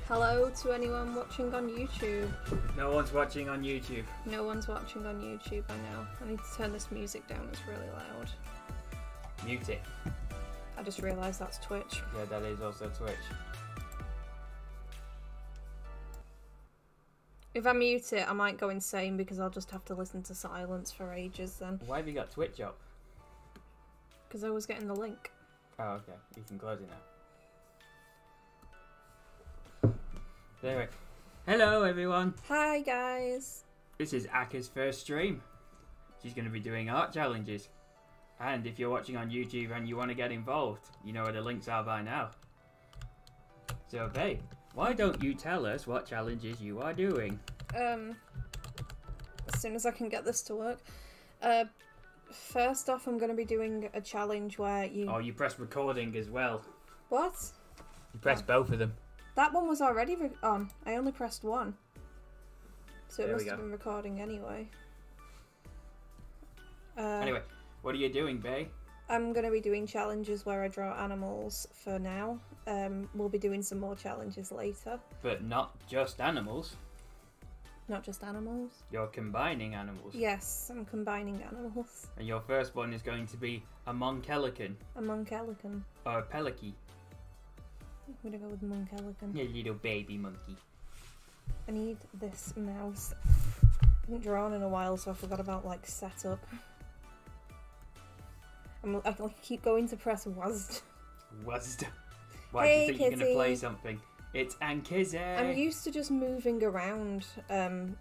Hello to anyone watching on YouTube. No one's watching on YouTube. No one's watching on YouTube, I know. I need to turn this music down, it's really loud. Mute it. I just realised that's Twitch. Yeah, that is also Twitch. If I mute it, I might go insane because I'll just have to listen to silence for ages then. Why have you got Twitch up? Because I was getting the link. Oh, okay. You can close it now. Anyway, hello everyone. Hi guys. This is Aka's first stream. She's going to be doing art challenges. And if you're watching on YouTube and you want to get involved, you know where the links are by now. So, babe, why don't you tell us what challenges you are doing? As soon as I can get this to work. First off, I'm going to be doing a challenge where you... Oh, you press recording as well. What? You press both of them. That one was already on. I only pressed one. So it There we must have go. been recording anyway. Anyway, what are you doing, babe? I'm going to be doing challenges where I draw animals for now. We'll be doing some more challenges later. But not just animals. Not just animals. You're combining animals. Yes, I'm combining animals. And your first one is going to be a monkelican. A monkelican. Or a pelican. I'm going to go with monkelican. A little baby monkey. I need this mouse. I haven't drawn in a while, so I forgot about, like, setup. I keep going to press WASD. WASD. Why Hey, do you think you're going to play kitty. something? It's Ankizzy. I'm used to just moving around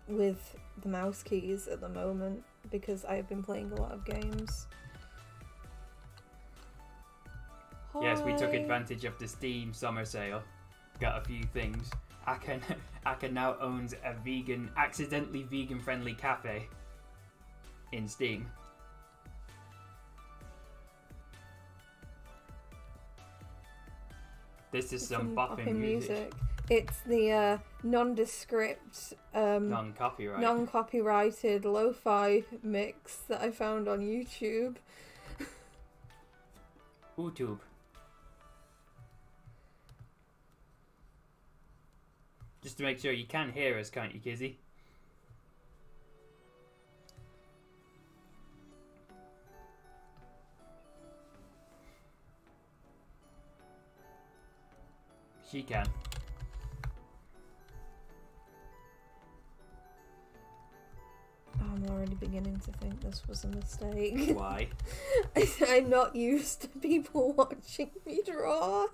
with the mouse keys at the moment because I've been playing a lot of games. Yes, we took Hi. advantage of the Steam summer sale. Got a few things. Aka now owns a accidentally vegan-friendly cafe in Steam. This is some bopping music. It's the nondescript, Non-copyright. non-copyrighted lo-fi mix that I found on YouTube. YouTube. Just to make sure you can hear us, can't you, Kizzy? She can. I'm already beginning to think this was a mistake. Why? I'm not used to people watching me draw.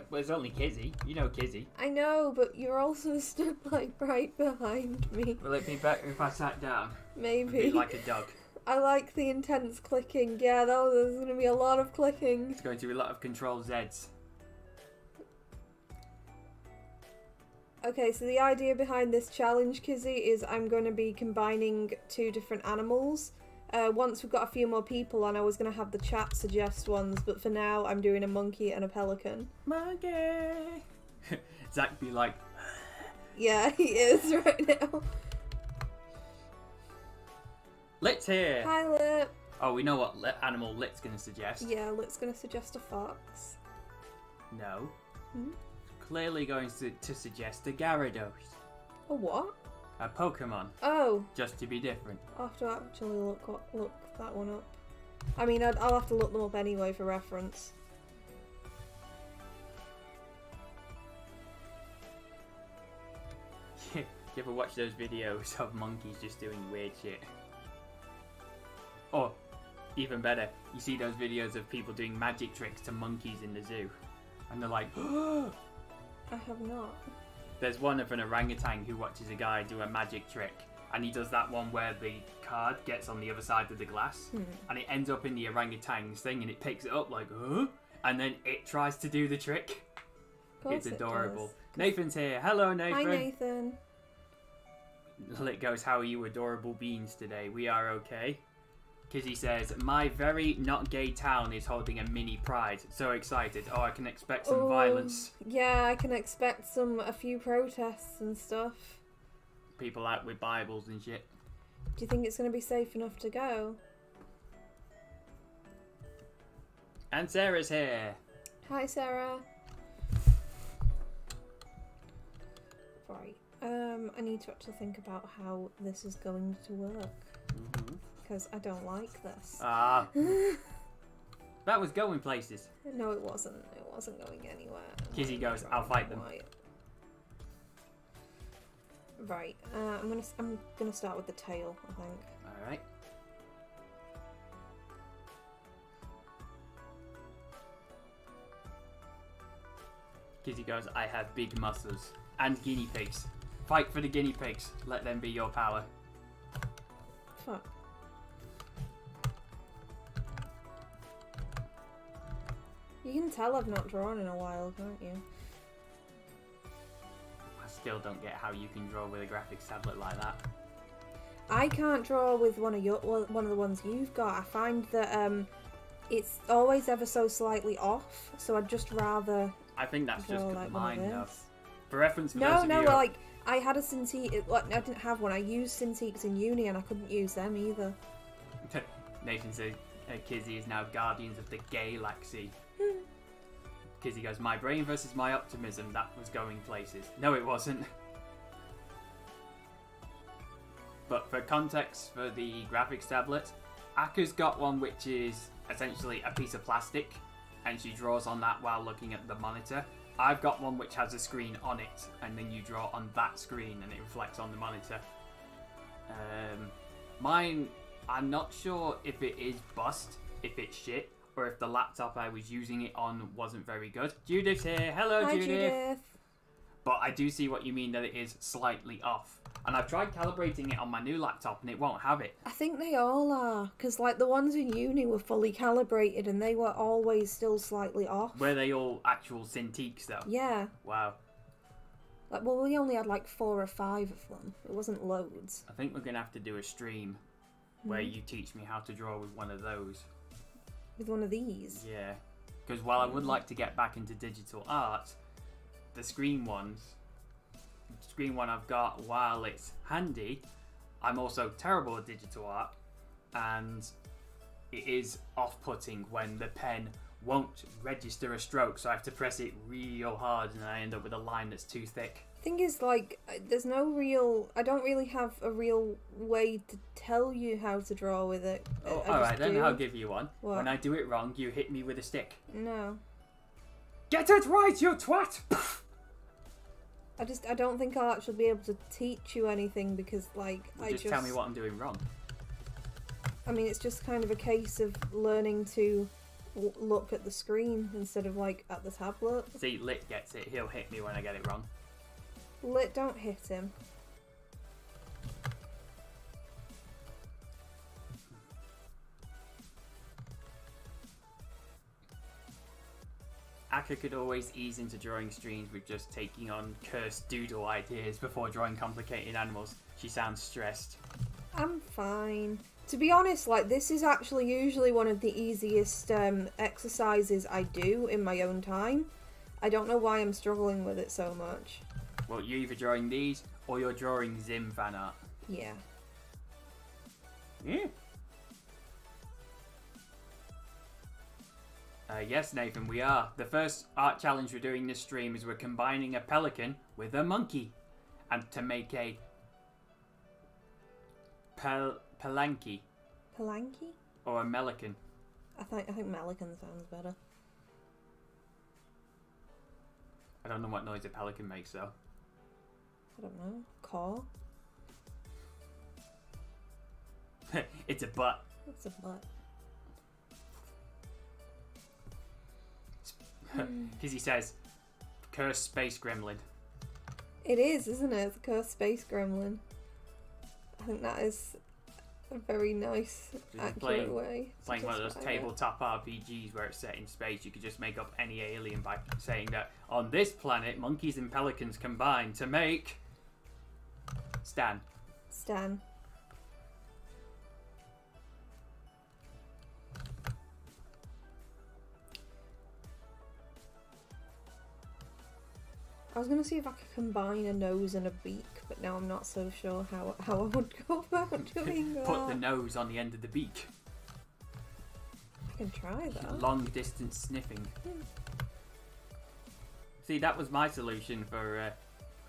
Well, it's only Kizzy. You know Kizzy. I know, but you're also stood like right behind me. Will it be better if I sat down? Maybe. Be like a dog. I like the intense clicking. Yeah, no, there's going to be a lot of clicking. It's going to be a lot of Control Zs. Okay, so the idea behind this challenge, Kizzy, is I'm going to be combining two different animals. Once we've got a few more people on, I was going to have the chat suggest ones, but for now I'm doing a monkey and a pelican. Monkey! Zach be like, Yeah, he is right now. Lit's here! Hi, Lip. Oh, we know what animal Lit's going to suggest. Yeah, Lip's going to suggest a fox. No. Hmm? Clearly going to suggest a Gyarados. A what? A Pokemon. Oh, Just to be different. I'll have to actually look that one up. I mean, I'll have to look them up anyway for reference. You ever watch those videos of monkeys just doing weird shit? Or, even better, you see those videos of people doing magic tricks to monkeys in the zoo. And they're like, I have not. There's one of an orangutan who watches a guy do a magic trick. And he does that one where the card gets on the other side of the glass. And it ends up in the orangutan's thing and it picks it up like, and then it tries to do the trick. Of course It's it adorable. does. Nathan's here. Hello, Nathan. Hi, Nathan. Lit goes, how are you adorable beans today? We are okay. Kizzy says, my very not gay town is holding a mini pride. So excited. Oh, I can expect some Oh, violence. Yeah, I can expect a few protests and stuff. People out with Bibles and shit. Do you think it's going to be safe enough to go? And Sarah's here. Hi, Sarah. I need to actually think about how this is going to work. Because I don't like this. Ah. That was going places. No, it wasn't. It wasn't going anywhere. Kizzy goes, I'll fight them. Right. I'm gonna start with the tail, I think. Alright. Kizzy goes, I have big muscles. And guinea pigs. Fight for the guinea pigs. Let them be your power. Fuck. You can tell I've not drawn in a while, can't you? I still don't get how you can draw with a graphics tablet like that. I can't draw with one of the ones you've got. I find that it's always ever so slightly off, so I'd just rather. I think that's just like mine one though. of this. For reference, for No, those of no, you like I had a Cintiq. Like, I didn't have one. I used Cintiqs in uni, and I couldn't use them either. Nathan says Kizzy is now Guardians of the Galaxy. Kizzy goes, my brain versus my optimism. That was going places. No, it wasn't. But for context, for the graphics tablet, Aka's got one which is essentially a piece of plastic, and she draws on that while looking at the monitor. I've got one which has a screen on it, and then you draw on that screen, and it reflects on the monitor. Mine, I'm not sure if it is bust, if it's shit, or if the laptop I was using it on wasn't very good. Judith's here. Hello, Hi, Judith. But I do see what you mean, that it is slightly off. And I've tried calibrating it on my new laptop and it won't have it. I think they all are, because like the ones in uni were fully calibrated and they were always still slightly off. Were they all actual Cintiqs though? Yeah. Wow. Like, well, we only had like 4 or 5 of them. It wasn't loads. I think we're going to have to do a stream where you teach me how to draw with one of those. With one of these? Yeah. Because while I would like to get back into digital art, the screen one I've got, while it's handy, I'm also terrible at digital art, and it is off-putting when the pen won't register a stroke, so I have to press it real hard and I end up with a line that's too thick. Thing is, like, there's no real... I don't really have a real way to tell you how to draw with it. Oh, alright then, I'll give you one. What? When I do it wrong, you hit me with a stick. No. Get it right, you twat! I don't think I'll actually be able to teach you anything because, like, Just tell me what I'm doing wrong. I mean, it's just kind of a case of learning to look at the screen instead of, like, at the tablet. See, Lit gets it. He'll hit me when I get it wrong. Lit, don't hit him. Aka could always ease into drawing streams with just taking on cursed doodle ideas before drawing complicated animals. She sounds stressed. I'm fine. To be honest, like, this is actually usually one of the easiest exercises I do in my own time. I don't know why I'm struggling with it so much. Well, you're either drawing these or you're drawing Zim fan art. Yeah. Yeah. Yes, Nathan, we are. The first art challenge we're doing this stream is we're combining a pelican with a monkey, and to make a palanquin. Palanquin? Or a melican. I think Melican sounds better. I don't know what noise a pelican makes though. I don't know. Caw? It's a butt. It's a butt. Because he says, cursed space gremlin. It is, isn't it? It's a cursed space gremlin. I think that is a very nice, accurate way. Playing one of those tabletop RPGs where it's set in space, you could just make up any alien by saying that on this planet, monkeys and pelicans combine to make Stan. Stan. I was going to see if I could combine a nose and a beak, but now I'm not so sure how I would go about doing that. Put the nose on the end of the beak. I can try that. Long distance sniffing. See, that was my solution for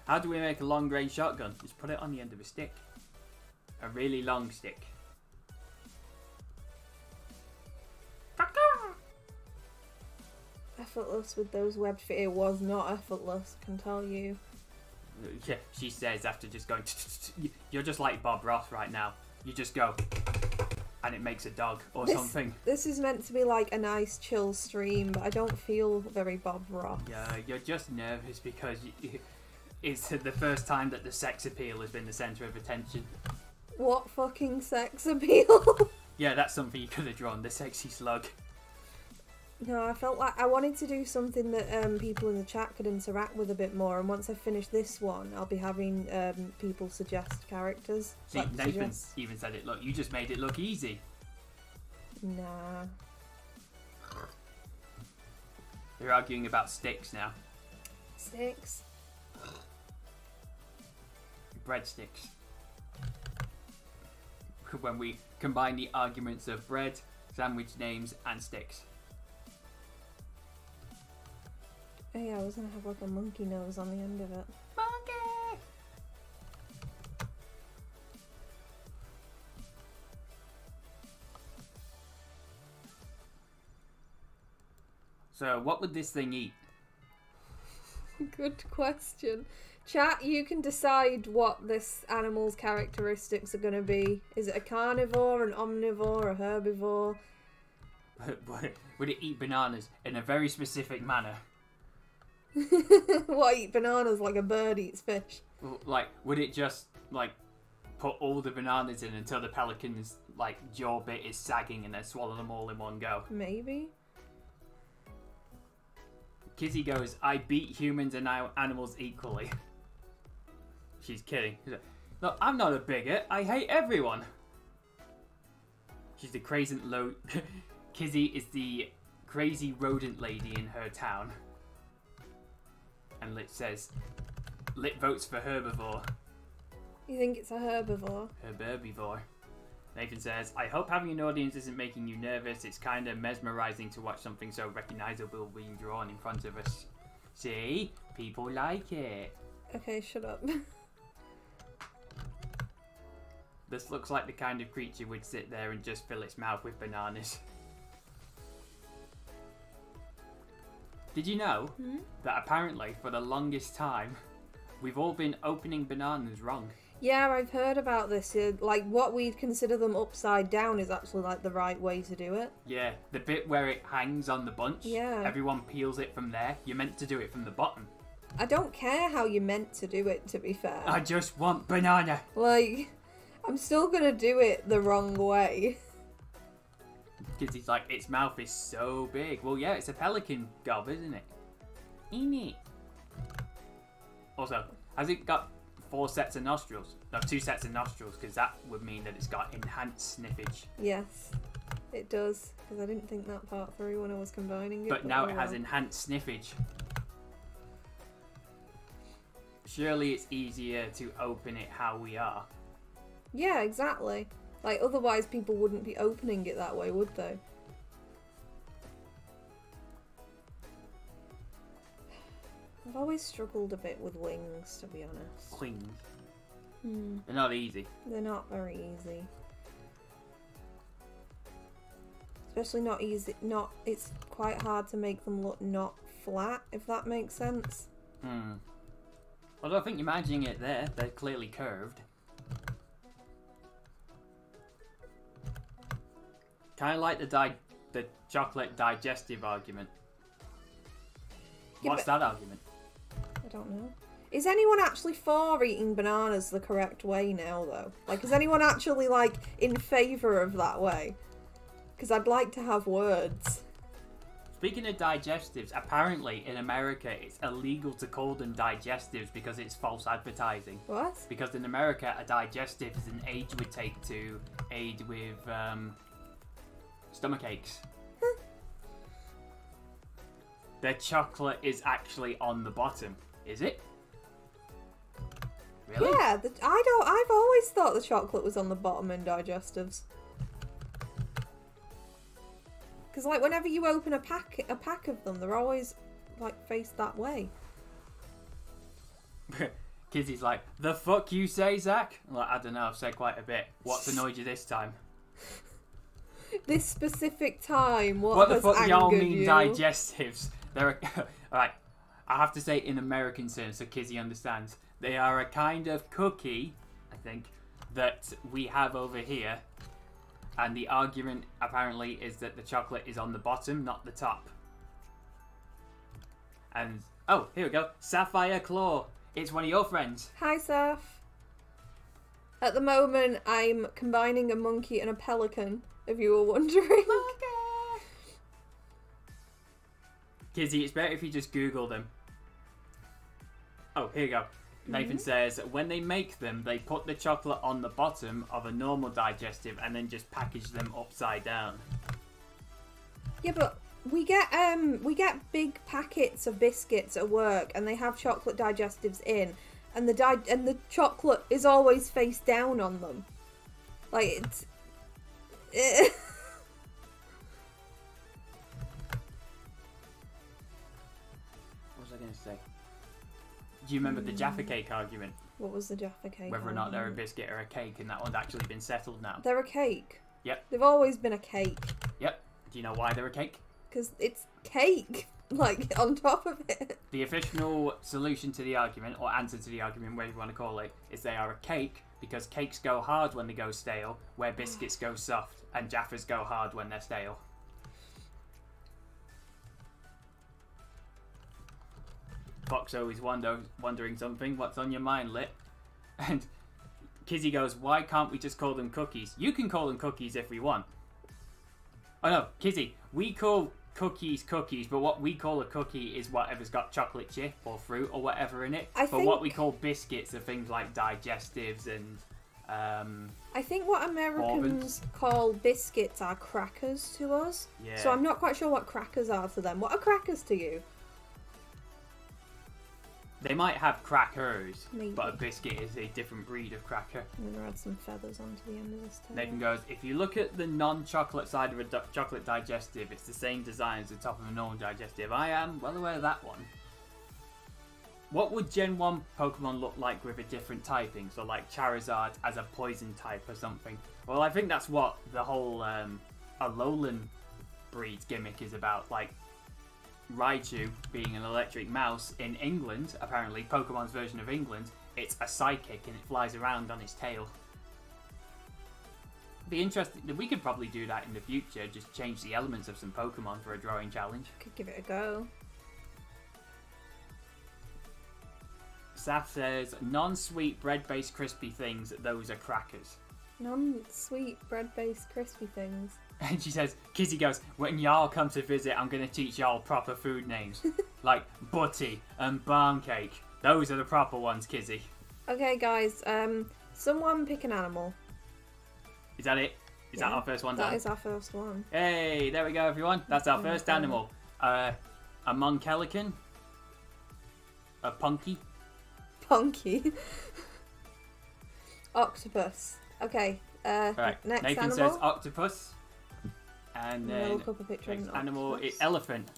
How do we make a long-range shotgun? Just put it on the end of a stick. A really long stick. Effortless with those webbed feet. It was not effortless, I can tell you. Yeah, she says after just going... You're just like Bob Ross right now. You just go... And it makes a dog or something. This is meant to be like a nice chill stream, but I don't feel very Bob Ross. Yeah, you're just nervous because it's the first time that the sex appeal has been the centre of attention. What fucking sex appeal? Yeah, that's something you could have drawn. The sexy slug. No, I felt like I wanted to do something that people in the chat could interact with a bit more, and once I finish this one, I'll be having people suggest characters. See, Nathan even said it. Look, you just made it look easy. Nah. They're arguing about sticks now. Sticks? Breadsticks. When we combine the arguments of bread, sandwich names, and sticks. Oh yeah, I was gonna have like a monkey nose on the end of it. Monkey! So, what would this thing eat? Good question. Chat, you can decide what this animal's characteristics are gonna be. Is it a carnivore, an omnivore, a herbivore? Would it eat bananas in a very specific manner? What, eat bananas like a bird eats fish? Like, would it just, like, put all the bananas in until the pelican's, like, jaw bit is sagging and then swallow them all in one go? Maybe. Kizzy goes, I beat humans and animals equally. She's kidding. She's like, look, I'm not a bigot. I hate everyone. She's the crazy Kizzy is the crazy rodent lady in her town. And Lit says, Lit votes for herbivore. You think it's a herbivore? Herbivore. Nathan says, I hope having an audience isn't making you nervous. It's kind of mesmerizing to watch something so recognizable being drawn in front of us. See? People like it. Okay, shut up. This looks like the kind of creature would sit there and just fill its mouth with bananas. Did you know that apparently for the longest time we've all been opening bananas wrong? Yeah, I've heard about this. Like, what we'd consider them upside down is actually like the right way to do it. Yeah, the bit where it hangs on the bunch. Yeah. Everyone peels it from there. You're meant to do it from the bottom. I don't care how you're meant to do it, to be fair. I just want banana. Like, I'm still gonna do it the wrong way. Because he's like, its mouth is so big. Well, yeah, it's a pelican gob, isn't it? Ain't it? Also, has it got 4 sets of nostrils? No, 2 sets of nostrils, because that would mean that it's got enhanced sniffage. Yes, it does. Because I didn't think that part through when I was combining it. But now it has enhanced sniffage. Surely it's easier to open it how we are. Yeah, exactly. Like, otherwise people wouldn't be opening it that way, would they? I've always struggled a bit with wings, to be honest. Wings. They're not easy. They're not very easy. Especially not easy. It's quite hard to make them look not flat, if that makes sense. Although I think you're imagining it there. They're clearly curved. Kind of like the chocolate digestive argument. Yeah, What's that argument? I don't know. Is anyone actually for eating bananas the correct way now, though? Like, is anyone actually, like, in favour of that way? Because I'd like to have words. Speaking of digestives, apparently in America it's illegal to call them digestives because it's false advertising. What? Because in America a digestive is an aid you would take to aid with stomach aches. The chocolate is actually on the bottom, is it? Really? Yeah, I've always thought the chocolate was on the bottom in digestives. Because, like, whenever you open a pack of them, they're always, like, faced that way. Kizzy's like, the fuck you say, Zach? I'm like, I don't know, I've said quite a bit. What's annoyed you this time? This specific time, What the has fuck y'all angered mean you? digestives? They're alright, I have to say it in American terms so Kizzy understands. They are a kind of cookie, I think, that we have over here. And the argument, apparently, is that the chocolate is on the bottom, not the top. And, oh, here we go. Sapphire Claw. It's one of your friends. Hi, Saf. At the moment, I'm combining a monkey and a pelican, if you were wondering. Kizzy, it's better if you just Google them. Oh, here you go. Nathan says, when they make them, they put the chocolate on the bottom of a normal digestive and then just package them upside down. Yeah, but we get big packets of biscuits at work, and they have chocolate digestives in, and the chocolate is always face down on them. Like it's. What was I going to say? Do you remember the Jaffa cake argument? What was the Jaffa cake? Whether or not they're a biscuit or a cake, and that one's actually been settled now. They're a cake. Yep. They've always been a cake. Yep. Do you know why they're a cake? Because it's cake, like, on top of it. The official solution to the argument, or answer to the argument, whatever you want to call it, is they are a cake because cakes go hard when they go stale, where biscuits go soft, and Jaffas go hard when they're stale. Foxo is wondering something. What's on your mind, Lit? And Kizzy goes, why can't we just call them cookies? You can call them cookies if we want. Oh no, Kizzy, we call cookies cookies, but what we call a cookie is whatever's got chocolate chip or fruit or whatever in it. But what we call biscuits are things like digestives and I think what Americans call biscuits are crackers to us. Yeah. So I'm not quite sure what crackers are to them. What are crackers to you? They might have crackers, Maybe. but a biscuit is a different breed of cracker. I'm going to add some feathers onto the end of this table. Nathan goes, if you look at the non-chocolate side of a chocolate digestive, it's the same design as the top of a normal digestive. I am well aware of that one. What would Gen 1 Pokemon look like with a different typing? So like Charizard as a poison type or something. Well, I think that's what the whole Alolan breed gimmick is about. Like, Raichu being an electric mouse in England, apparently, Pokemon's version of England, it's a psychic and it flies around on its tail. Be interesting. We could probably do that in the future, just change the elements of some Pokemon for a drawing challenge. Could give it a go. Saf says, non-sweet bread-based crispy things, those are crackers. Non-sweet bread-based crispy things. And she says, Kizzy goes, when y'all come to visit, I'm going to teach y'all proper food names. Like Butty and Barn Cake. Those are the proper ones, Kizzy. Okay, guys. Someone pick an animal. Is that it? Is that our first one done? That is our first one. Hey, there we go, everyone. That's our first animal. A Monkelican. A Punky. Punky. Octopus. Okay. Right. Next Nathan animal. says octopus. And then look up a picture of next an animal octopus. is elephant.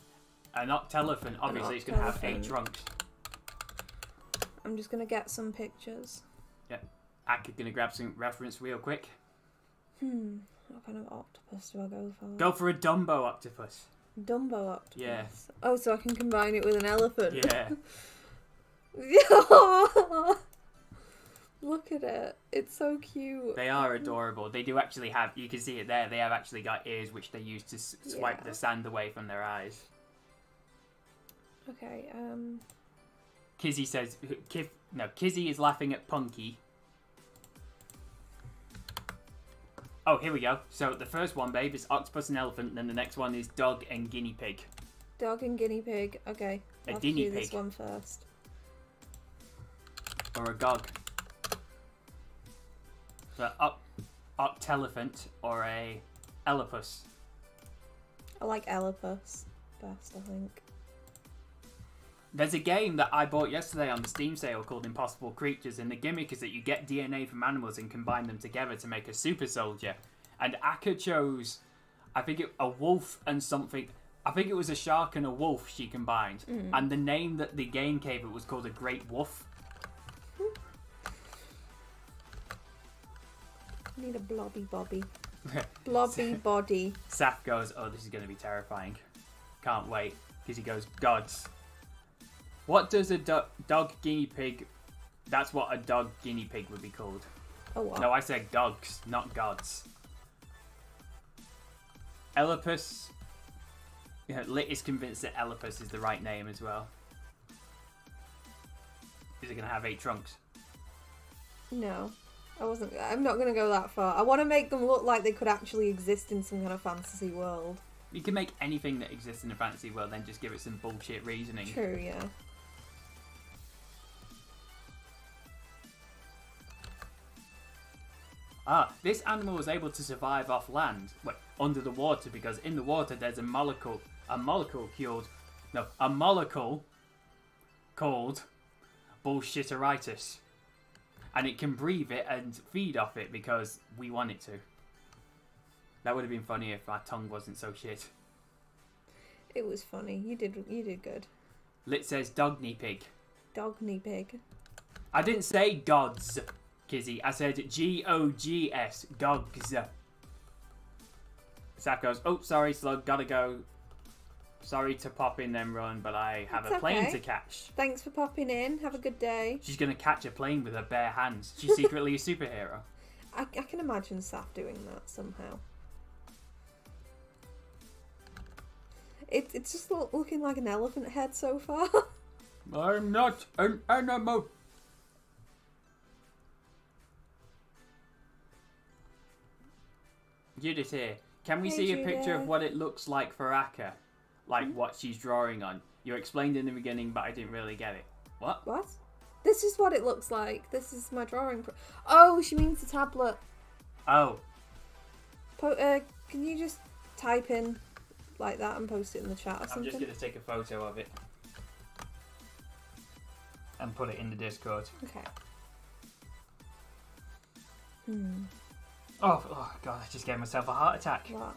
An octelephant. Obviously, it's going to have 8 octelephant. trunks. I'm just gonna get some pictures. Yep. Aka's going to grab some reference real quick. What kind of octopus do I go for? Go for a Dumbo octopus. Dumbo octopus. Yeah. Oh, so I can combine it with an elephant. Yeah. Look at it. It's so cute. They are adorable. They do actually have, you can see it there, they have actually got ears which they use to swipe the sand away from their eyes. Okay, Kizzy says, Kizzy is laughing at Punky. Oh, here we go. So the first one, babe, is octopus and elephant, and then the next one is dog and guinea pig. dog and guinea pig. Okay, A I'll have to guinea do this pig. one first. Or a gog. So octelephant or a elopus. I like Elopus best, I think. There's a game that I bought yesterday on the Steam sale called Impossible Creatures, and the gimmick is that you get DNA from animals and combine them together to make a super soldier. And Akka chose, I think a wolf and something. I think it was a shark and a wolf she combined. And the name that the game gave it was called a Great Wolf. I need a blobby bobby. Blobby body. Saf goes, oh, this is going to be terrifying. Can't wait. Because he goes, gods. What does a dog guinea pig... That's what a dog guinea pig would be called. Oh, what? No, I said dogs, not gods. Elipus... Lit is convinced that Elipus is the right name as well. Is it going to have 8 trunks? No. I'm not going to go that far. I want to make them look like they could actually exist in some kind of fantasy world. You can make anything that exists in a fantasy world, then just give it some bullshit reasoning. True, yeah. This animal was able to survive off land, under the water, because in the water there's a molecule called bullshiteritis. And it can breathe it and feed off it because we want it to. That would have been funny if our tongue wasn't so shit. It was funny. You did good. Lit says dogny pig. Dogny pig. I didn't say gods, Kizzy. I said G-O-G-S. Gogs. Saf goes, oh, sorry, Slug, gotta go. Sorry to pop in then run, but I have a plane to catch. Thanks for popping in. Have a good day. She's going to catch a plane with her bare hands. She's secretly a superhero. I can imagine Saf doing that somehow. It's just looking like an elephant head so far. I'm not an animal. Judith here. Can we see a picture of what it looks like for Akka? Like what she's drawing on. You explained in the beginning, but I didn't really get it. What? What? This is what it looks like. This is my drawing. Oh, she means the tablet. Oh. Can you just type in like that and post it in the chat or something? I'm just going to take a photo of it. And put it in the Discord. Okay. Oh God, I just gave myself a heart attack. What?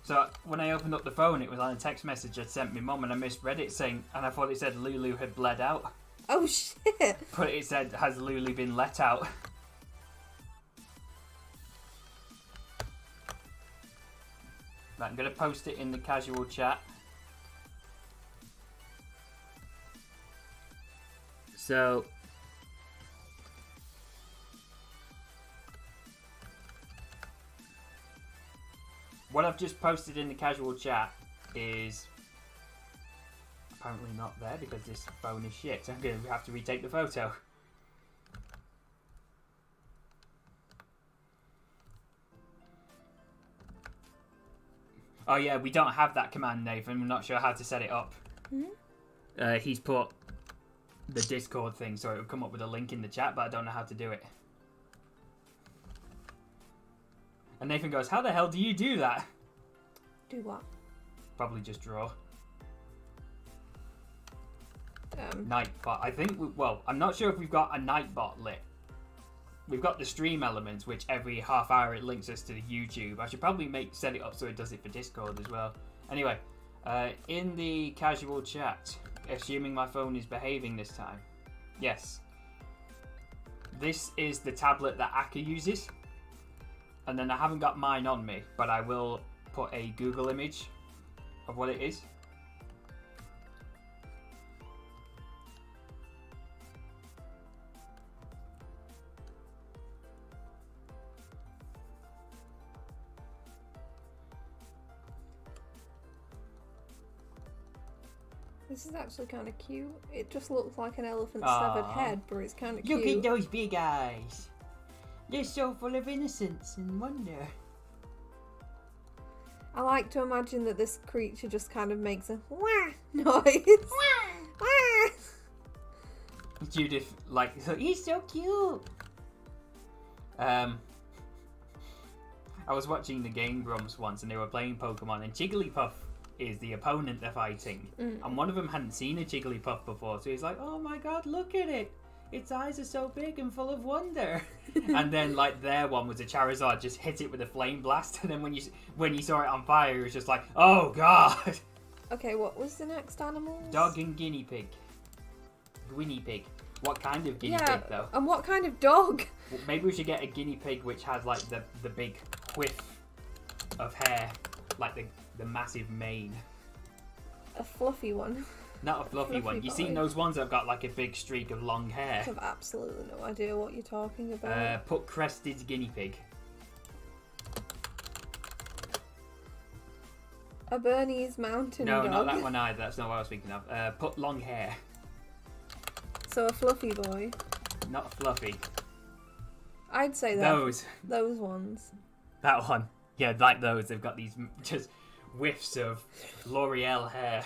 So when I opened up the phone, it was on a text message I'd sent my mum, and I misread it saying, and I thought it said Lulu had bled out. Oh shit! But it said, has Lulu been let out? Right, I'm going to post it in the casual chat. So... what I've just posted in the casual chat is apparently not there because this phone is shit. So I'm going to have to retake the photo. Oh yeah, we don't have that command, Nathan. I'm not sure how to set it up. He's put the Discord thing so it would come up with a link in the chat, but I don't know how to do it. And Nathan goes, how the hell do you do that? Do what? Probably just draw. Nightbot. I think, I'm not sure if we've got a Nightbot lit. We've got the stream elements, which every half hour it links us to the YouTube. I should probably set it up so it does it for Discord as well. Anyway, in the casual chat, assuming my phone is behaving this time. Yes. This is the tablet that Akka uses. And then I haven't got mine on me, but I will put a Google image of what it is. This is actually kind of cute. It just looks like an elephant's severed head, but it's kind of cute. Look at those big eyes. They're so full of innocence and wonder. I like to imagine that this creature just kind of makes a wah noise. Wah! Judith, he's so cute. I was watching the Game Grumps once and they were playing Pokemon, and Jigglypuff is the opponent they're fighting. And one of them hadn't seen a Jigglypuff before, so he's like, oh my god, look at it. Its eyes are so big and full of wonder. And then, their one was a Charizard, just hit it with a flame blast. And then when you saw it on fire, it was just like, oh god. Okay, what was the next animal? Dog and guinea pig. Guinea pig. What kind of guinea pig, though? And what kind of dog? Well, maybe we should get a guinea pig which has, like, the big whiff of hair. Like, the massive mane. A fluffy one. Not a fluffy one. You boy. seen those ones that have got, like, a big streak of long I hair? have absolutely no idea what you're talking about. Put crested guinea pig. A Bernese mountain No, dog. not that one either. That's not what I was thinking of. Put long hair. So a fluffy boy. Not fluffy. I'd say that. Those ones. That one. Yeah, like those. They've got these just whiffs of L'Oreal hair.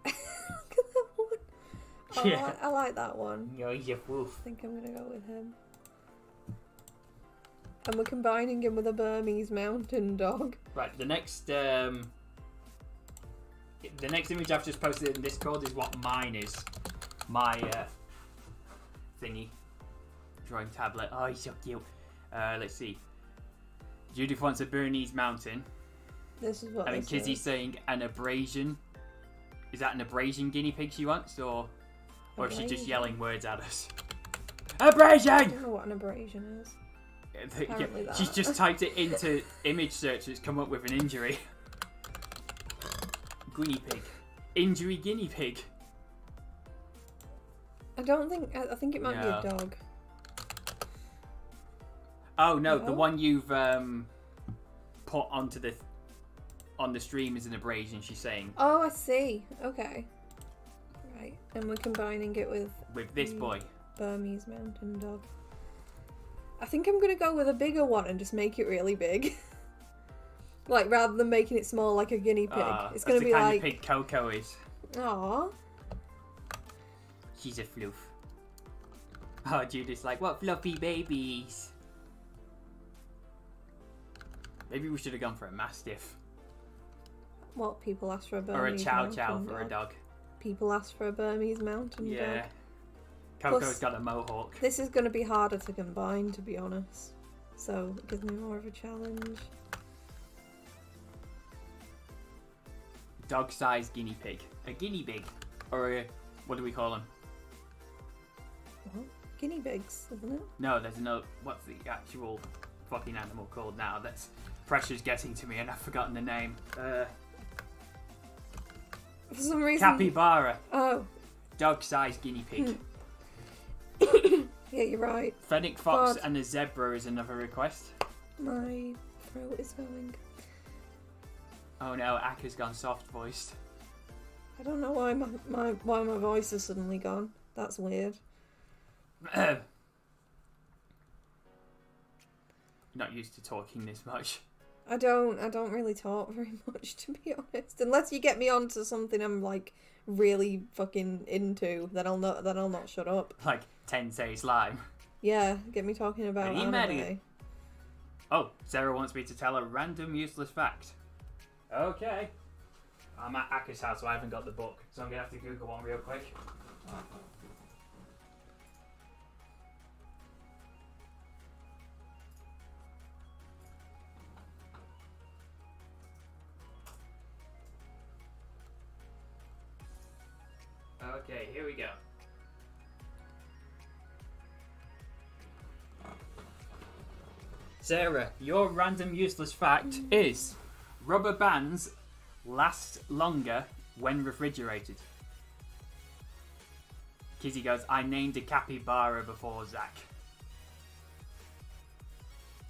Look at that one. Oh, Yeah. I like that one. Oh, you woof. I think I'm gonna go with him. And we're combining him with a Burmese mountain dog. Right, the next image I've just posted in Discord is what mine is. My thingy. Drawing tablet. Oh, he's so cute. Let's see. Judith wants a Bernese mountain. This is what And then this Kizzy's is. saying an abrasion. Is that an abrasion guinea pig she wants, or is she just Abrasion? yelling words at us? I Abrasion! don't know what an abrasion is. Apparently that. She's just typed it into image search. It's come up with an injury. Guinea pig. Injury guinea pig. I don't think. I think it might be No. a dog. Oh no, the No? one you've put onto on the stream is an abrasion. She's saying Oh, I see. Okay. Right, and we're combining it with this Mm. boy. Burmese mountain dog. I think I'm gonna go with a bigger one and just make it really big. Like, rather than making it small like a guinea pig. It's gonna that's be the kind like, of pig Coco is. aww. She's a floof. Oh, Judith's like, what fluffy babies? Maybe we should have gone for a mastiff What, people ask for a or a Burmese chow mountain chow dog? for a dog. People ask for a Burmese mountain Yeah. dog. Coco's Plus- got a mohawk. This is gonna be harder to combine, to be honest. So, it gives me more of a challenge. Dog-sized guinea pig. A guinea pig. Or a, what do we call them? What? Guinea pigs, isn't it? No, there's no, what's the actual fucking animal called now? That's, pressure's getting to me and I've forgotten the name. For some reason... Capybara. Oh. Dog-sized guinea pig. Yeah, you're right. Fennec fox God. and a zebra is another request. My throat is going. Oh no, Aka's gone soft-voiced. I don't know why my voice has suddenly gone. That's weird. Not used to talking this much. I don't really talk very much, to be honest. Unless you get me onto something I'm like really fucking into, then I'll not shut up. Like Tensei Slime. Yeah, get me talking about Are you anime. married? Oh, Sarah wants me to tell a random useless fact. Okay. I'm at Aka's house, so I haven't got the book, so I'm gonna have to Google one real quick. Okay, here we go. Sarah, your random useless fact is rubber bands last longer when refrigerated. Kizzy goes, I named a capybara before Zach.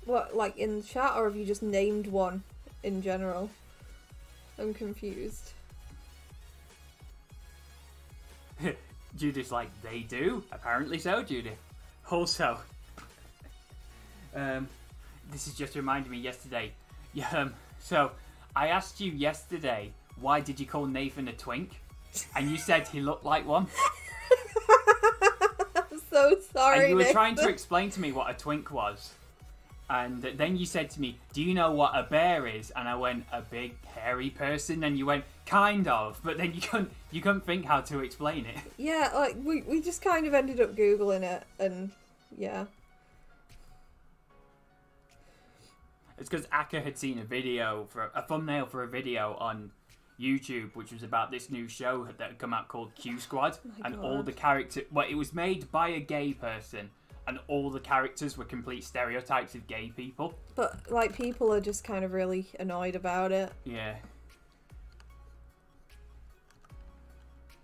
What, like in chat, or have you just named one in general? I'm confused. Judith's like, they do? Apparently so, Judith. Also, this is just reminded me yesterday. So, I asked you yesterday, why did you call Nathan a twink? And you said he looked like one. I'm so sorry. And you were Nathan. trying to explain to me what a twink was. And then you said to me, do you know what a bear is? And I went, a big hairy person? And you went, kind of. But then you couldn't think how to explain it. Yeah, like we just kind of ended up Googling it, and yeah. It's because Aka had seen a video, for a thumbnail for a video on YouTube, which was about this new show that had come out called Q Squad, my and God. all the characters. Well, it was made by a gay person, and all the characters were complete stereotypes of gay people. But like people are just kind of really annoyed about it. Yeah.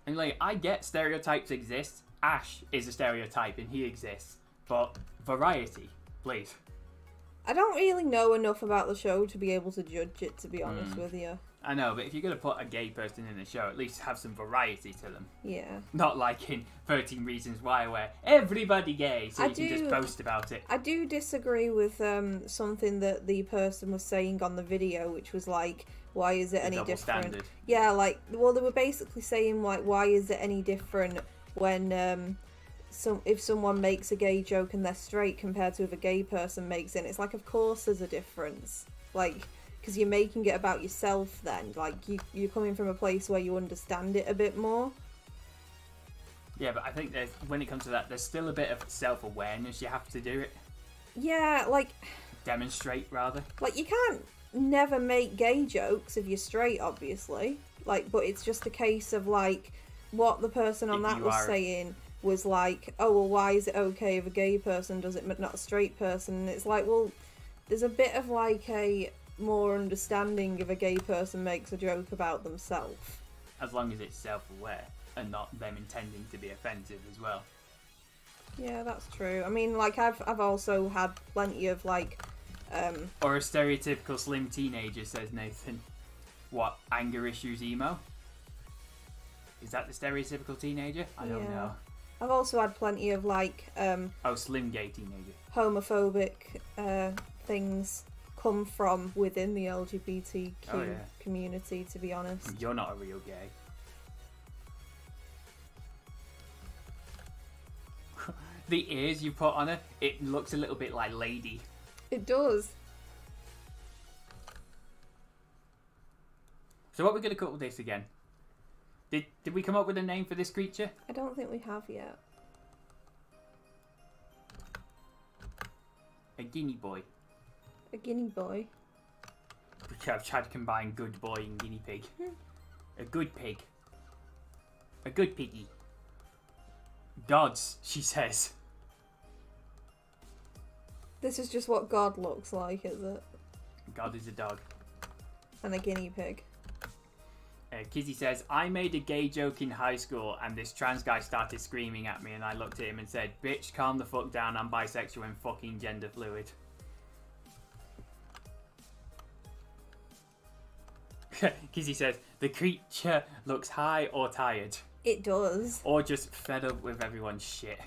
And like, I get stereotypes exist. Ash is a stereotype and he exists. But variety, please. I don't really know enough about the show to be able to judge it, to be honest with you. I know, but if you're going to put a gay person in the show, at least have some variety to them. Yeah. Not like in 13 Reasons Why, where everybody gay, so I you can just boast about it. I do disagree with something that the person was saying on the video, which was like, why is it The any double different? standard. Yeah, like, well, they were basically saying, like, why is it any different when if someone makes a gay joke and they're straight compared to if a gay person makes it? And it's like, of course there's a difference. Like, because you're making it about yourself then. Like, you're coming from a place where you understand it a bit more. Yeah, but I think when it comes to that, there's still a bit of self-awareness you have to do it. Yeah, like... Demonstrate, rather. Like, you can't never make gay jokes if you're straight, obviously. Like, but it's just a case of, like, what the person on that was saying was like, oh, well, why is it okay if a gay person does it but not a straight person? And it's like, well, there's a bit of, like, a more understanding if a gay person makes a joke about themselves. As long as it's self-aware and not them intending to be offensive as well. Yeah, that's true. I mean, like, I've also had plenty of, like... Or a stereotypical slim teenager, says Nathan. What, anger issues emo? Is that the stereotypical teenager? I don't know. I've also had plenty of, like... Oh, slim gay teenager. homophobic things come from within the LGBTQ community, to be honest. You're not a real gay. The ears you put on her, it looks a little bit like Lady. It does. So what are we going to call this again? Did we come up with a name for this creature? I don't think we have yet. A guinea boy. A guinea boy. I've tried to combine good boy and guinea pig. A good pig. A good piggy. Gods, she says. This is just what God looks like, is it? God is a dog. And a guinea pig. Kizzy says, I made a gay joke in high school and this trans guy started screaming at me and I looked at him and said, bitch, calm the fuck down, I'm bisexual and fucking gender fluid. Kizzy says, the creature looks high or tired. It does. Or just fed up with everyone's shit.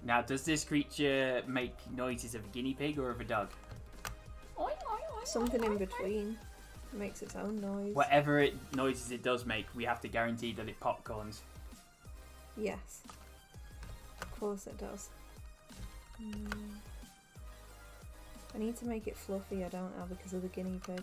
Now, does this creature make noises of a guinea pig or of a dog? Something in between. It makes its own noise. Whatever noises it does make, we have to guarantee that it popcorns. Yes. Of course it does. I need to make it fluffy, I don't know, because of the guinea pig.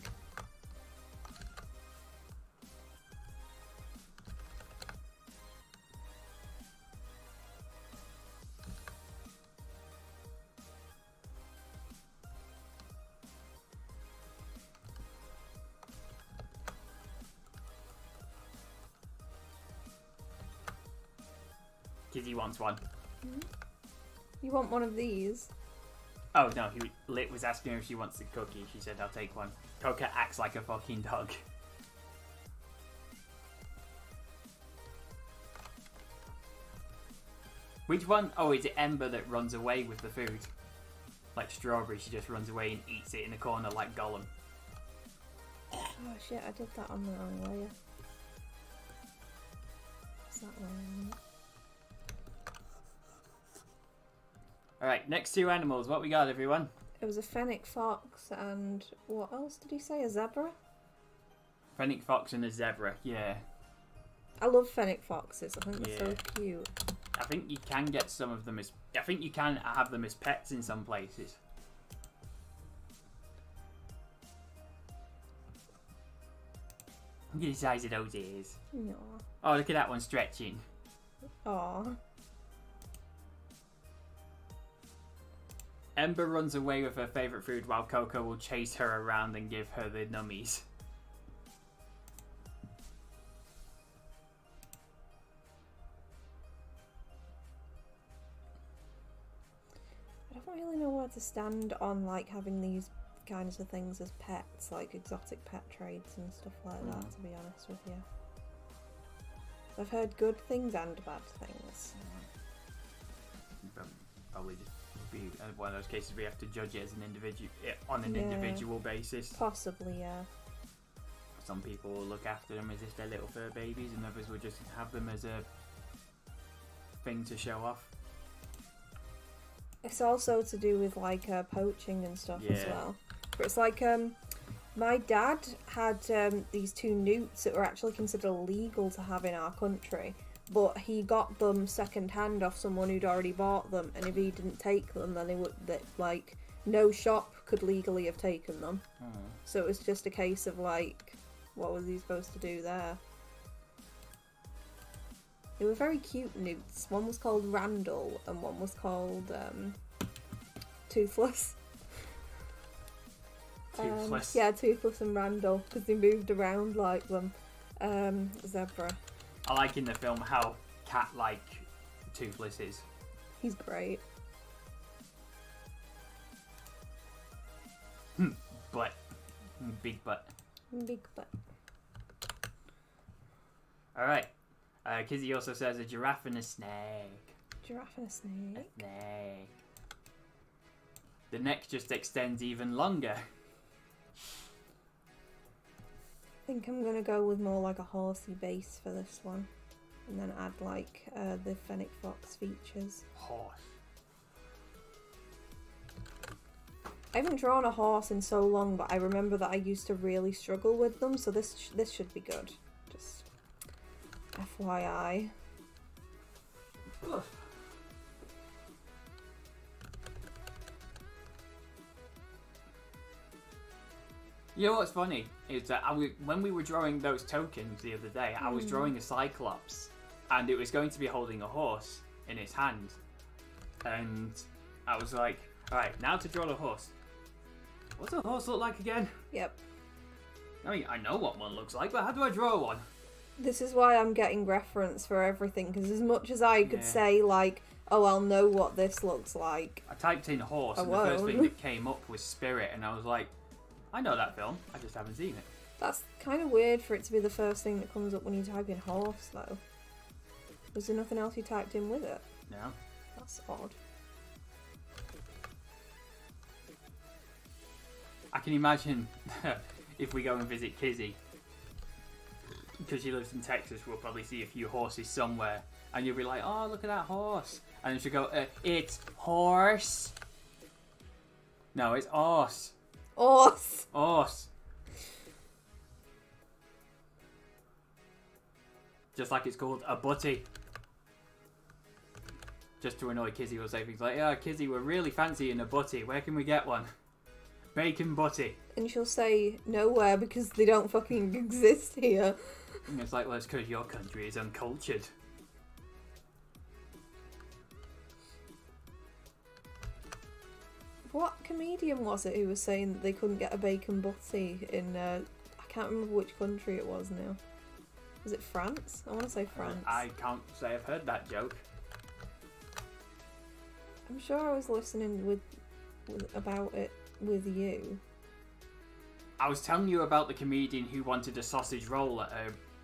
Kizzy wants one. You want one of these? Oh no, Lit was asking her if she wants the cookie. She said, I'll take one. Coca acts like a fucking dog. Which one? Oh, is it Ember that runs away with the food? Like Strawberry, she just runs away and eats it in the corner like Gollum. Oh shit, I did that on the wrong layer. Is that one? Alright, next two animals. What we got, everyone? It was a fennec fox and what else did he say? A zebra? Fennec fox and a zebra, yeah. I love fennec foxes. I think they're so cute. I think you can get some of them as... I think you can have them as pets in some places. Look at the size of those ears. No. Oh, look at that one stretching. Aw. Ember runs away with her favourite food while Coco will chase her around and give her the nummies. I don't really know where to stand on like having these kinds of things as pets, like exotic pet trades and stuff like that, to be honest with you. I've heard good things and bad things. Probably just be one of those cases where you have to judge it as an individual on an individual basis. Possibly, yeah. Some people will look after them as if they're little fur babies, and others will just have them as a thing to show off. It's also to do with like poaching and stuff as well. But it's like my dad had these 2 newts that were actually considered illegal to have in our country, but he got them second hand off someone who'd already bought them, and if he didn't take them, then like no shop could legally have taken them. So it was just a case of like, what was he supposed to do there? They were very cute newts. One was called Randall and one was called Toothless. Toothless? Yeah, Toothless and Randall, because they moved around like them. Zebra. I like in the film how cat-like Toothless is. He's great. Butt. Big butt. Big butt. Alright. Kizzy also says a giraffe and a snake. Giraffe and a snake. A snake. The neck just extends even longer. I think I'm gonna go with more like a horsey base for this one, and then add like the Fennec Fox features. Horse. I haven't drawn a horse in so long, but I remember that I used to really struggle with them, so this should be good. Just FYI. Ugh. You know what's funny is that when we were drawing those tokens the other day, I was drawing a Cyclops, and it was going to be holding a horse in its hand, and I was like, all right, now to draw the horse. What's a horse look like again? Yep. I mean, I know what one looks like, but how do I draw one? This is why I'm getting reference for everything, because as much as I could say like, oh, I'll know what this looks like. I typed in horse, and the first thing that came up was Spirit, and I was like, I know that film, I just haven't seen it. That's kind of weird for it to be the first thing that comes up when you type in horse, though. Was there nothing else you typed in with it? No. That's odd. I can imagine if we go and visit Kizzy, because she lives in Texas, we'll probably see a few horses somewhere, and you'll be like, oh, look at that horse. And then she'll go, it's horse. No, it's horse. Horse. Horse. Just like it's called a butty. Just to annoy Kizzy, we'll say things like, yeah, Kizzy, we're really fancying a butty. Where can we get one? Bacon butty. And she'll say nowhere because they don't fucking exist here. And it's like, well, it's because your country is uncultured. What comedian was it who was saying that they couldn't get a bacon butty in, I can't remember which country it was now. Was it France? I want to say France. I can't say I've heard that joke. I'm sure I was listening about it with you. I was telling you about the comedian who wanted a sausage roll at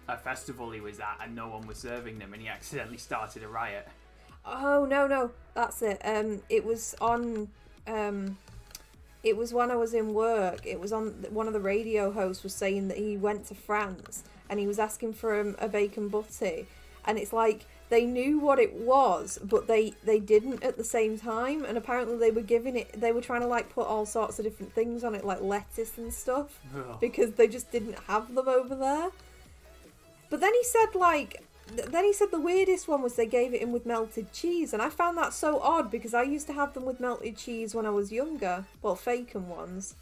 a festival he was at and no one was serving them and he accidentally started a riot. Oh, no, that's it. It was on... it was when I was in work. It was on one of the radio hosts was saying that he went to France and he was asking for a bacon butty, and it's like they knew what it was, but they didn't at the same time. And apparently they were trying to like put all sorts of different things on it, like lettuce and stuff, because they just didn't have them over there. But then he said the weirdest one was they gave it in with melted cheese, and I found that so odd because I used to have them with melted cheese when I was younger, well, Faken ones.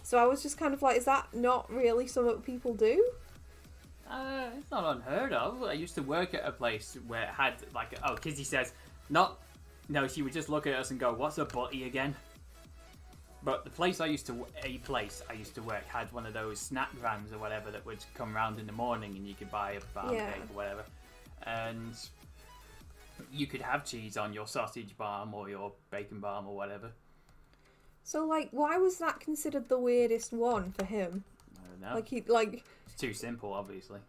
So I was just kind of like, is that not really something people do? It's not unheard of. I used to work at a place where it had like, Kizzy says, she would just look at us and go, what's a butty again? But the place I used to work had one of those snack vans or whatever that would come round in the morning, and you could buy a barm Yeah. cake or whatever, and you could have cheese on your sausage barm or your bacon barm or whatever. So, like, why was that considered the weirdest one for him? I don't know. Like, It's too simple, obviously.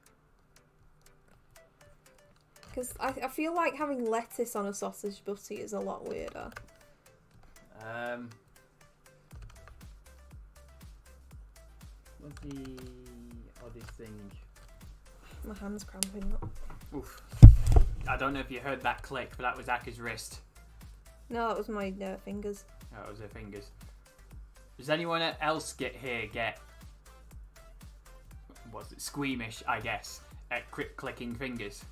because I feel like having lettuce on a sausage butty is a lot weirder. What's the oddest thing? My hand's cramping up. Oof. I don't know if you heard that click, but that was Aka's wrist. No, that was my fingers. Oh, it was her fingers. Does anyone else get what's it, squeamish, I guess, at clicking fingers?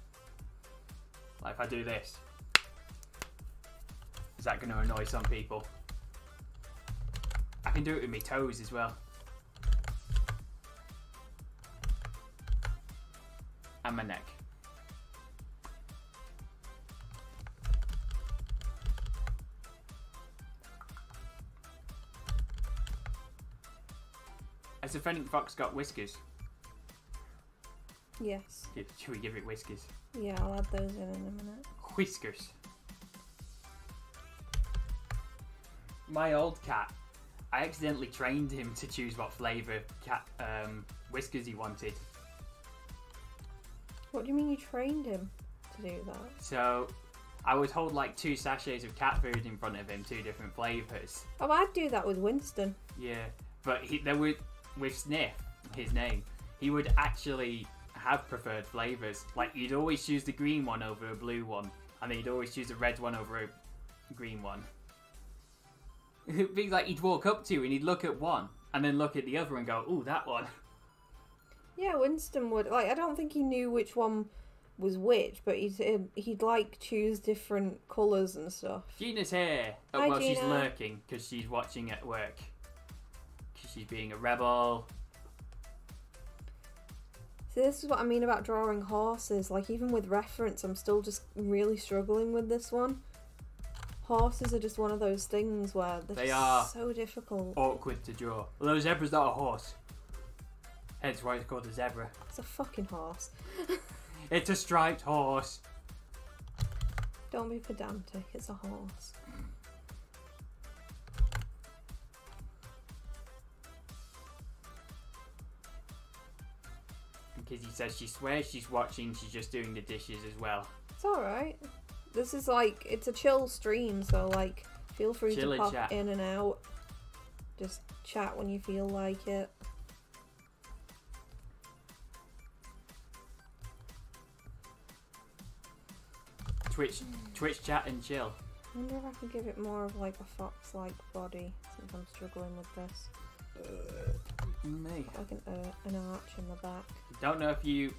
Like if I do this, is that going to annoy some people? I can do it with my toes as well. And my neck. Has the Fennec Fox got whiskers? Yes. Should we give it whiskers? Yeah, I'll add those in a minute. Whiskers. My old cat, I accidentally trained him to choose what flavour whiskers he wanted. What do you mean you trained him to do that? So I would hold like 2 sachets of cat food in front of him, 2 different flavours. Oh, I'd do that with Winston. Yeah, but with Sniff, his name, he would actually have preferred flavours. Like he'd always choose the green one over a blue one, and then he'd always choose a red one over a green one. It'd be like he'd walk up to you and he'd look at one and then look at the other and go, "Ooh, that one." Yeah, Winston would. Like, I don't think he knew which one was which, but he'd like choose different colours and stuff. Gina's here. Oh, Hi, well, she's Gina. lurking because she's watching at work. 'Cause she's being a rebel. See, this is what I mean about drawing horses. Like, even with reference, I'm still just really struggling with this one. Horses are just one of those things where They they're are. so difficult. Awkward to draw. Although zebra's not a horse. Hence why it's called a zebra. It's a fucking horse. It's a striped horse. Don't be pedantic, it's a horse. Because he says she swears she's watching, she's just doing the dishes as well. It's alright. This is like, it's a chill stream, so like, feel free Chill to and pop chat. in and out. Just chat when you feel like it. Twitch chat and chill. I wonder if I could give it more of like a fox-like body, since I'm struggling with this. Me. Like an arch in the back. Don't know if you...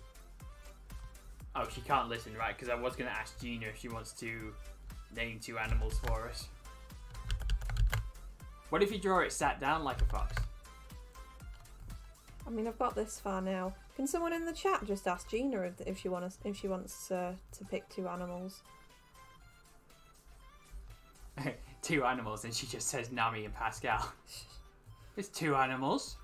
Oh, she can't listen, right? Because I was going to ask Gina if she wants to name 2 animals for us. What if you draw it sat down like a fox? I mean, I've got this far now. Can someone in the chat just ask Gina if she wants to pick 2 animals? 2 animals, and she just says Nami and Pascal. It's 2 animals.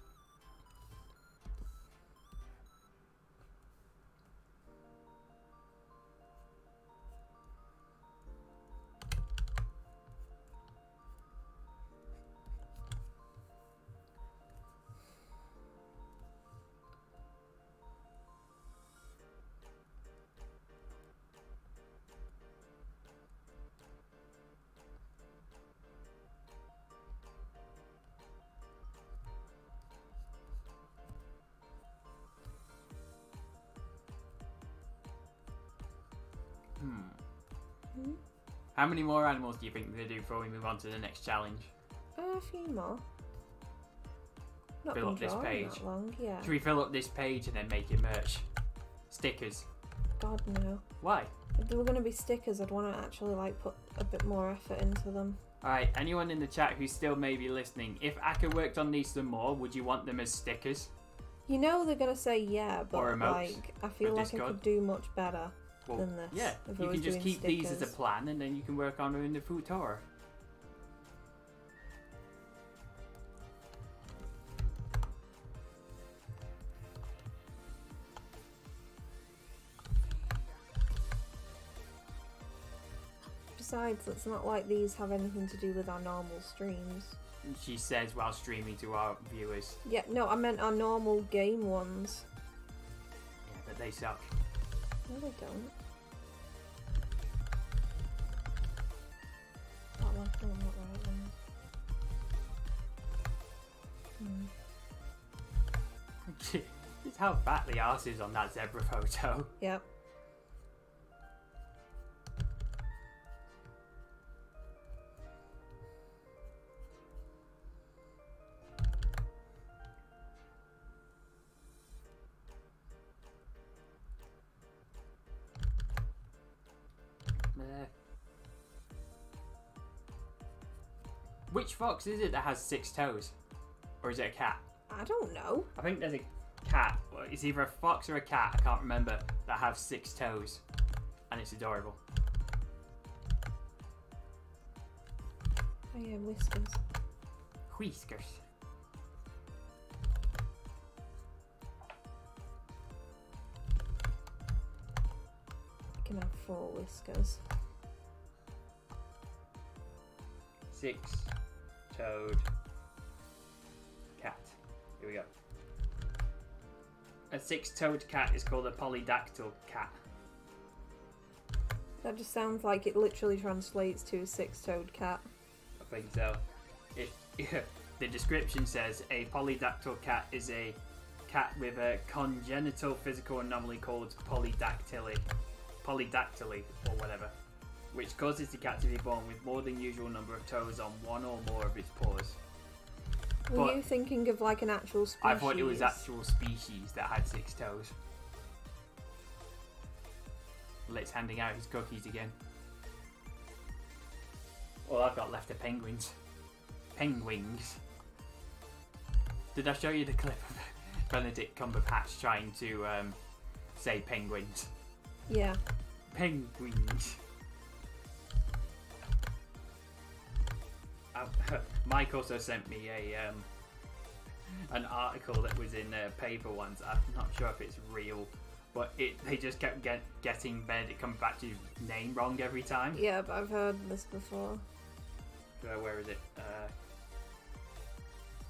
How many more animals do you think they do before we move on to the next challenge? A few more. Not Fill been up this drawing page. that long, yeah. Should we fill up this page and then make it merch? Stickers. God no. Why? If they were going to be stickers, I'd want to actually like put a bit more effort into them. Alright, anyone in the chat who's still maybe listening, if Akka worked on these some more, would you want them as stickers? You know they're going to say yeah, but Or emotes like I feel for like I Discord? could do much better Well, than this. yeah, if I you was can just doing keep these as a stickers. plan and then you can work on them in the Futora. Besides, it's not like these have anything to do with our normal streams. She says while streaming to our viewers. Yeah, no, I meant our normal game ones. Yeah, but they suck. No, they don't. That left one, not right one. Just how fat the arse is on that zebra photo. Yep. Which fox is it that has 6 toes? Or is it a cat? I don't know. I think there's a cat. It's either a fox or a cat, I can't remember, that have 6 toes. And it's adorable. Oh yeah, whiskers. Whiskers. You can have 4 whiskers. 6-toed cat. Here we go. A 6-toed cat is called a polydactyl cat. That just sounds like it literally translates to a 6-toed cat. I think so. The description says a polydactyl cat is a cat with a congenital physical anomaly called polydactyly or whatever, which causes the cat to be born with more than usual number of toes on one or more of its paws. Were you thinking of like an actual species? I thought it was actual species that had 6 toes. Let's handing out his cookies again. All I've got left are penguins. Penguins. Did I show you the clip of Benedict Cumberbatch trying to say penguins? Yeah. Penguins. Mike also sent me an article that was in a paper once. I'm not sure if it's real, but they just kept getting Benedict Cumberbatch's name wrong every time. Yeah, but I've heard this before. Where is it?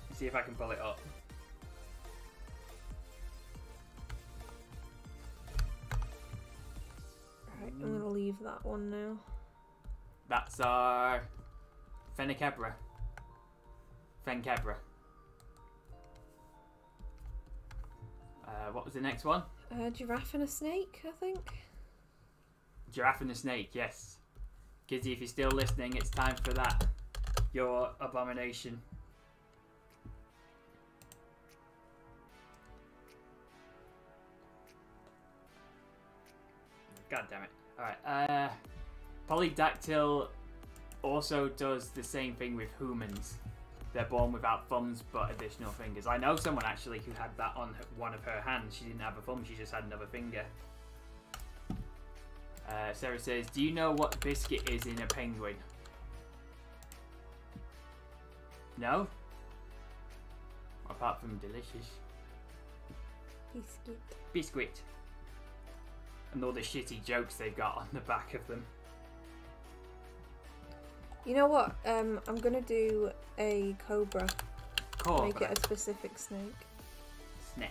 Let's see if I can pull it up. Right, I'm gonna leave that one now. That's our Fenakebra. Fenkebra. What was the next one? Giraffe and a snake, I think. Giraffe and a snake, yes. Kizzy, if you're still listening, it's time for that. Your abomination. God damn it. Alright, polydactyl also does the same thing with humans. They're born without thumbs but additional fingers. I know someone actually who had that on one of her hands. She didn't have a thumb, she just had another finger. Sarah says, do you know what biscuit is in a penguin? No? Apart from delicious. Biscuit. Biscuit. And all the shitty jokes they've got on the back of them. You know what? I'm gonna do a cobra. Cobra. Make it a specific snake. Snake.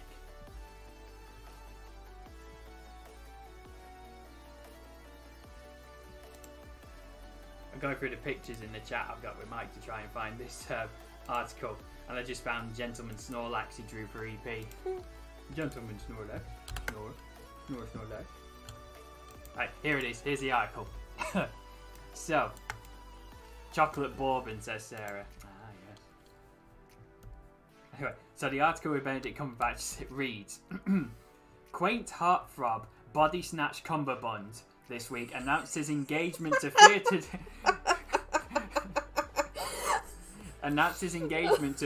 I'm going through the pictures in the chat I've got with Mike to try and find this article, and I just found Gentleman Snorlax he drew for EP. Gentleman Snorlax. Snorlax. Right, here it is. Here's the article. So, chocolate bourbon, says Sarah. Ah, yes. Anyway, so the article with Benedict Cumberbatch reads, quaint heartthrob body snatch cummerbund this week announced his engagement to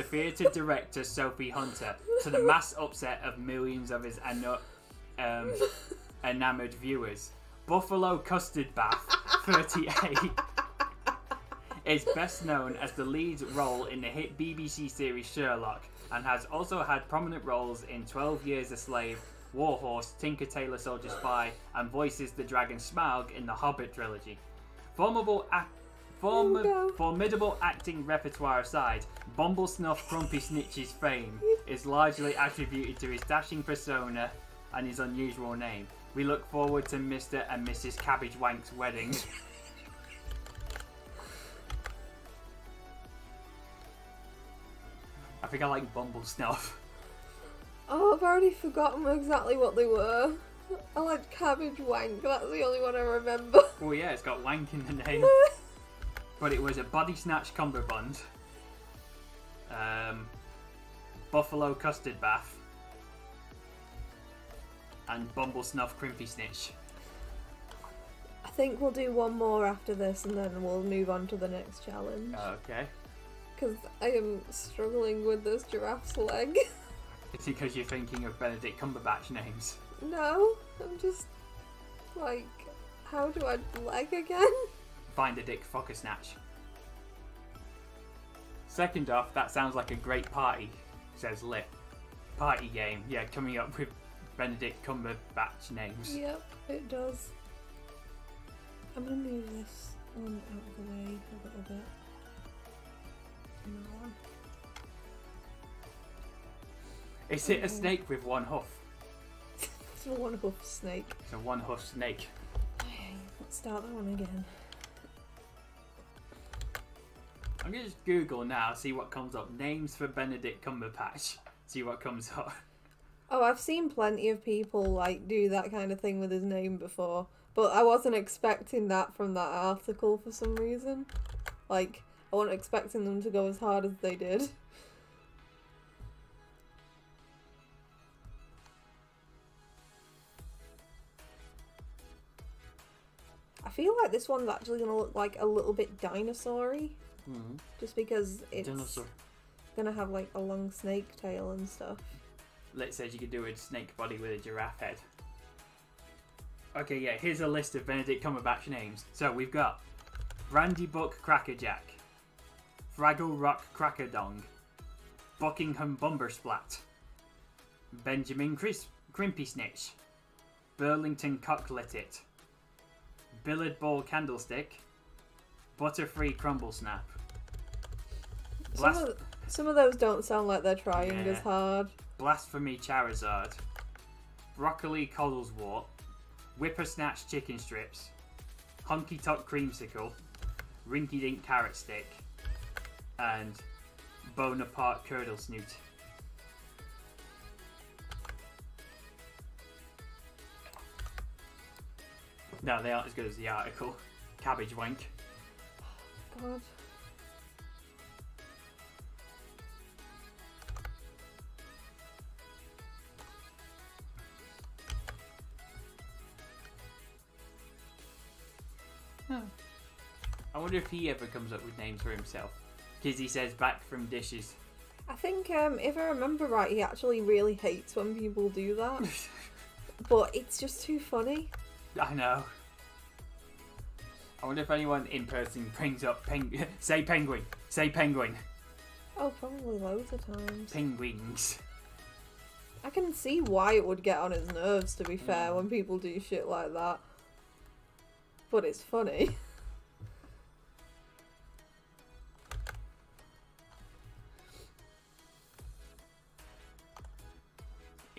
theatre director Sophie Hunter, to the mass upset of millions of his enamoured viewers. Buffalo Custard Bath, 38, is best known as the lead role in the hit BBC series Sherlock, and has also had prominent roles in 12 Years a Slave, Warhorse, Tinker Tailor Soldier Spy, and voices the dragon Smaug in the Hobbit trilogy. Formidable acting repertoire aside, Bumblesnuff Crumpy Snitch's fame is largely attributed to his dashing persona and his unusual name. We look forward to Mr. and Mrs. Cabbage Wank's wedding. I think I like Bumblesnuff. Oh, I've already forgotten exactly what they were. I like Cabbage Wank, that's the only one I remember. Well, yeah, it's got wank in the name. But it was a Body Snatch Cummerbund, Buffalo Custard Bath, and Bumblesnuff Crimpy Snitch. I think we'll do one more after this and then we'll move on to the next challenge. Okay. Because I am struggling with this giraffe's leg. Is it because you're thinking of Benedict Cumberbatch names? No, I'm just like, how do I leg again? Find a dick, fuck a snatch. Second off, that sounds like a great party, says Lit. Party game, yeah, coming up with Benedict Cumberbatch names. Yep, it does. I'm gonna move this one out of the way a little bit. No. Is it a snake with one hoof? It's a one hoof snake. It's a one hoof snake. Okay, let's start that one again. I'm gonna just Google now, see what comes up. Names for Benedict Cumberbatch. See what comes up. Oh, I've seen plenty of people like do that kind of thing with his name before, but I wasn't expecting that from that article for some reason. Like, I wasn't expecting them to go as hard as they did. I feel like this one's actually going to look like a little bit dinosaur-y. Just because it's going to have like a long snake tail and stuff. Lit says you could do a snake body with a giraffe head. Okay, yeah, here's a list of Benedict Cumberbatch names. So we've got Brandy Buck Crackerjack, Fraggle Rock Crackerdong, Buckingham Bumbersplat, Benjamin Crimpy Snitch, Burlington Cocklitit, Billard Ball Candlestick, Butterfree Crumble Snap. Some of those don't sound like they're trying as hard. Blasphemy Charizard, Broccoli Coddleswort, Whippersnatch Chicken Strips, Honky Tonk Creamsicle, Rinky Dink Carrot Stick, and Bonaparte Curdle Snoot. No, they aren't as good as the article. Cabbage Wank. God. I wonder if he ever comes up with names for himself. Because he says back from dishes. I think, if I remember right, he actually really hates when people do that. But it's just too funny. I know. I wonder if anyone in person brings up say penguin. Say penguin. Oh, probably loads of times. Penguins. I can see why it would get on his nerves, to be fair, when people do shit like that. But it's funny.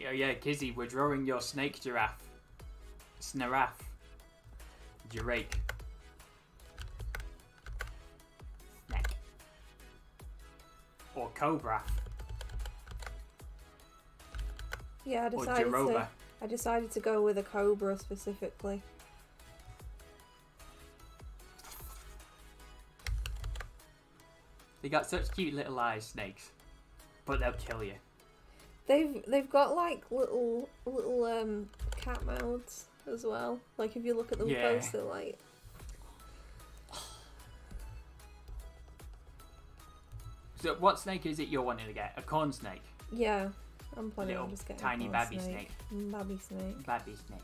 Oh yeah, Kizzy, we're drawing your snake giraffe. Snaraf. Girake. Snack. Or cobra. Yeah, I decided to go with a cobra specifically. They got such cute little eyes, snakes. But they'll kill you. They've got like little cat mouths as well. Like if you look at them close, they're like. So what snake is it you're wanting to get? A corn snake? Yeah, I'm planning on just getting tiny a corn babby snake. Babby snake. Babby snake.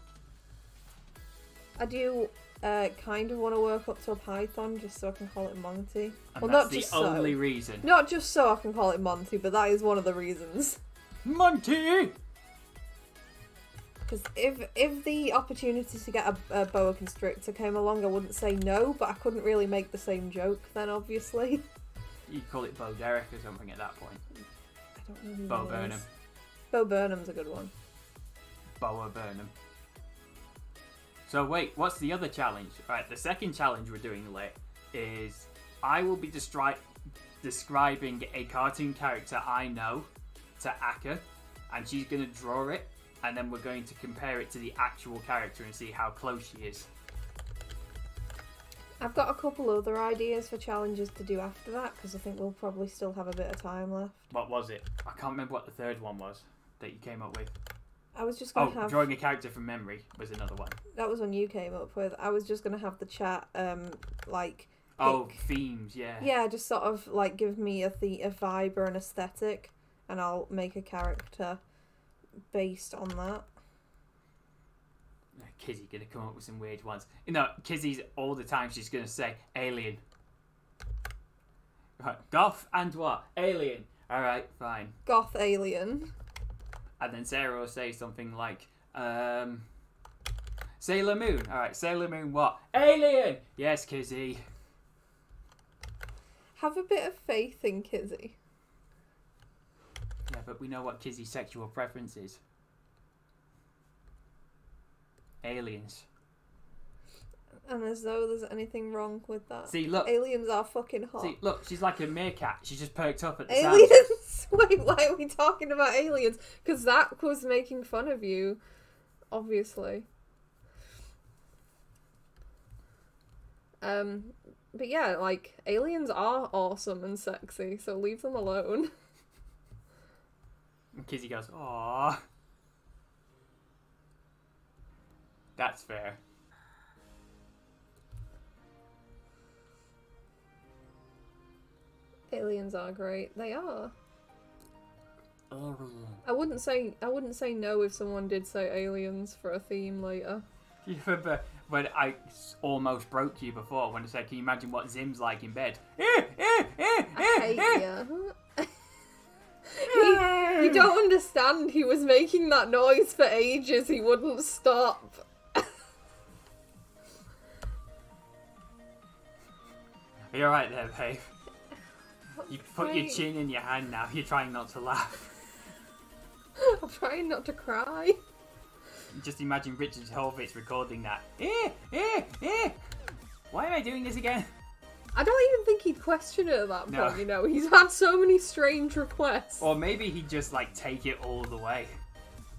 I do kind of want to work up to a python just so I can call it Monty. And well, that's not the just only reason. Not just so I can call it Monty, but that is one of the reasons. Monty! Because if the opportunity to get a boa constrictor came along, I wouldn't say no, but I couldn't really make the same joke then, obviously. You'd call it Bo Derek or something at that point. I don't know who Bo that Burnham. is. Bo Burnham's a good one. Boa Burnham. So wait, what's the other challenge? Right, the second challenge we're doing later is I will be describing a cartoon character I know to Akka, and she's going to draw it, and then we're going to compare it to the actual character and see how close she is. I've got a couple other ideas for challenges to do after that, because I think we'll probably still have a bit of time left. What was it? I can't remember what the third one was that you came up with. I was just going to have... drawing a character from memory was another one. That was one you came up with. I was just going to have the chat, like... Oh, themes, yeah. Yeah, just sort of, like, give me a vibe or an aesthetic, and I'll make a character based on that. Kizzy gonna come up with some weird ones. You know, Kizzy's all the time she's gonna say alien. Right, goth and what? Alien. Alright, fine. Goth alien. And then Sarah will say something like, Sailor Moon. Alright, Sailor Moon what? Alien! Yes, Kizzy. Have a bit of faith in Kizzy. Yeah, but we know what Kizzy's sexual preference is. Aliens. And as though there's anything wrong with that. See, look. Aliens are fucking hot. See, look, she's like a meerkat. She just perked up at the sound. Aliens? Wait, why are we talking about aliens? Because Zach was making fun of you, obviously. But yeah, like, aliens are awesome and sexy, so leave them alone. And Kizzy goes, aww. That's fair. Aliens are great. They are. Alien. I wouldn't say no if someone did say aliens for a theme later. You remember when I almost broke you before when I said, can you imagine what Zim's like in bed? I hate you. You don't understand. He was making that noise for ages. He wouldn't stop. Are you alright there, babe? You put your chin in your hand now. You're trying not to laugh. I'm trying not to cry. Just imagine Richard Horvitz recording that. Why am I doing this again? I don't even think he'd question it at that No. point, you know. He's had so many strange requests. Or maybe he'd just like take it all the way.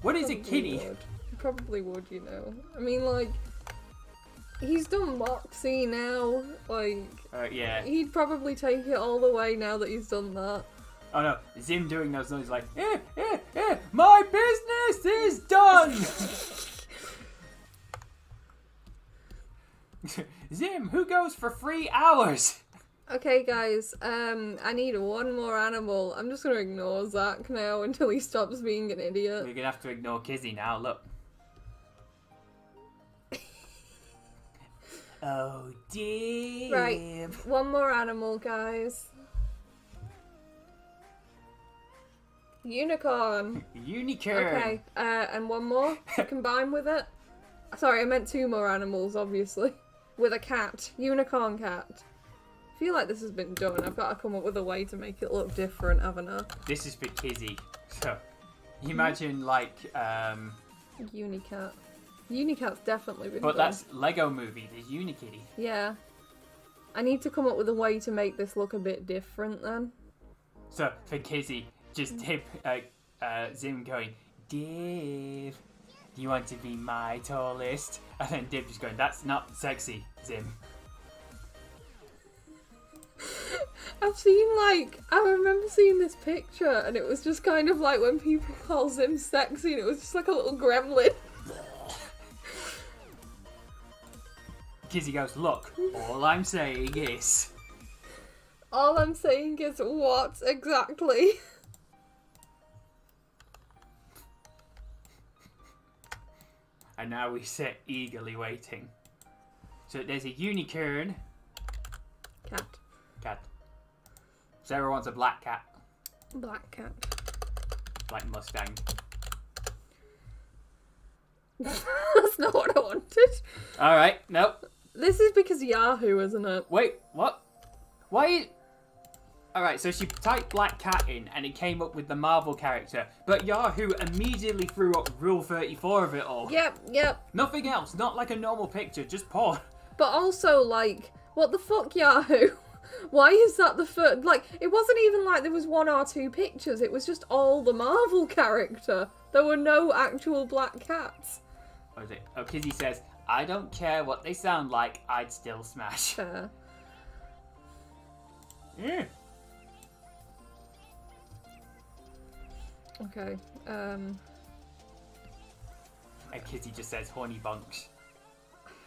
What is a kitty? He probably would, you know. I mean, like, he's done Moxie now. Like, yeah. he'd probably take it all the way now that he's done that. Oh no, Zim doing those noises like, my business is done! Zim, who goes for 3 hours? Okay, guys, I need one more animal. I'm just gonna ignore Zach now until he stops being an idiot. We're gonna have to ignore Kizzy now, look. Oh dear. Right, one more animal, guys. Unicorn. Unicorn. Okay, and one more to combine with it. Sorry, I meant 2 more animals, obviously. With a cat. Unicorn cat. I feel like this has been done. I've got to come up with a way to make it look different, haven't I? This is for Kizzy. So, imagine like, Unicat. Unicat's definitely been but done. that's Lego Movie, there's Unikitty. Yeah. I need to come up with a way to make this look a bit different then. So, for Kizzy, just tip Zim going, Div, do you want to be my tallest? And then Div just going, that's not sexy, Zim. I remember seeing this picture and it was just kind of like when people call Zim sexy and it was just like a little gremlin. Kizzy goes, look, all I'm saying is... All I'm saying is what exactly? And now we sit eagerly waiting. So there's a unicorn. Cat. Cat. Sarah wants a black cat. Black cat. Like Mustang. That's not what I wanted. Alright, nope. This is because Yahoo, isn't it? Wait, what? Why? Alright, so she typed Black Cat in and it came up with the Marvel character, but Yahoo immediately threw up Rule 34 of it all. Yep. Nothing else, not like a normal picture, just porn. But also, like, what the fuck, Yahoo? Why is that the first? Like, it wasn't even like there was 1 or 2 pictures, it was just all the Marvel character. There were no actual black cats. What is it? Oh, Kizzy says, I don't care what they sound like, I'd still smash. Fair. Mm. Okay, And Kizzy just says, horny bunks.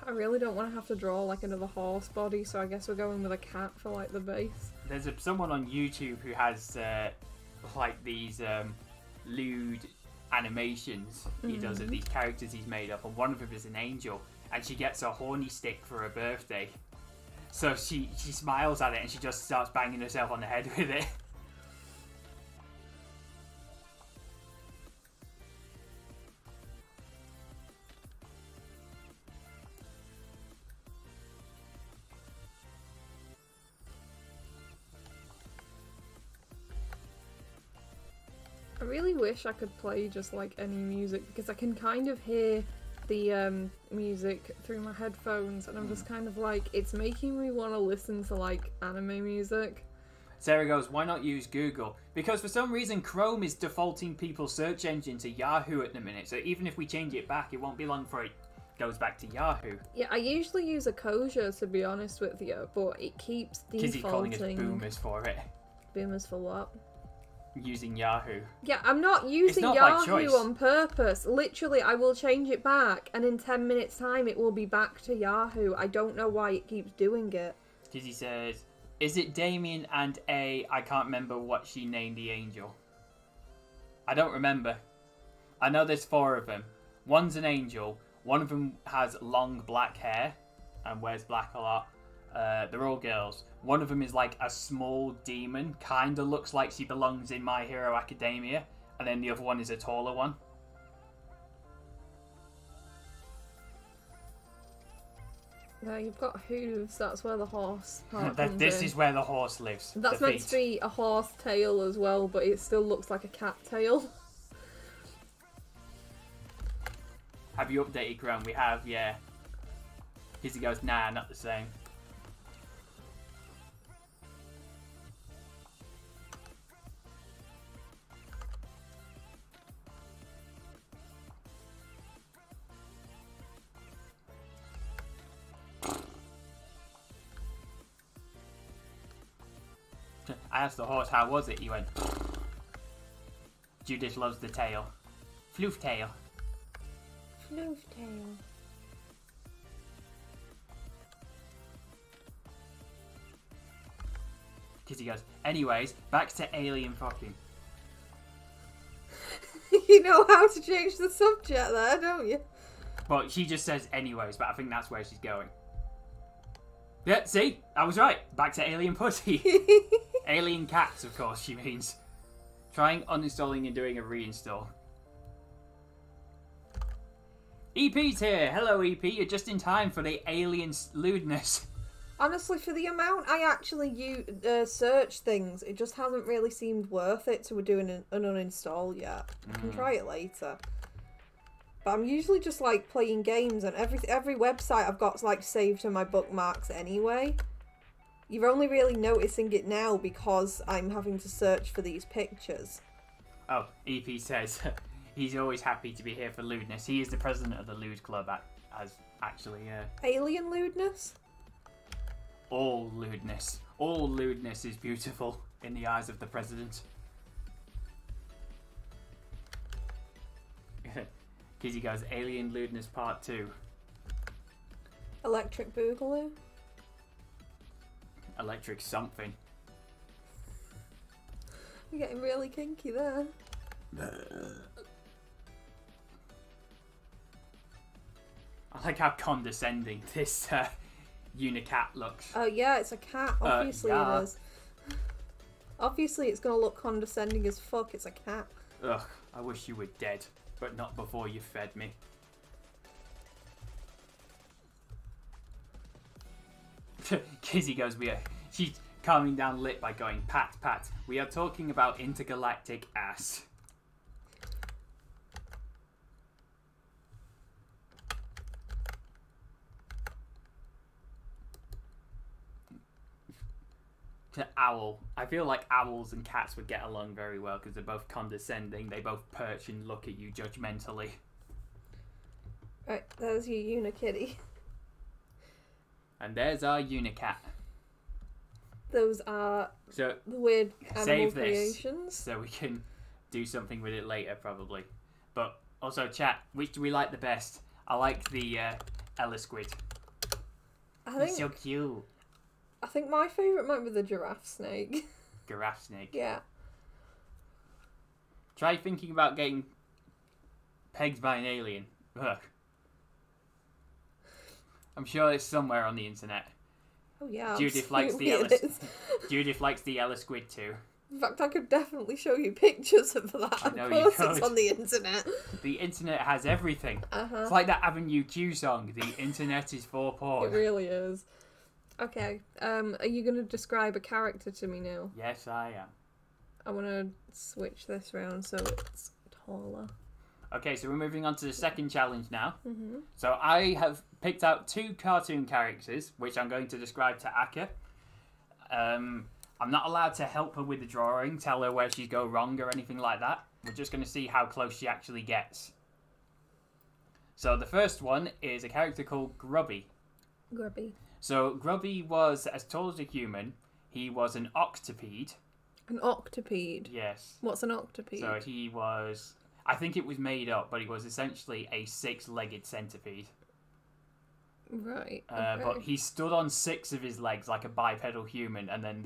I really don't want to have to draw, like, another horse body, so I guess we're going with a cat for, like, the base. There's someone on YouTube who has, like, these lewd animations he does of these characters he's made up, and one of them is an angel, and she gets a horny stick for her birthday. So she smiles at it and she just starts banging herself on the head with it. I really wish I could play just, like, any music, because I can kind of hear the music through my headphones, and I'm just kind of like, it's making me want to listen to, like, anime music. Sarah goes, why not use Google? Because for some reason Chrome is defaulting people's search engine to Yahoo at the minute, so even if we change it back, it won't be long before it goes back to Yahoo. Yeah, I usually use Akosia, to be honest with you, but it keeps defaulting. Kizzy calling us boomers for it. Boomers for what? Using Yahoo. Yeah, I'm not using not by Yahoo choice. on purpose. Literally, I will change it back, and in 10 minutes' time, it will be back to Yahoo. I don't know why it keeps doing it. Kizzy says, is it Damien and I can't remember what she named the angel. I don't remember. I know there's 4 of them. One's an angel. One of them has long black hair and wears black a lot. They're all girls. One of them is like a small demon, kinda looks like she belongs in My Hero Academia, and then the other one is a taller one. There, you've got hooves, that's where the horse part comes This in. is where the horse lives. That's the meant feet. to be a horse tail as well, but it still looks like a cat tail. Have you updated Chrome? We have, yeah. Kizzy goes, nah, not the same. I asked the horse, how was it? He went, Judith loves the tail. Floof tail. Floof tail. Kizzy goes, anyways, back to alien fucking. You know how to change the subject there, don't you? Well, she just says anyways, but I think that's where she's going. Yeah, see? I was right. Back to alien pussy. Alien cats, of course, she means. Trying uninstalling and doing a reinstall. EP's here. Hello, EP. You're just in time for the alien lewdness. Honestly, for the amount I actually search things, it just hasn't really seemed worth it to do an uninstall yet. I can try it later. But I'm usually just like playing games, and every website I've got's like saved to my bookmarks anyway. You're only really noticing it now because I'm having to search for these pictures. Oh, EP says he's always happy to be here for lewdness. He is the president of the Lewd Club, as actually, Alien lewdness? all lewdness. All lewdness is beautiful in the eyes of the president. Kizzy goes, Alien Lewdness Part 2. Electric Boogaloo? Electric something. You're getting really kinky there. I like how condescending this Unicat looks. Oh yeah, it's a cat. Obviously yeah. it is. Obviously it's gonna look condescending as fuck. It's a cat. Ugh, I wish you were dead, but not before you fed me. Kizzy goes, she's calming down Lit by going, Pat, we are talking about intergalactic ass. To Owl. I feel like owls and cats would get along very well because they're both condescending. They both perch and look at you judgmentally. Right, there's your Unikitty. And there's our Unicat. Those are So the weird animal save creations. this so we can do something with it later, probably. But also, chat, which do we like the best? I like the Ella Squid. He's so cute. I think my favourite might be the giraffe snake. Giraffe snake. Yeah. Try thinking about getting pegged by an alien. Ugh. I'm sure it's somewhere on the internet. Oh yeah. Judith likes the absolutely it is. Judith likes the Ella Squid too. In fact, I could definitely show you pictures of that. I know of you course, could. it's on the internet. The internet has everything. It's like that Avenue Q song. The internet is for porn. It really is. Okay. Are you going to describe a character to me now? Yes, I am. I want to switch this round so it's taller. Okay, so we're moving on to the second challenge now. Mm-hmm. So I have picked out 2 cartoon characters, which I'm going to describe to Akka. I'm not allowed to help her with the drawing, tell her where she's go wrong or anything like that. We're just going to see how close she actually gets. So the first one is a character called Grubby. Grubby. So Grubby was as tall as a human. He was an octopede. An octopede? Yes. What's an octopede? So he was... I think it was made up, but he was essentially a 6-legged centipede. Right. Okay. But he stood on 6 of his legs like a bipedal human, and then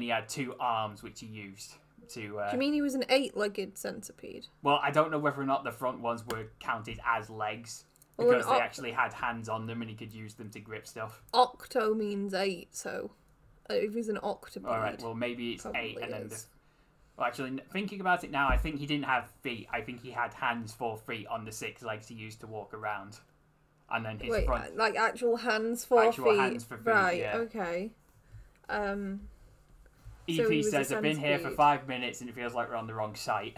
he had 2 arms which he used to. Do you mean he was an 8-legged centipede? Well, I don't know whether or not the front ones were counted as legs Well, because they actually had hands on them, and he could use them to grip stuff. Octo means 8, so if he's an octopede. All right. Well, maybe it's 8, and then is. Well, actually, thinking about it now, I think he didn't have feet. I think he had hands for feet on the 6 legs he used to walk around. And then his front... like actual hands for actual feet? hands for feet, right, yeah. Okay. So he EP was says, a I've been here for centipede. 5 minutes and it feels like we're on the wrong site.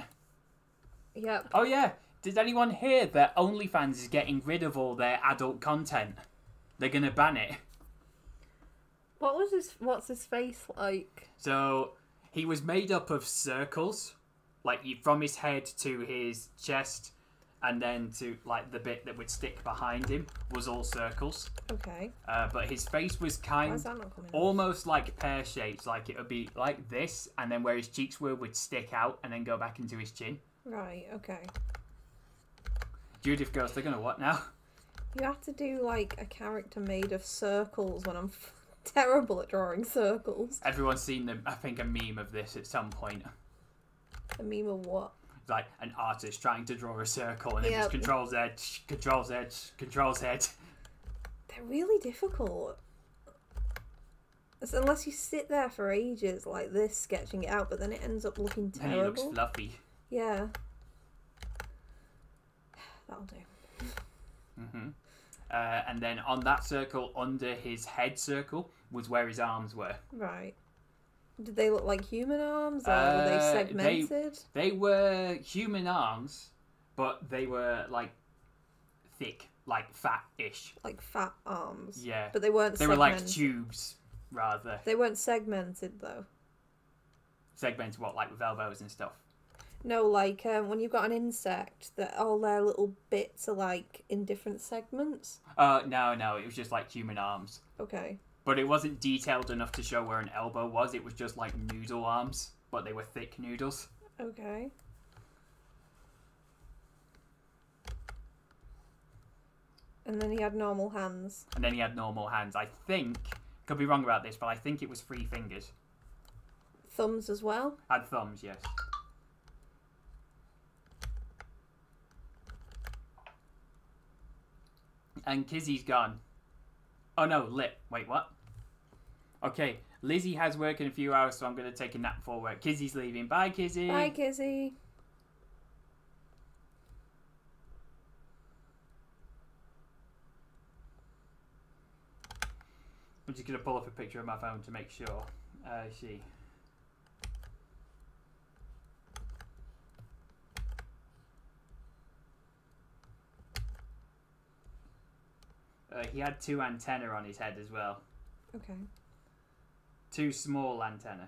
Yep. Oh, yeah. Did anyone hear that OnlyFans is getting rid of all their adult content? They're going to ban it. What's his face like? So... he was made up of circles, like from his head to his chest, and then to like the bit that would stick behind him was all circles. Okay. But his face was Why is that not coming up? almost like pear shaped, like it would be like this, and then where his cheeks were would stick out and then go back into his chin. Right. Okay. Judith goes, they're gonna what now? You have to do like a character made of circles when I'm terrible at drawing circles. Everyone's seen I think a meme of this at some point. A meme of what? Like an artist trying to draw a circle and then Yep. just controls edge, controls edge, controls edge. They're really difficult. It's unless you sit there for ages like this sketching it out, but then it ends up looking And he terrible. looks fluffy. Yeah. That'll do. Mm-hmm. And then on that circle, under his head circle, was where his arms were. Right. Did they look like human arms, or were they segmented? They were human arms, but they were like thick, like fat-ish. Like fat arms. Yeah. But they weren't They were segmented. like tubes, rather. They weren't segmented, though. Segmented what, like with elbows and stuff? No, like when you've got an insect, that all their little bits are like in different segments. No, it was just like human arms. Okay. But it wasn't detailed enough to show where an elbow was. It was just like noodle arms, but they were thick noodles. Okay. And then he had normal hands. And then he had normal hands. I think, could be wrong about this, but I think it was 3 fingers. Thumbs as well. Had thumbs, yes. And Kizzy's gone. Oh no, Lit. Wait, what? Okay, Lizzie has work in a few hours, so I'm going to take a nap before work. Kizzy's leaving. Bye, Kizzy. Bye, Kizzy. I'm just going to pull up a picture of my phone to make sure. See. He had 2 antennae on his head as well. Okay. 2 small antennae.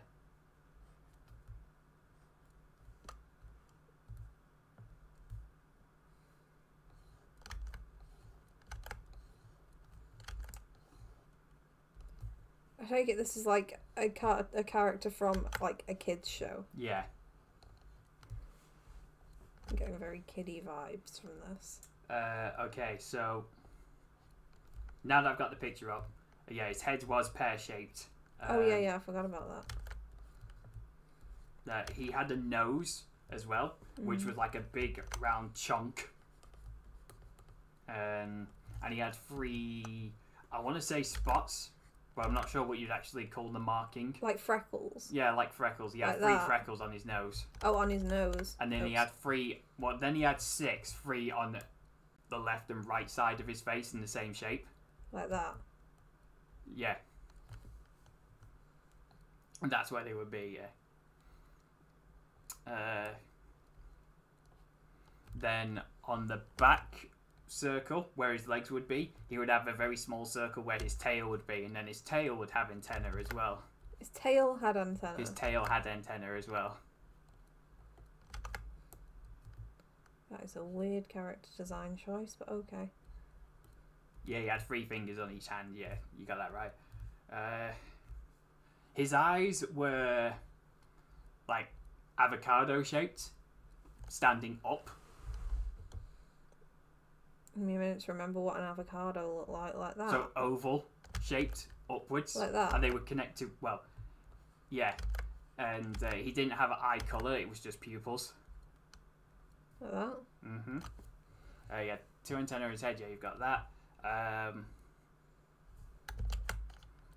I take it this is like a character from like a kids show. Yeah. I'm getting very kiddie vibes from this. Okay, so now that I've got the picture up, yeah, his head was pear-shaped. Oh yeah, I forgot about that. He had a nose as well, which was like a big round chunk. And he had 3, I want to say spots, but I'm not sure what you'd actually call the marking. Like freckles. Yeah, like freckles. He had Like 3 freckles on his nose. Oh, on his nose. And then he had 3. Well, then he had 6, 3 on the left and right side of his face in the same shape. Like that. Yeah. And that's where they would be. Yeah. Then on the back circle where his legs would be, he would have a very small circle where his tail would be, and then his tail would have antenna as well. His tail had antenna. His tail had antenna as well. That is a weird character design choice, but okay. Yeah, he had 3 fingers on each hand. Yeah, you got that right. His eyes were like avocado shaped, standing up. Give me a minute to remember what an avocado looked like that. So oval shaped upwards. Like that? And they would connect to, well, yeah. And he didn't have an eye colour, it was just pupils. Like that? Mm-hmm. Yeah, 2 antennae on his head, yeah, you've got that.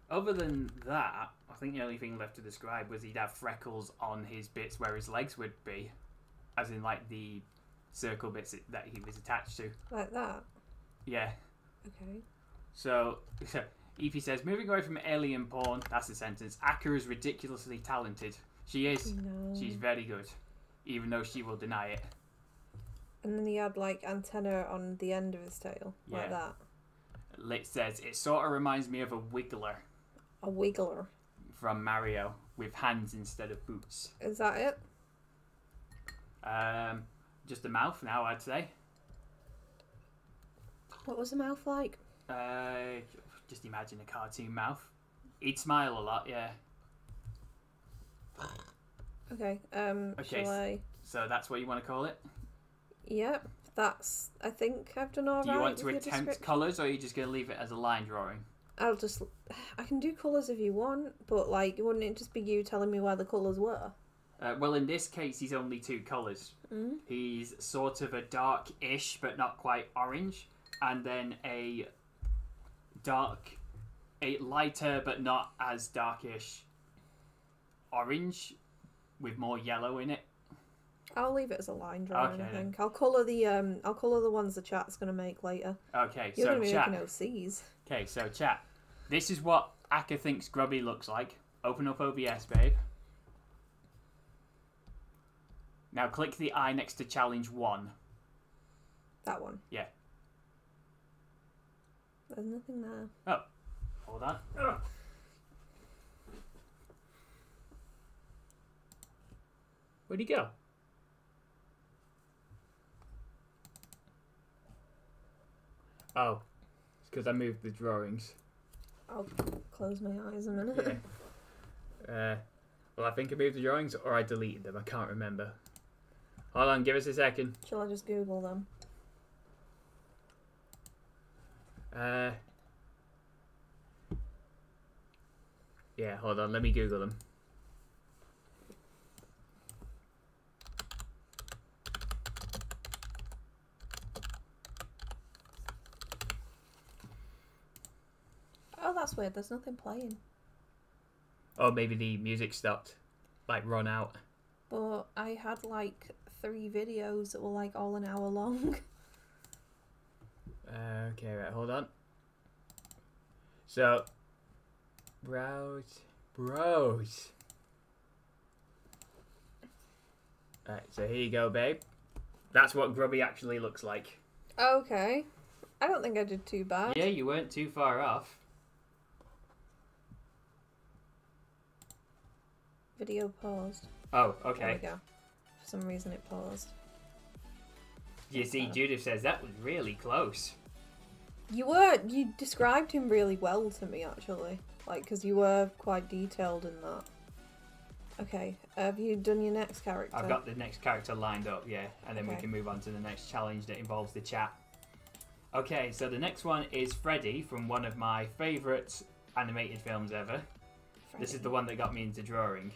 Other than that, I think the only thing left to describe was he'd have freckles on his bits where his legs would be. As in, like, the circle bits that he was attached to. Like that? Yeah. Okay. So, Evie says, moving away from alien porn, that's the sentence, Akka is ridiculously talented. She is. No. She's very good. Even though she will deny it. And then he had like antenna on the end of his tail. Like Yeah. that. Lit says, it sort of reminds me of a wiggler A wiggler. from Mario, with hands instead of boots. Is that it? Just a mouth now, I'd say. What was the mouth like? Just imagine a cartoon mouth. He'd smile a lot, yeah. Okay. Okay, Shall I? so that's what you want to call it? Yep. That's. I think I've done all right. Do you want to with your attempt description. colours, or are you just going to leave it as a line drawing? I'll just. I can do colours if you want, but like, wouldn't it just be you telling me where the colours were? Well, in this case, he's only 2 colours. Mm. He's sort of a dark-ish, but not quite orange, and then a lighter, but not as darkish orange, with more yellow in it. I'll leave it as a line drawing. Okay, I then. think I'll colour the ones the chat's gonna make later. Okay, You're so gonna be chat. making OCs. Okay, so chat. This is what Akka thinks Grubby looks like. Open up OBS, babe. Now click the eye next to challenge 1. That one. Yeah. There's nothing there. Oh, hold on. Ugh. Where'd he go? Oh, it's because I moved the drawings. I'll close my eyes a minute. Yeah. Well, I think I moved the drawings or I deleted them. I can't remember. Hold on, give us a second. Shall I just Google them? Yeah, hold on. Let me Google them. Oh, that's weird. There's nothing playing. Oh, maybe the music stopped. Like, run out. But I had like 3 videos that were like all an hour long. Okay, right, hold on. So, Browse. Alright, so here you go, babe. That's what Grubby actually looks like. Okay. I don't think I did too bad. Yeah, you weren't too far off. Video paused. Oh, There okay. we go. For some reason it paused. You see, Judith says that was really close. You described him really well to me, actually. Like, because you were quite detailed in that. Okay, have you done your next character? I've got the next character lined up, yeah, and then we Okay. can move on to the next challenge that involves the chat. Okay, so the next one is Freddy from one of my favourite animated films ever. This is the one that got me into drawing.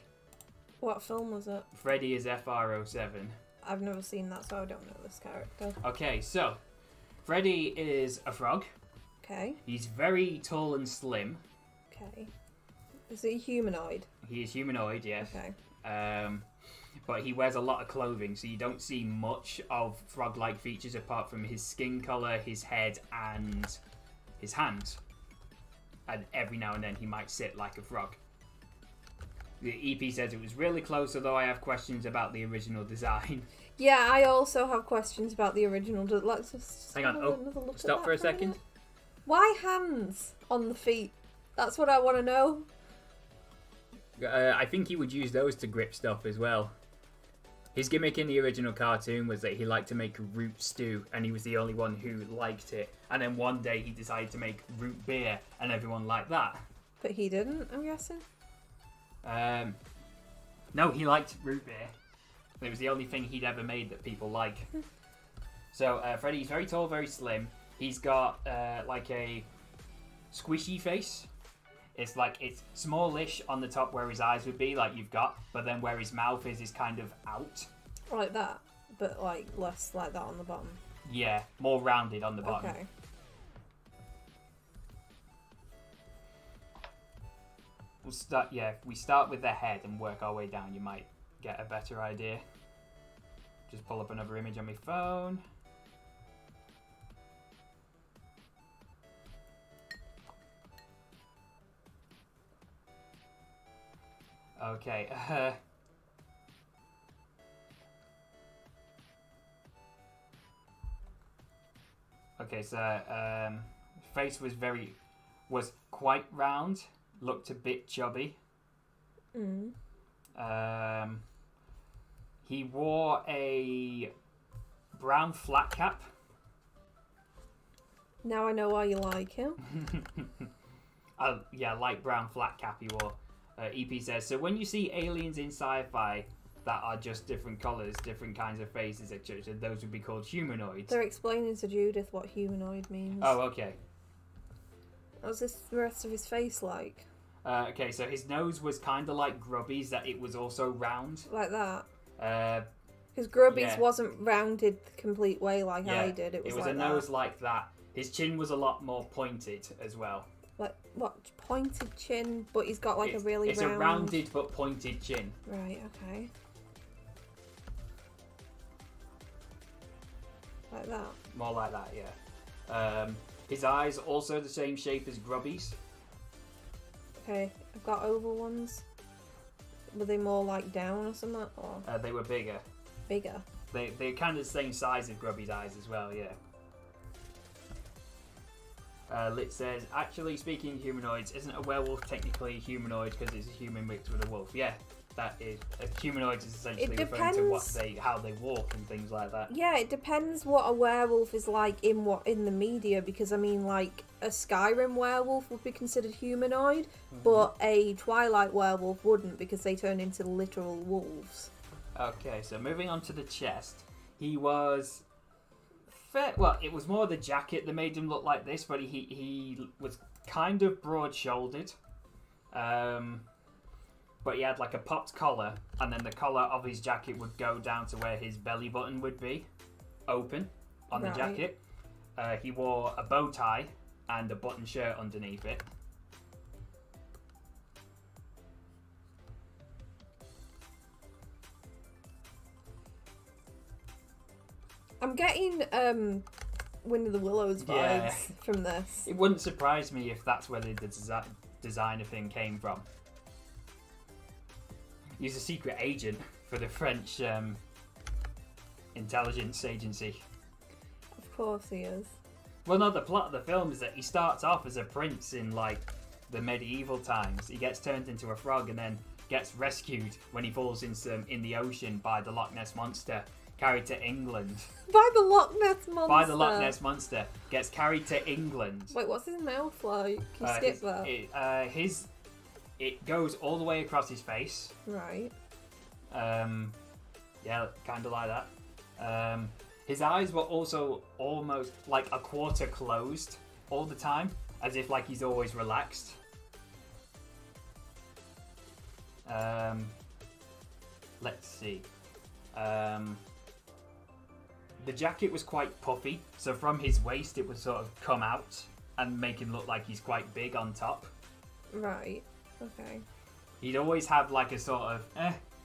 What film was it? Freddy is FR07. I've never seen that, so I don't know this character. Okay, so Freddy is a frog. Okay, He's very tall and slim. okay. Is he humanoid? He is humanoid, yes. Okay. But he wears a lot of clothing, so you don't see much of frog-like features apart from his skin colour, his head, and his hands. And every now and then he might sit like a frog. The EP says it was really close, although I have questions about the original design. Yeah, I also have questions about the original. Let's just Hang on, have oh, another look at stop that for a second. minute. Why hands on the feet? That's what I want to know. I think he would use those to grip stuff as well. His gimmick in the original cartoon was that he liked to make root stew, and he was the only one who liked it. And then one day he decided to make root beer, and everyone liked that. But he didn't, I'm guessing. No, he liked root beer. It was the only thing he'd ever made that people like. So Freddy's very tall, very slim. He's got like a squishy face. It's like it's smallish on the top where his eyes would be, like you've got, but then where his mouth is kind of out. Like that, but like less like that on the bottom. Yeah, more rounded on the bottom. Okay. We'll start. Yeah, if we start with the head and work our way down, you might get a better idea. Just pull up another image on my phone. Okay. Okay, so face was quite round, looked a bit chubby. Mm. He wore a brown flat cap. Now I know why you like him. Yeah, light brown flat cap he wore. EP says, so when you see aliens in sci-fi that are just different colours, different kinds of faces, etc., those would be called humanoids. They're explaining to Judith what humanoid means. Oh, okay. What's the rest of his face like? Okay, so his nose was kind of like Grubby's, that it was also round. Like that? Uh, Because Grubby's yeah. wasn't rounded the complete way like yeah, I did. It was like a nose like that. His chin was a lot more pointed as well. Like, what? Pointed chin, but he's got like It's a really a rounded but pointed chin. Right, okay. Like that. More like that, yeah. His eyes also the same shape as Grubby's. Okay, I've got oval ones. Were they more like down or something? Or They were bigger. bigger? They're kind of the same size as Grubby's eyes as well, yeah. Lit says, actually speaking of humanoids, isn't a werewolf technically humanoid because it's a human mixed with a wolf? Yeah, that is. A humanoid is essentially referring to how they walk and things like that. Yeah, it depends what a werewolf is like in the media, because I mean, like a Skyrim werewolf would be considered humanoid, but a Twilight werewolf wouldn't, because they turn into literal wolves. Okay, so moving on to the chest, he was well, it was more the jacket that made him look like this, but he was kind of broad-shouldered. But he had like a popped collar, and then the collar of his jacket would go down to where his belly button would be, open on the jacket. He wore a bow tie and a button shirt underneath it. I'm getting Wind of the Willows vibes from this. It wouldn't surprise me if that's where they designer thing came from. He's a secret agent for the French intelligence agency. Of course he is. Well, no, the plot of the film is that he starts off as a prince in, like, the medieval times. He gets turned into a frog and then gets rescued when he falls in the ocean by the Loch Ness Monster, carried to England. By the Loch Ness Monster? By the Loch Ness Monster. Gets carried to England. Wait, what's his mouth like? Can you skip that? It goes all the way across his face. Right. Yeah, kind of like that. His eyes were also almost like a quarter closed all the time, as if like he's always relaxed. Let's see. The jacket was quite puffy, so from his waist it would sort of come out and make him look like he's quite big on top. Right. Okay. He'd always have like a sort of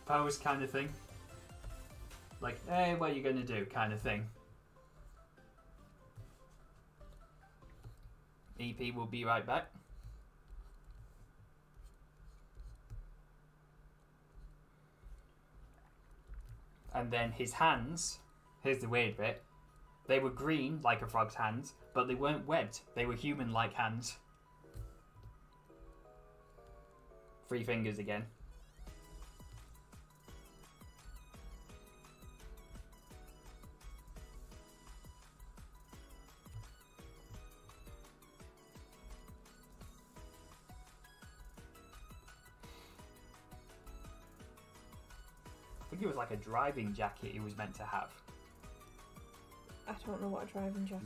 pose kind of thing. Like, hey, what are you gonna do kind of thing. EP will be right back. And then his hands, here's the weird bit, they were green like a frog's hands, but they weren't webbed. They were human-like hands. 3 fingers again. I think it was like a driving jacket he was meant to have. I don't know what a driving jacket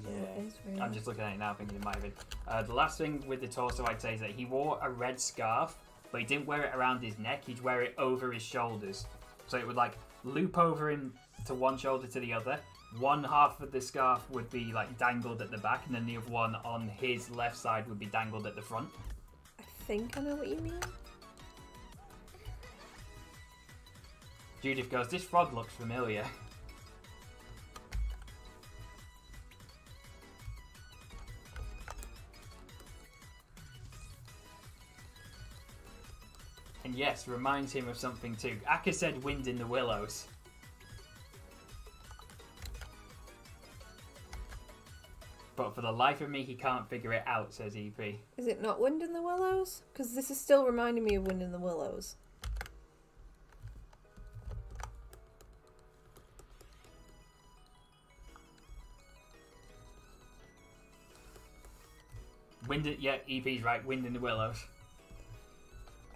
is, really. I'm just looking at it now thinking it might have been. The last thing with the torso I'd say is that he wore a red scarf, but he didn't wear it around his neck, he'd wear it over his shoulders. So it would like loop over him to one shoulder to the other. One half of the scarf would be like dangled at the back, and then the other one on his left side would be dangled at the front. I think I know what you mean. Judith goes, this frog looks familiar. And yes, reminds him of something too. Akka said Wind in the Willows. But for the life of me, he can't figure it out, says EP. Is it not Wind in the Willows? Because this is still reminding me of Wind in the Willows. Yeah, EP's right, Wind in the Willows.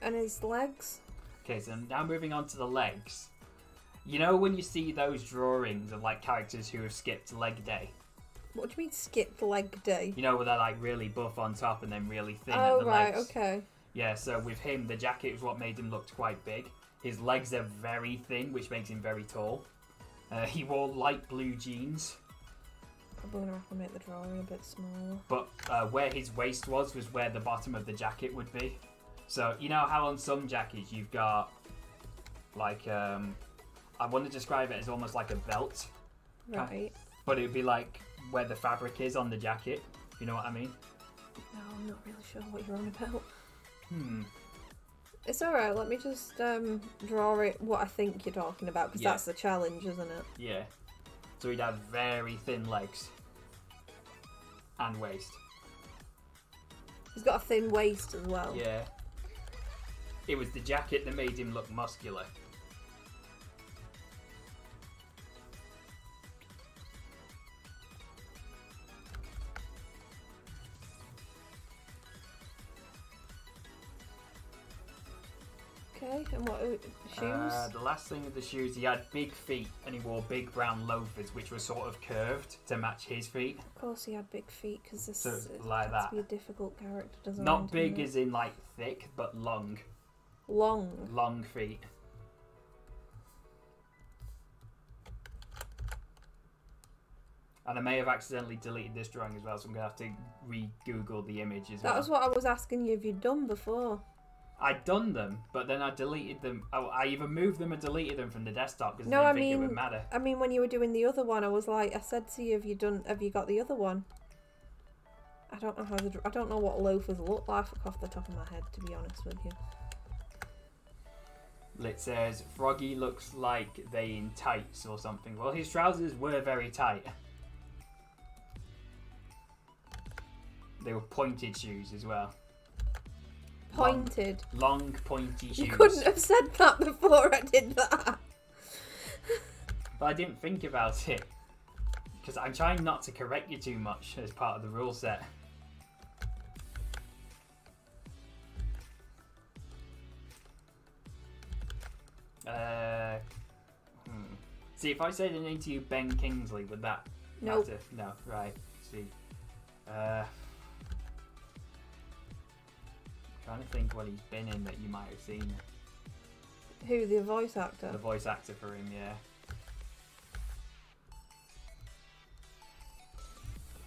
And his legs? Okay, so now moving on to the legs. You know when you see those drawings of like characters who have skipped leg day? What do you mean skipped leg day? You know where they're like really buff on top and then really thin at at the legs? Oh, right, okay. Yeah, so with him, the jacket was what made him look quite big. His legs are very thin, which makes him very tall. He wore light blue jeans. Probably gonna have to make the drawing a bit smaller. But where his waist was where the bottom of the jacket would be. So, you know how on some jackets you've got, like, I want to describe it as almost like a belt. Right. But it would be like where the fabric is on the jacket. You know what I mean? No, I'm not really sure what you're on about. It's alright, let me just draw it what I think you're talking about, because that's the challenge, isn't it? Yeah. So he'd have very thin legs. And waist. He's got a thin waist as well. Yeah. It was the jacket that made him look muscular. Okay, and what shoes? The last thing with the shoes, he had big feet and he wore big brown loafers which were sort of curved to match his feet. Of course he had big feet because this So, is like that. to be a difficult character design. Not big as in like thick, but long. Long. Long feet. And I may have accidentally deleted this drawing as well, so I'm going to have to re-Google the image as well. That was what I was asking you if you'd done before. I'd done them, but then I deleted them. Oh, I either moved them or deleted them from the desktop because No, I I didn't think it mean, would matter. I mean, when you were doing the other one, I was like, I said to you, have you got the other one? I don't know I don't know what loafers look like off the top of my head, to be honest with you. It says Froggy looks like they in tights or something. Well, his trousers were very tight. They were pointed shoes as well. Pointed. Long pointy shoes. You couldn't have said that before I did that. But I didn't think about it. Because I'm trying not to correct you too much as part of the rule set. See, if I say the name to you Ben Kingsley, would that Nope. matter? No, right. See. Trying to think what he's been in that you might have seen. Who, the voice actor? The voice actor for him, yeah.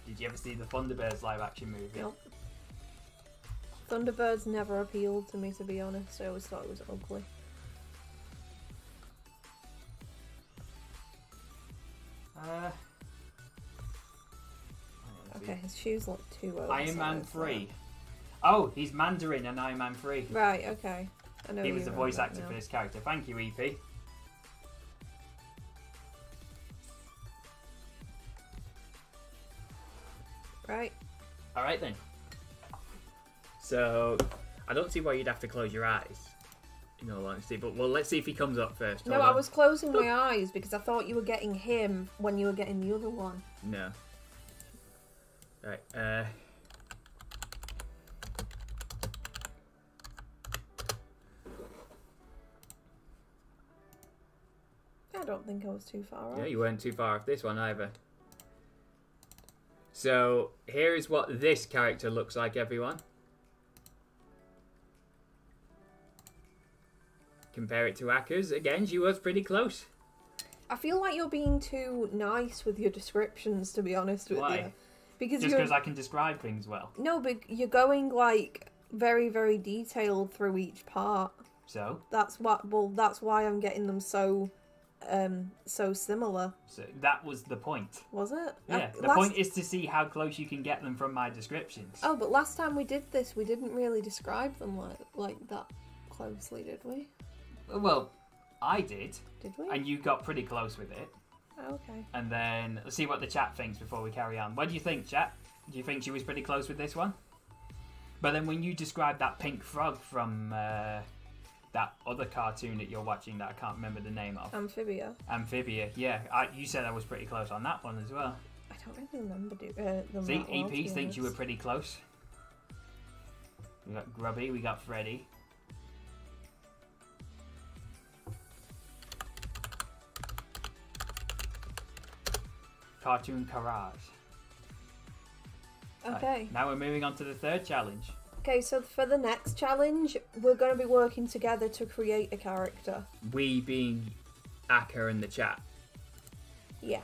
Did you ever see the Thunderbirds live action movie? Nope. Thunderbirds never appealed to me, to be honest. I always thought it was ugly. Okay, his shoes look too oversized. Iron Man 3. Oh, he's Mandarin in Iron Man 3. Right, okay. I know He you was the remember voice that actor now. for this character. Thank you, EP. Right. Alright then. So, I don't see why you'd have to close your eyes, in all honesty, but well, let's see if he comes up first. No, Hold I on. was closing my eyes because I thought you were getting him when you were getting the other one. No. Right, I don't think I was too far off. yeah, you weren't too far off this one either. So, here is what this character looks like, everyone. Compare it to Akka's. Again, she was pretty close. I feel like you're being too nice with your descriptions, to be honest with Why? you. Because Just you're... because I can describe things well. No, but you're going, like, very, very detailed through each part. So? That's why I'm getting them so similar. So that was the point. Was it? Yeah, the point is to see how close you can get them from my descriptions. Oh, but last time we did this, we didn't really describe them like that closely, did we? Well, I did. Did we? And you got pretty close with it. Oh, okay. And then let's see what the chat thinks before we carry on. What do you think, chat? Do you think she was pretty close with this one? But then when you described that pink frog from that other cartoon that you're watching that I can't remember the name of. Amphibia, yeah. You said I was pretty close on that one as well. I don't really remember them. See, that well, to EP be thinks you were honest. pretty close. We got Grubby, we got Freddy. Cartoon Garage. Okay. Right, now we're moving on to the third challenge. Okay, so for the next challenge, we're going to be working together to create a character. We being Akka in the chat. Yeah.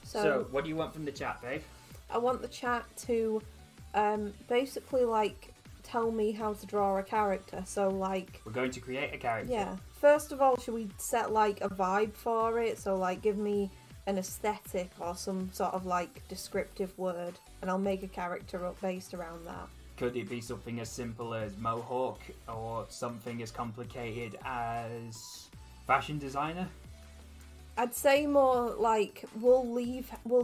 So, what do you want from the chat, babe? I want the chat to basically, like, tell me how to draw a character. So, like... We're going to create a character. Yeah. First of all, should we set, like, a vibe for it? So, like, give me an aesthetic or some sort of, like, descriptive word. And I'll make a character up based around that. Could it be something as simple as Mohawk or something as complicated as fashion designer? I'd say more like we'll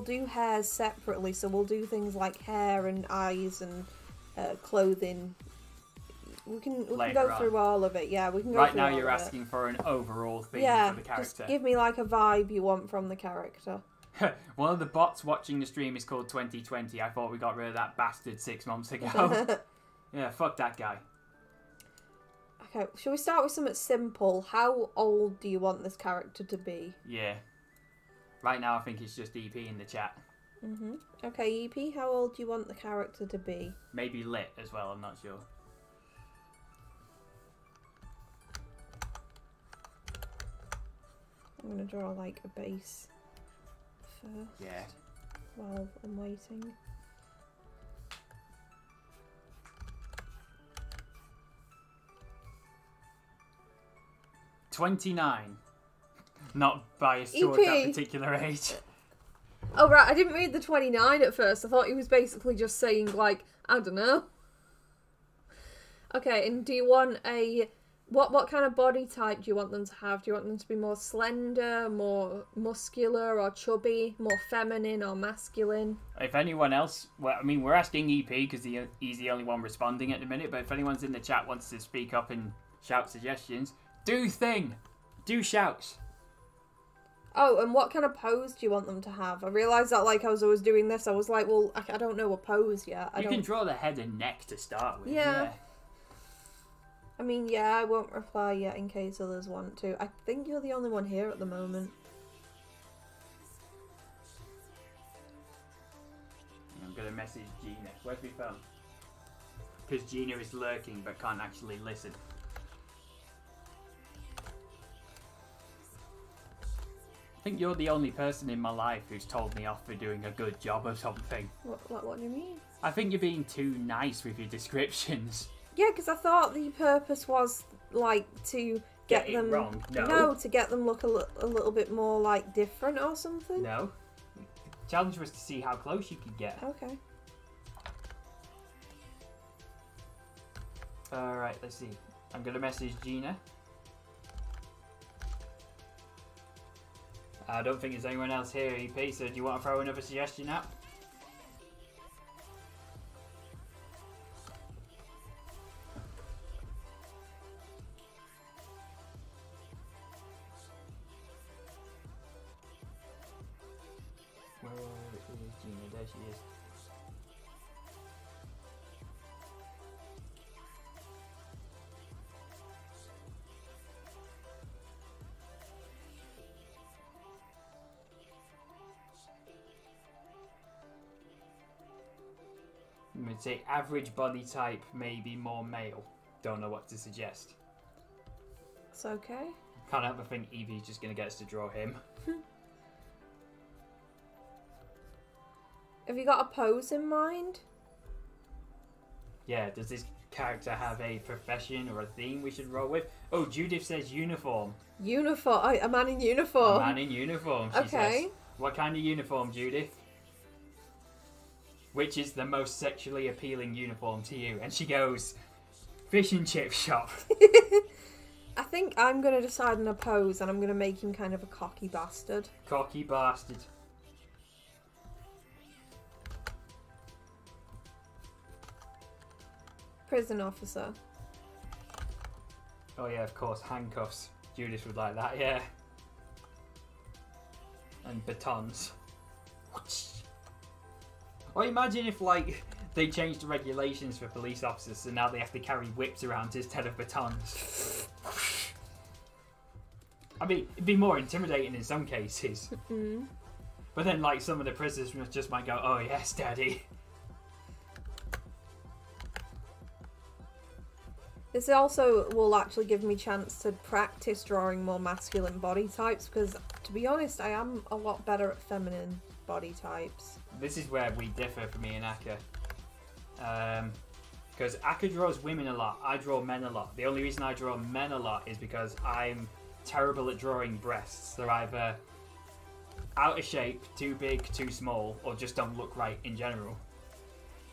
do hairs separately, so we'll do things like hair and eyes and clothing. We can go through all of it. Yeah, we can go right through now all you're of it. asking for an overall theme Yeah, for the character. just give me like a vibe you want from the character. One of the bots watching the stream is called 2020. I thought we got rid of that bastard 6 months ago. Yeah, fuck that guy. Okay, shall we start with something simple? How old do you want this character to be? Yeah. Right now I think it's just EP in the chat. Okay, EP, how old do you want the character to be? Maybe lit as well, I'm not sure. I'm gonna draw like a base first. Yeah. While I'm waiting. $29. Not biased towards that EP. particular age. Oh, right, I didn't read the 29 at first. I thought he was basically just saying, like, I don't know. Okay, and do you want a... What kind of body type do you want them to have? Do you want them to be more slender, more muscular or chubby, more feminine or masculine? If anyone else... Well, I mean, we're asking EP because he's the only one responding at the minute, but if anyone's in the chat wants to speak up and shout suggestions, do shouts. Oh, and what kind of pose do you want them to have? I realised that, like, as I was doing this, I was like, well, I don't know a pose yet. You can draw the head and neck to start with. Yeah. I mean, yeah, I won't reply yet in case others want to. I think you're the only one here at the moment. I'm going to message Gina. Where's my phone? Because Gina is lurking but can't actually listen. I think you're the only person in my life who's told me off for doing a good job of something. What do you mean? I think you're being too nice with your descriptions. Yeah, because I thought the purpose was, like, to get them... wrong. No, to get them look a little bit more, like, different or something. No. The challenge was to see how close you could get. Okay. Alright, let's see. I'm going to message Gina. I don't think there's anyone else here, EP, so do you want to throw another suggestion out? Where is Gina? There she is. I'm going to say average body type, maybe more male. Don't know what to suggest. It's okay. Can't help but think Evie's just going to get us to draw him. Have you got a pose in mind? Yeah, does this character have a profession or a theme we should roll with? Oh, Judith says uniform. Uniform. A man in uniform. A man in uniform, she says. What kind of uniform, Judith? Which is the most sexually appealing uniform to you? And she goes, fish and chip shop. I think I'm going to decide on a pose and I'm going to make him kind of a cocky bastard. Cocky bastard. Prison officer. Oh yeah, of course, handcuffs. Judith would like that, yeah. And batons. Or imagine if, like, they changed the regulations for police officers, so now they have to carry whips around instead of batons. I mean, it'd be more intimidating in some cases. But then, like, some of the prisoners just might go, oh yes, daddy. This also will actually give me a chance to practice drawing more masculine body types, because, to be honest, I am a lot better at feminine body types. This is where we differ for me and Akka. Because Akka draws women a lot, I draw men a lot. The only reason I draw men a lot is because I'm terrible at drawing breasts. They're either out of shape, too big, too small, or just don't look right in general.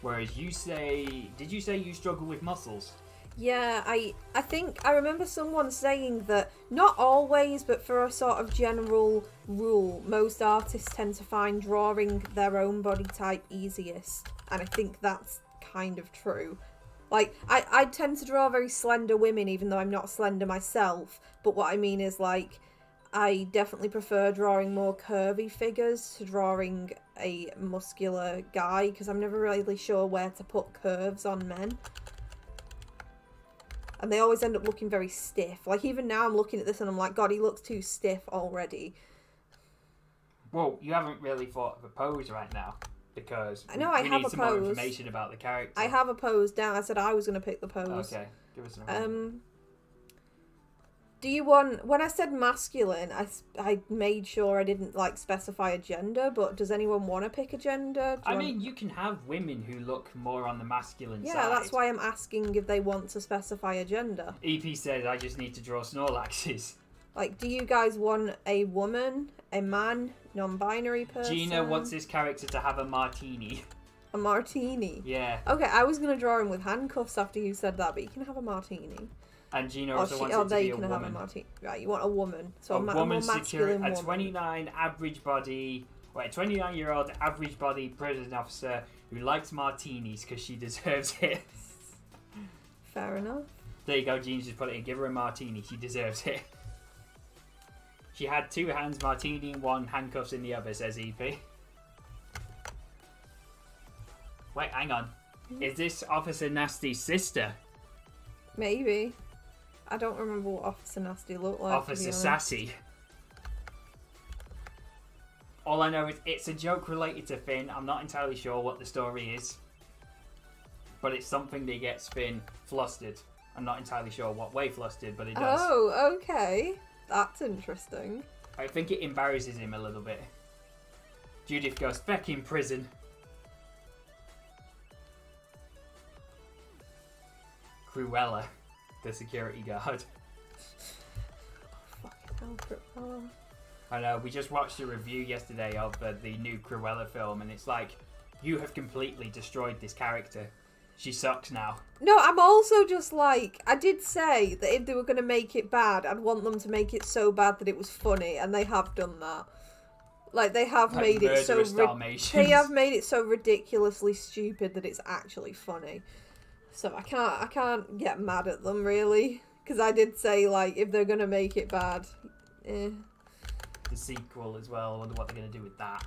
Whereas you say... Did you say you struggle with muscles? Yeah, I think I remember someone saying that not always, but for a sort of general rule, most artists tend to find drawing their own body type easiest. And I think that's kind of true. Like, I tend to draw very slender women, even though I'm not slender myself. But what I mean is, like, I definitely prefer drawing more curvy figures to drawing a muscular guy, because I'm never really sure where to put curves on men. And they always end up looking very stiff. Like, even now I'm looking at this and I'm like, God, he looks too stiff already. Well, you haven't really thought of a pose right now. Because I know I have need some more information about the character. I have a pose down. I said I was going to pick the pose. Okay, give us an Do you want... When I said masculine, I made sure I didn't, like, specify a gender, but does anyone want to pick a gender? I mean, you can have women who look more on the masculine side. Yeah, that's why I'm asking if they want to specify a gender. EP says I just need to draw Snorlaxes. Like, do you guys want a woman, a man, non-binary person? Gina wants this character to have a martini. A martini? Yeah. Okay, I was going to draw him with handcuffs after you said that, but you can have a martini. And Gina also wants it to there be you a can woman. have a martini. Right, you want a woman. So a woman more masculine a woman. 29 average body, wait, 29-year-old average body prison officer who likes martinis because she deserves it. Fair enough. There you go, Gina, just put it in. Give her a martini. She deserves it. She had 2 hands, martini in one, handcuffs in the other, says EP. Wait, hang on. Is this Officer Nasty's sister? Maybe. I don't remember what Officer Nasty looked like. Officer Sassy. All I know is it's a joke related to Finn. I'm not entirely sure what the story is. But it's something that gets Finn flustered. I'm not entirely sure what way flustered, but it does. Oh, okay. That's interesting. I think it embarrasses him a little bit. Judith goes, "Back in prison." Cruella, the security guard. Fucking hell, Cruella. I know, we just watched a review yesterday of the new Cruella film, and it's like, you have completely destroyed this character. She sucks now. No, I'm also just like, I did say that if they were going to make it bad, I'd want them to make it so bad that it was funny, and they have done that. Like, they have made it so they have made it so ridiculously stupid that it's actually funny. So I can't get mad at them, really, because I did say, like, if they're going to make it bad, The sequel as well, I wonder what they're going to do with that.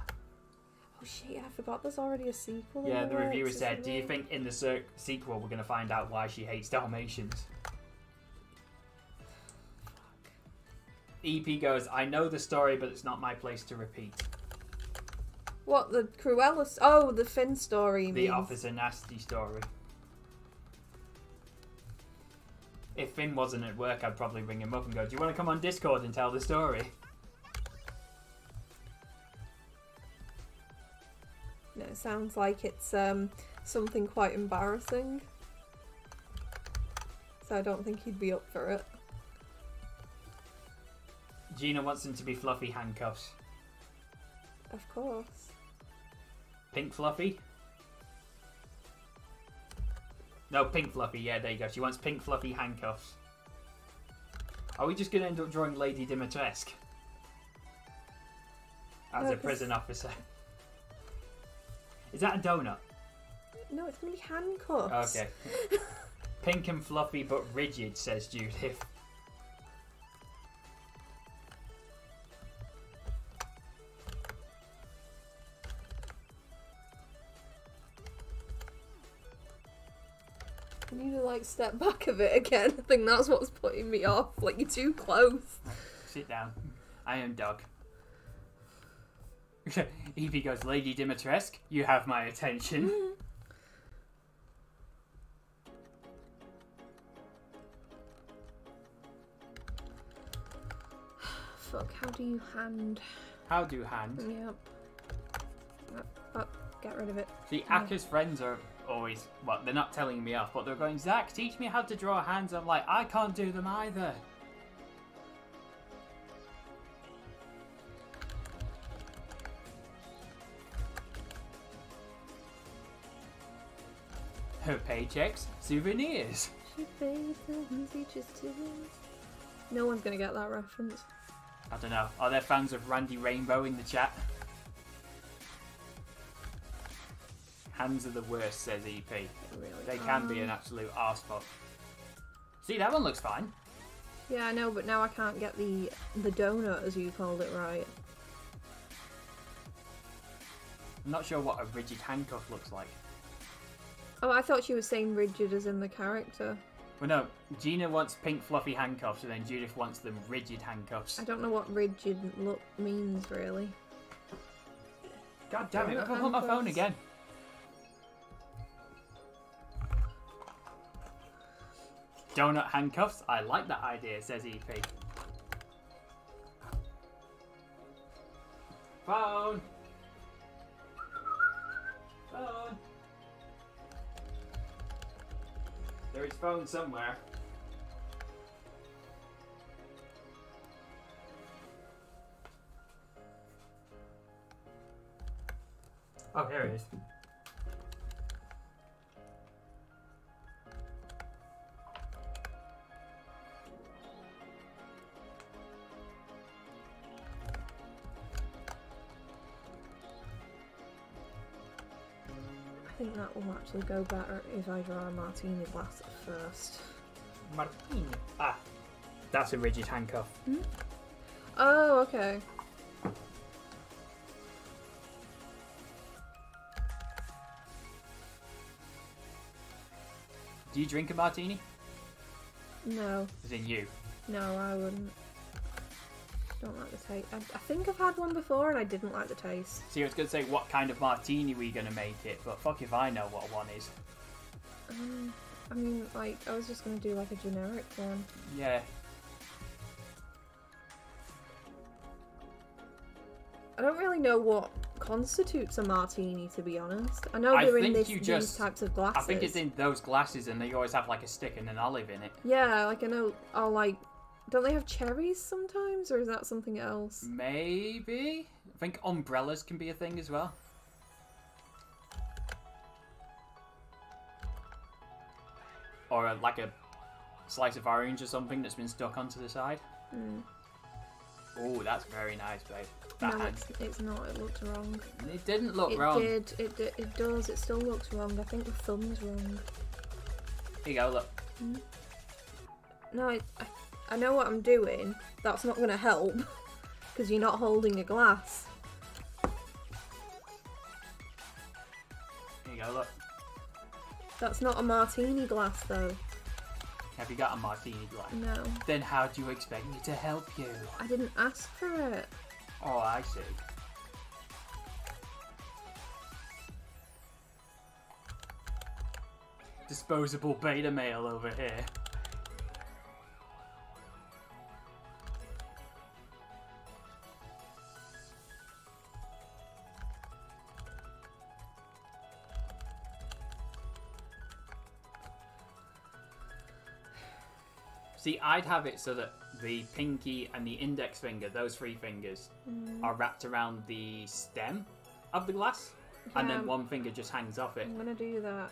Oh shit, I forgot there's already a sequel. Yeah, the reviewer said, do you think in the sequel we're going to find out why she hates Dalmatians? EP goes, "I know the story, but it's not my place to repeat." What, the Cruella... Oh, the Finn story, you The mean. Officer Nasty story. If Finn wasn't at work, I'd probably ring him up and go, "Do you want to come on Discord and tell the story?" No, it sounds like it's something quite embarrassing. So I don't think he'd be up for it. Gina wants them to be fluffy handcuffs. Of course. Pink fluffy? No, pink fluffy. Yeah, there you go. She wants pink fluffy handcuffs. Are we just going to end up drawing Lady Dimitrescu as a prison officer? Is that a donut? No, it's going to be handcuffs. Okay. Pink and fluffy but rigid, says Judith. You need to, like, step back a bit again. I think that's what's putting me off. Like, you're too close. Sit down. I am dog. Evie goes, "Lady Dimitrescu, you have my attention." Fuck, how do you hand? How do hands? Yep. Oh, get rid of it. See, Aka's friends are always, well, they're not telling me off, but they're going, "Zach, teach me how to draw hands." I'm like, I can't do them either. Her paychecks, souvenirs. No one's gonna get that reference. I don't know. Are there fans of Randy Rainbow in the chat? Hands are the worst, says EP. Really They can be an absolute arsefuck. See, that one looks fine. Yeah, I know, but now I can't get the donut, as you called it, right. I'm not sure what a rigid handcuff looks like. Oh, I thought she was saying rigid as in the character. Well, no. Gina wants pink fluffy handcuffs, and then Judith wants them rigid handcuffs. I don't know what rigid look means, really. God damn it, come on my phone again. Donut handcuffs? I like that idea, says EP. Phone! Phone! There is phone somewhere. Oh, here it is. I think that will actually go better if I draw a martini glass at first. Martini. Ah, that's a rigid handcuff. Hmm? Oh, okay. Do you drink a martini? No. As in you? No, I wouldn't. Don't like the taste. I think I've had one before and I didn't like the taste. See, I was going to say what kind of martini were you going to make it, but fuck if I know what one is. I mean, like, I was just going to do like a generic one. Yeah. I don't really know what constitutes a martini, to be honest. I know they're in these types of glasses. I think it's in those glasses and they always have like a stick and an olive in it. Yeah, like I know, or like, don't they have cherries sometimes, or is that something else? Maybe? I think umbrellas can be a thing as well. Or like a slice of orange or something that's been stuck onto the side. Mm. Oh, that's very nice, babe. No, it's not. It looks wrong. It didn't look wrong. It does. It still looks wrong. I think the thumb's wrong. Here you go, look. Mm. No, I know what I'm doing. That's not going to help because you're not holding a glass. Here you go, look. That's not a martini glass, though. Have you got a martini glass? No. Then how do you expect me to help you? I didn't ask for it. Oh, I see. Disposable beta male over here. See, I'd have it so that the pinky and the index finger, those three fingers, are wrapped around the stem of the glass, and then one finger just hangs off it. I'm gonna do that.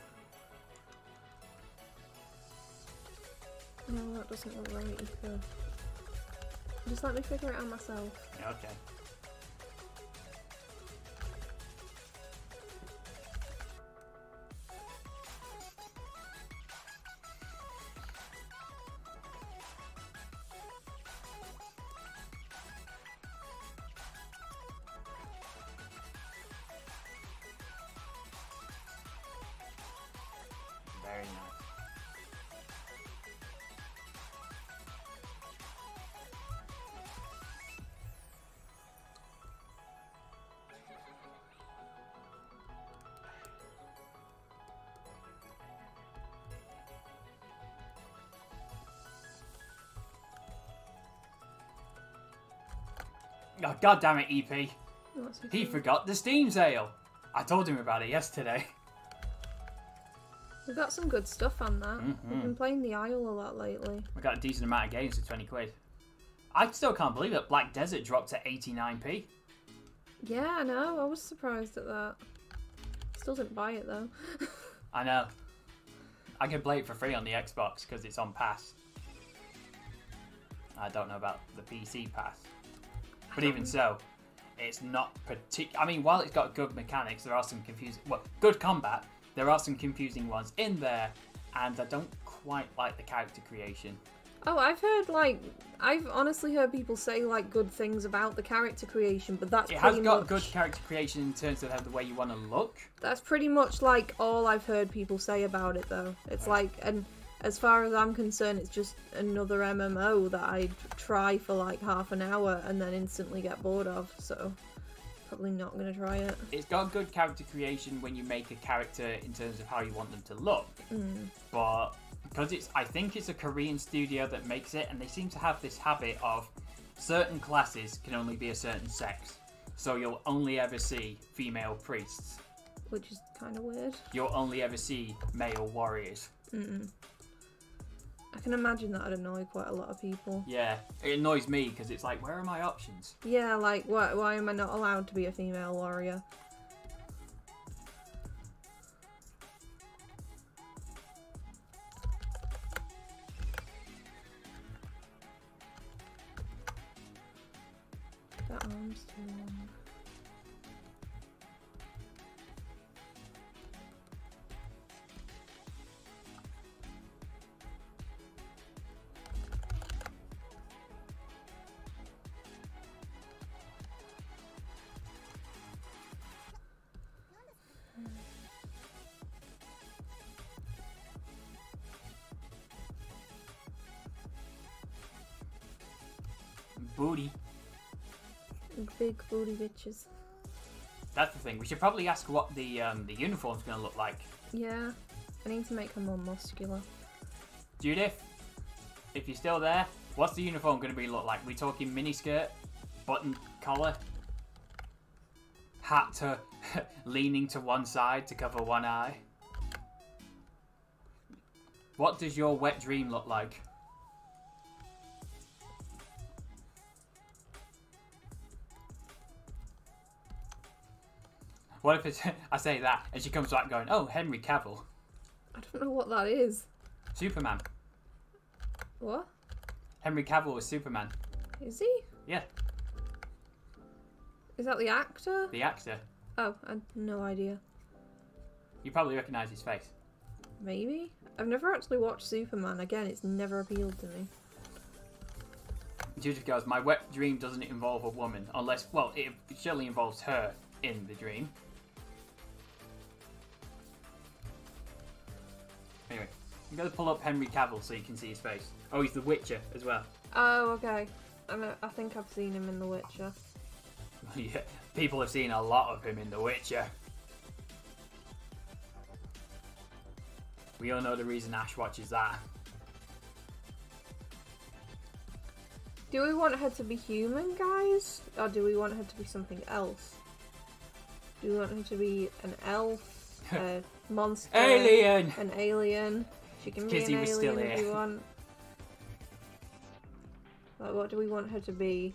No, that doesn't look right either. Just let me figure it out myself. Yeah, okay. Very nice. Oh, God damn it, EP. He forgot the Steam sale. I told him about it yesterday. We've got some good stuff on that. We've been playing the Isle a lot lately. We got a decent amount of games for 20 quid. I still can't believe it. Black Desert dropped to 89p. Yeah, I know. I was surprised at that. Still didn't buy it though. I know. I can play it for free on the Xbox because it's on Pass. I don't know about the PC Pass. But even so, it's not particular. I mean, while it's got good mechanics, there are some confusing... Well, good combat. There are some confusing ones in there, and I don't quite like the character creation. Oh, I've honestly heard people say, like, good things about the character creation, but that's pretty much... It has got good character creation in terms of the way you want to look. That's pretty much, like, all I've heard people say about it, though. It's like, and as far as I'm concerned, it's just another MMO that I'd try for, like, half an hour and then instantly get bored of, so... Probably not going to try it. It's got good character creation when you make a character in terms of how you want them to look. But because I think it's a Korean studio that makes it, and they seem to have this habit of certain classes can only be a certain sex. So you'll only ever see female priests. Which is kind of weird. You'll only ever see male warriors. I can imagine that would annoy quite a lot of people. Yeah, it annoys me because it's like, where are my options? Yeah, like, why am I not allowed to be a female warrior? Arms too long. Booty. Big booty bitches. That's the thing. We should probably ask what the uniform's going to look like. Yeah, I need to make her more muscular. Judith, if you're still there, what's the uniform going to be look like? We talking miniskirt, button collar, hat to leaning to one side to cover one eye? What does your wet dream look like? What if it's, I say that, and she comes back going, oh, Henry Cavill. I don't know what that is. Superman. What? Henry Cavill was Superman. Is he? Yeah, Is that the actor? the actor. Oh, I had no idea. You probably recognise his face. Maybe? I've never actually watched Superman. Again, it's never appealed to me. Judith goes, my wet dream doesn't involve a woman, unless, well, it surely involves her in the dream. Anyway, I'm going to pull up Henry Cavill so you can see his face. Oh, he's the Witcher as well. Oh, okay. I think I've seen him in The Witcher. Yeah, people have seen a lot of him in The Witcher. We all know the reason Ash watches that. Do we want her to be human, guys? Or do we want her to be something else? Do we want her to be an elf? A monster? Alien! An alien? She can be Kizzy an was still alien if here. we want. Like, what do we want her to be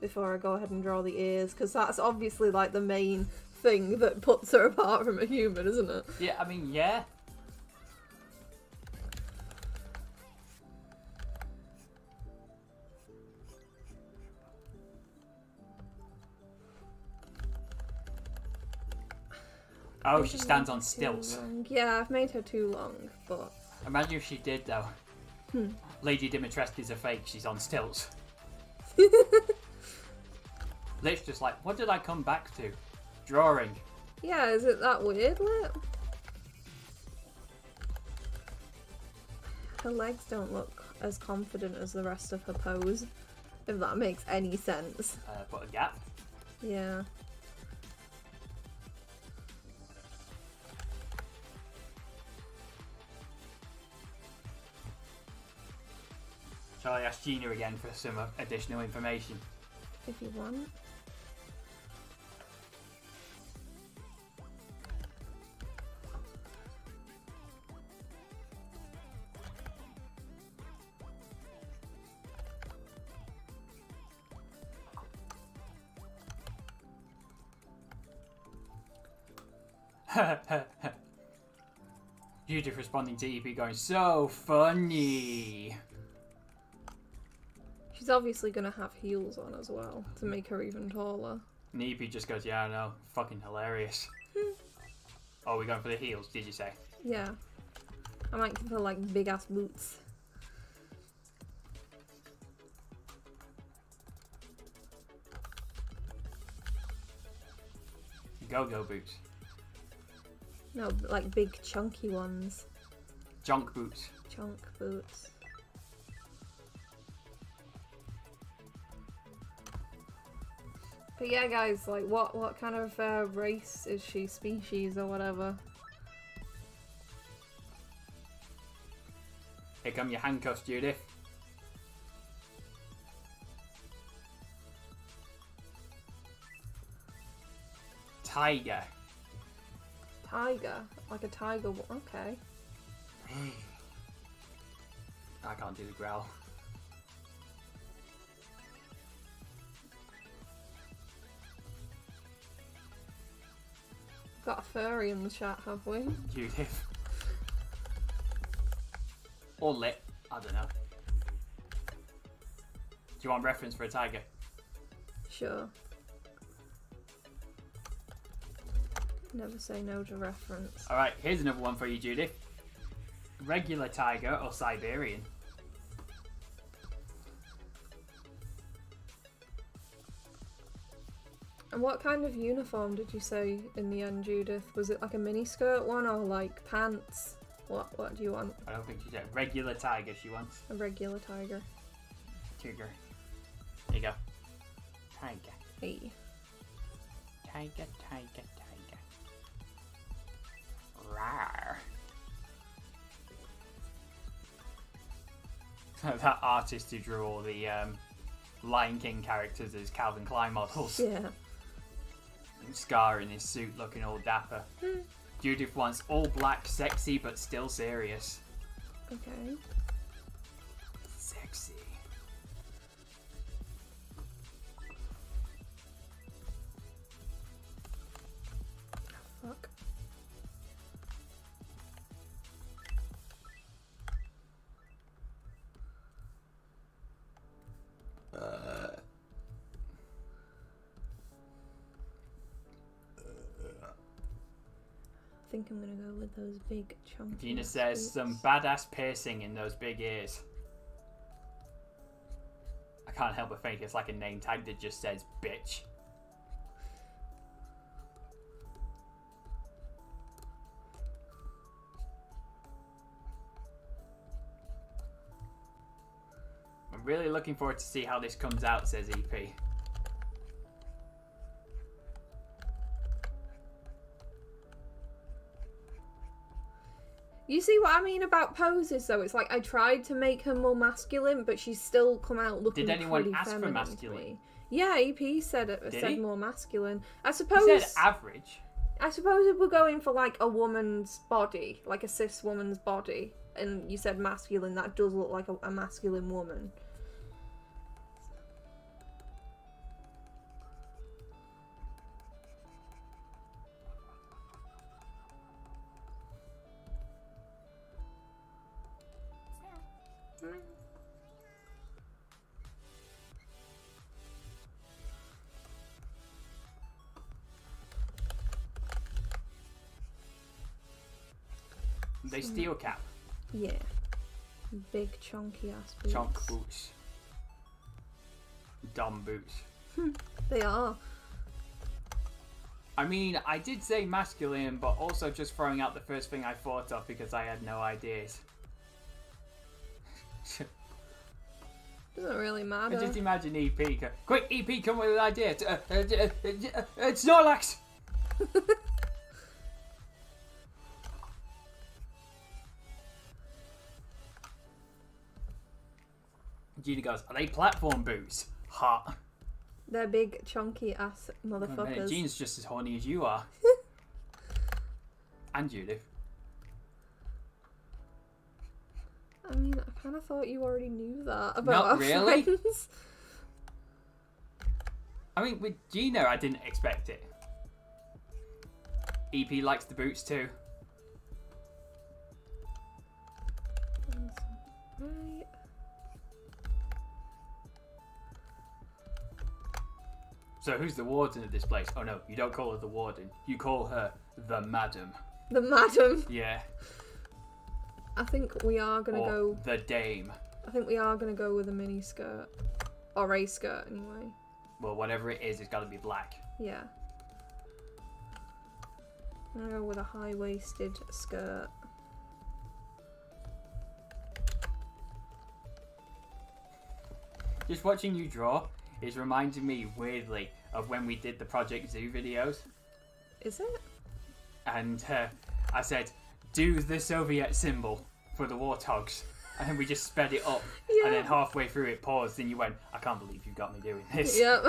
before I go ahead and draw the ears? Because that's obviously like the main thing that puts her apart from a human, isn't it? Yeah, I mean, yeah. Oh, she stands on stilts. Yeah, I've made her too long, but... Imagine if she did, though. Lady Dimitrescu's a fake, she's on stilts. Lit's just like, what did I come back to? Drawing. Yeah, is it that weird, Lit? Her legs don't look as confident as the rest of her pose, if that makes any sense. Put a gap. Yeah. Shall I ask Gina again for some additional information? If you want. Judith responding to EP going, so funny. She's obviously gonna have heels on as well, to make her even taller. And EP just goes, yeah, I know, fucking hilarious. Oh, we're going for the heels, did you say? Yeah. I might give her like big ass boots. Go-go boots. No, like big chunky ones. Junk boots. Chunk boots. But yeah, guys, like, what kind of race is she? Species or whatever? Here come your handcuffs, Judith. Tiger. Tiger? Like a tiger? Okay. I can't do the growl. Got a furry in the chat, have we? Judith. Or Lit. I don't know. Do you want reference for a tiger? Sure. Never say no to reference. Alright, here's another one for you, Judith. Regular tiger or Siberian? And what kind of uniform did you say in the end, Judith? Was it like a miniskirt one or like pants? What do you want? I don't think she said regular tiger she wants. A regular tiger. Tiger. There you go. Tiger. Hey. Tiger, tiger, tiger. Rawr. That artist who drew all the Lion King characters as Calvin Klein models. Yeah. And Scar in his suit looking all dapper. Judith wants all black, sexy, but still serious. Okay. Sexy. Fuck. I think I'm gonna go with those big chunky. Gina says some badass piercing in those big ears. I can't help but think it's like a name tag that just says bitch. I'm really looking forward to see how this comes out, says EP. You see what I mean about poses, though? It's like I tried to make her more masculine, but she's still come out looking pretty feminine. Did anyone ask for masculine? To me. Yeah, EP said more masculine. I suppose. He said average. I suppose if we're going for like a woman's body, like a cis woman's body, and you said masculine, that does look like a masculine woman. They steel cap. Yeah. Big chunky ass boots. Chunk boots. Dumb boots. They are. I mean, I did say masculine, but also just throwing out the first thing I thought of because I had no ideas. Doesn't really matter. I just imagine EP. Quick, EP, come with an idea. It's Snorlax! Gina goes, are they platform boots? Hot. They're big, chunky ass motherfuckers. Gina's just as horny as you are. And Judith. I mean, I kind of thought you already knew that about our really? friends. I mean, with Gina, I didn't expect it. EP likes the boots too. Right. So who's the warden of this place? Oh no, you don't call her the warden. You call her the madam. The madam. Yeah. I think we are gonna go. The dame. I think we are gonna go with a mini skirt, or a skirt anyway. Well, whatever it is, it's got to be black. Yeah. I'm gonna go with a high-waisted skirt. Just watching you draw is reminding me weirdly of when we did the Project Zoo videos. Is it? And I said, do the Soviet symbol for the warthogs. And then we just sped it up. Yeah. And then halfway through it paused and you went, I can't believe you got me doing this. Yep.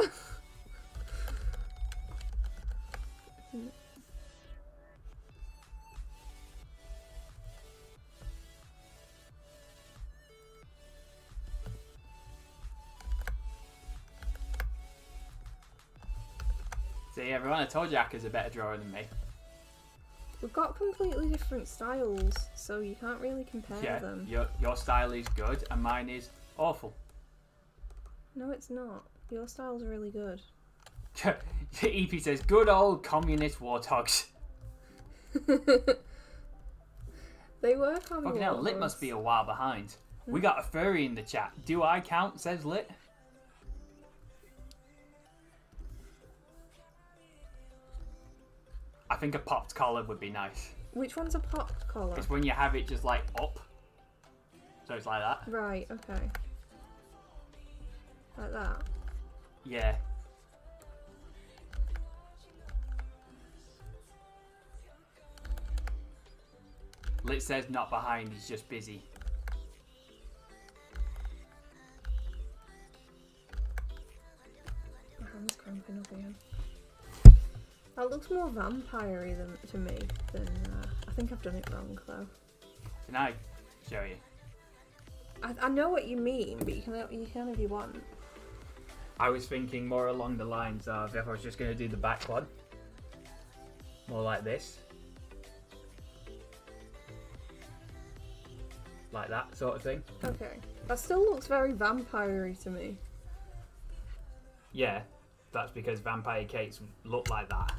See everyone, I told you Aka's a better drawer than me. We've got completely different styles, so you can't really compare them. Your style is good and mine is awful. No, it's not. Your style's really good. EP says, good old communist warthogs. They work on Fucking hell, Lit must be a while behind. We got a furry in the chat. Do I count, says Lit? I think a popped collar would be nice. Which one's a popped collar? It's when you have it just like up. So it's like that. Right, okay. Like that? Yeah. Lit says not behind, he's just busy. My hand's cramping up again. That looks more vampire-y to me than... I think I've done it wrong, though. Can I show you? I know what you mean, but you can if you want. I was thinking more along the lines of if I was just going to do the back one. More like this. Like that sort of thing. Okay. That still looks very vampire-y to me. Yeah, that's because vampire cakes look like that.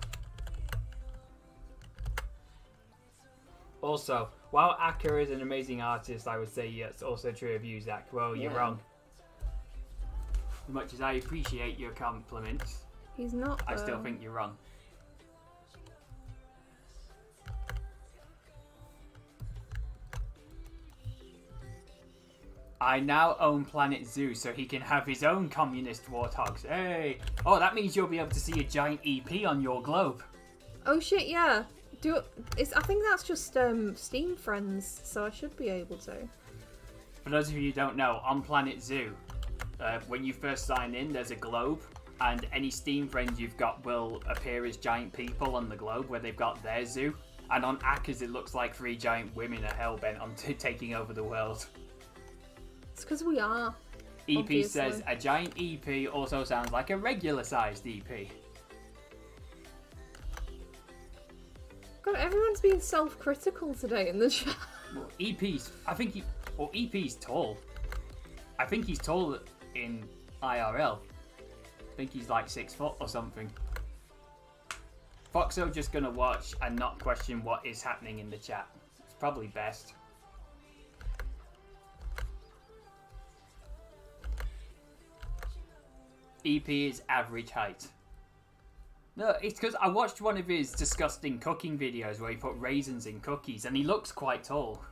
Also, while Akka is an amazing artist, I would say it's also true of you, Zach. Well, you're wrong. As much as I appreciate your compliments, He's not, I still think you're wrong. I now own Planet Zoo, so he can have his own communist warthogs. Hey! Oh, that means you'll be able to see a giant EP on your globe. Oh shit, yeah. I think that's just Steam friends, so I should be able to. For those of you who don't know, on Planet Zoo, when you first sign in, there's a globe, and any Steam friends you've got will appear as giant people on the globe where they've got their zoo. And on Akka's, it looks like 3 giant women are hell-bent on taking over the world. It's because we are. EP Obviously. says a giant EP also sounds like a regular-sized EP. God, everyone's being self-critical today in the chat. Well, EP's tall. I think he's tall in IRL. I think he's like 6 foot or something. Foxo just gonna watch and not question what is happening in the chat. It's probably best. EP is average height. No, it's because I watched one of his disgusting cooking videos where he put raisins in cookies and he looks quite tall.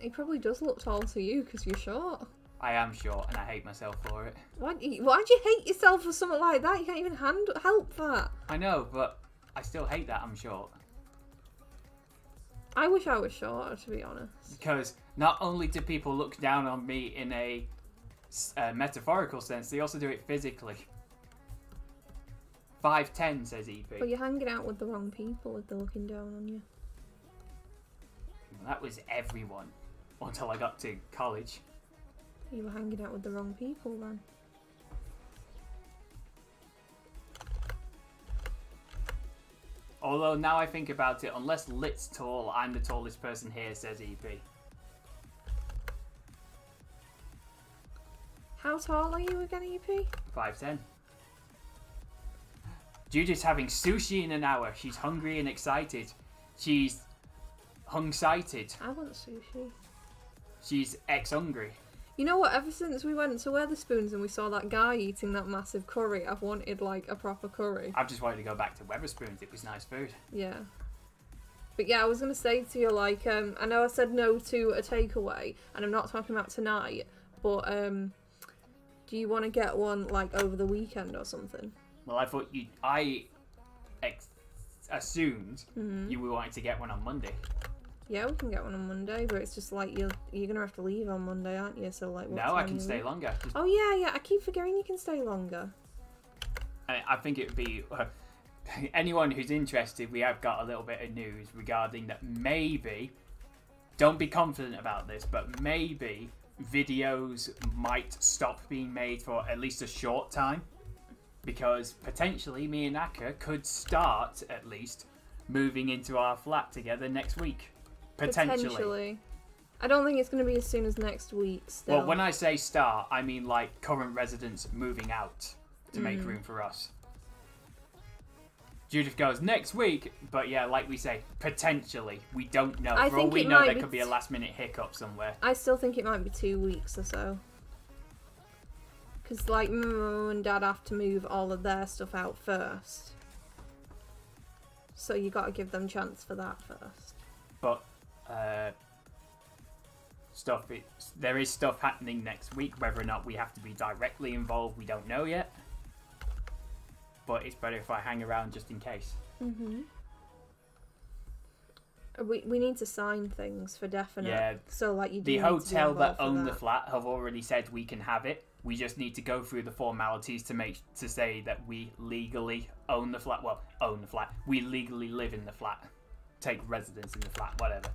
He probably does look tall to you because you're short. I am short and I hate myself for it. Why'd you hate yourself for something like that? You can't even help that. I know, but I still hate that I'm short. I wish I was shorter, to be honest. Because not only do people look down on me in a metaphorical sense, they also do it physically. 5'10", says EP. But you're hanging out with the wrong people if they're looking down on you. Well, that was everyone until I got to college. You were hanging out with the wrong people then. Although now I think about it, unless Lit's tall, I'm the tallest person here, says EP. How tall are you again, EP? 5'10". Judith's having sushi in an hour. She's hungry and excited. She's hung-sighted. I want sushi. She's ex-hungry. You know what, ever since we went to Weatherspoons and we saw that guy eating that massive curry, I've wanted, like, a proper curry. I've just wanted to go back to Weatherspoons. It was nice food. Yeah. But yeah, I was going to say to you, like, I know I said no to a takeaway, and I'm not talking about tonight, but, do you want to get one, like, over the weekend or something? Well, I thought I assumed you were wanting to get one on Monday. Yeah, we can get one on Monday, but it's just like you're gonna have to leave on Monday, aren't you? So like, what No, I time can you stay leave? longer. Just, Oh yeah, I keep forgetting you can stay longer. I think it would be anyone who's interested. We have got a little bit of news regarding that. Maybe, don't be confident about this, but maybe videos might stop being made for at least a short time, because potentially me and Akka could start at least moving into our flat together next week. Potentially. I don't think it's going to be as soon as next week still. Well, when I say start, I mean like current residents moving out to make room for us. Judith goes, next week. But yeah, like we say, potentially. We don't know. I For all think we it know, might there be could be a last minute hiccup somewhere. I still think it might be 2 weeks or so. Because, like, Mum and Dad have to move all of their stuff out first. So you got to give them chance for that first. But there is stuff happening next week. Whether or not we have to be directly involved, we don't know yet. But it's better if I hang around just in case. Mm-hmm. We need to sign things for definite. Yeah. So, like, you do The need to be hotel that involved for own the flat have already said we can have it. We just need to go through the formalities to say that we legally own the flat. Well, own the flat. We legally live in the flat. Take residence in the flat, whatever.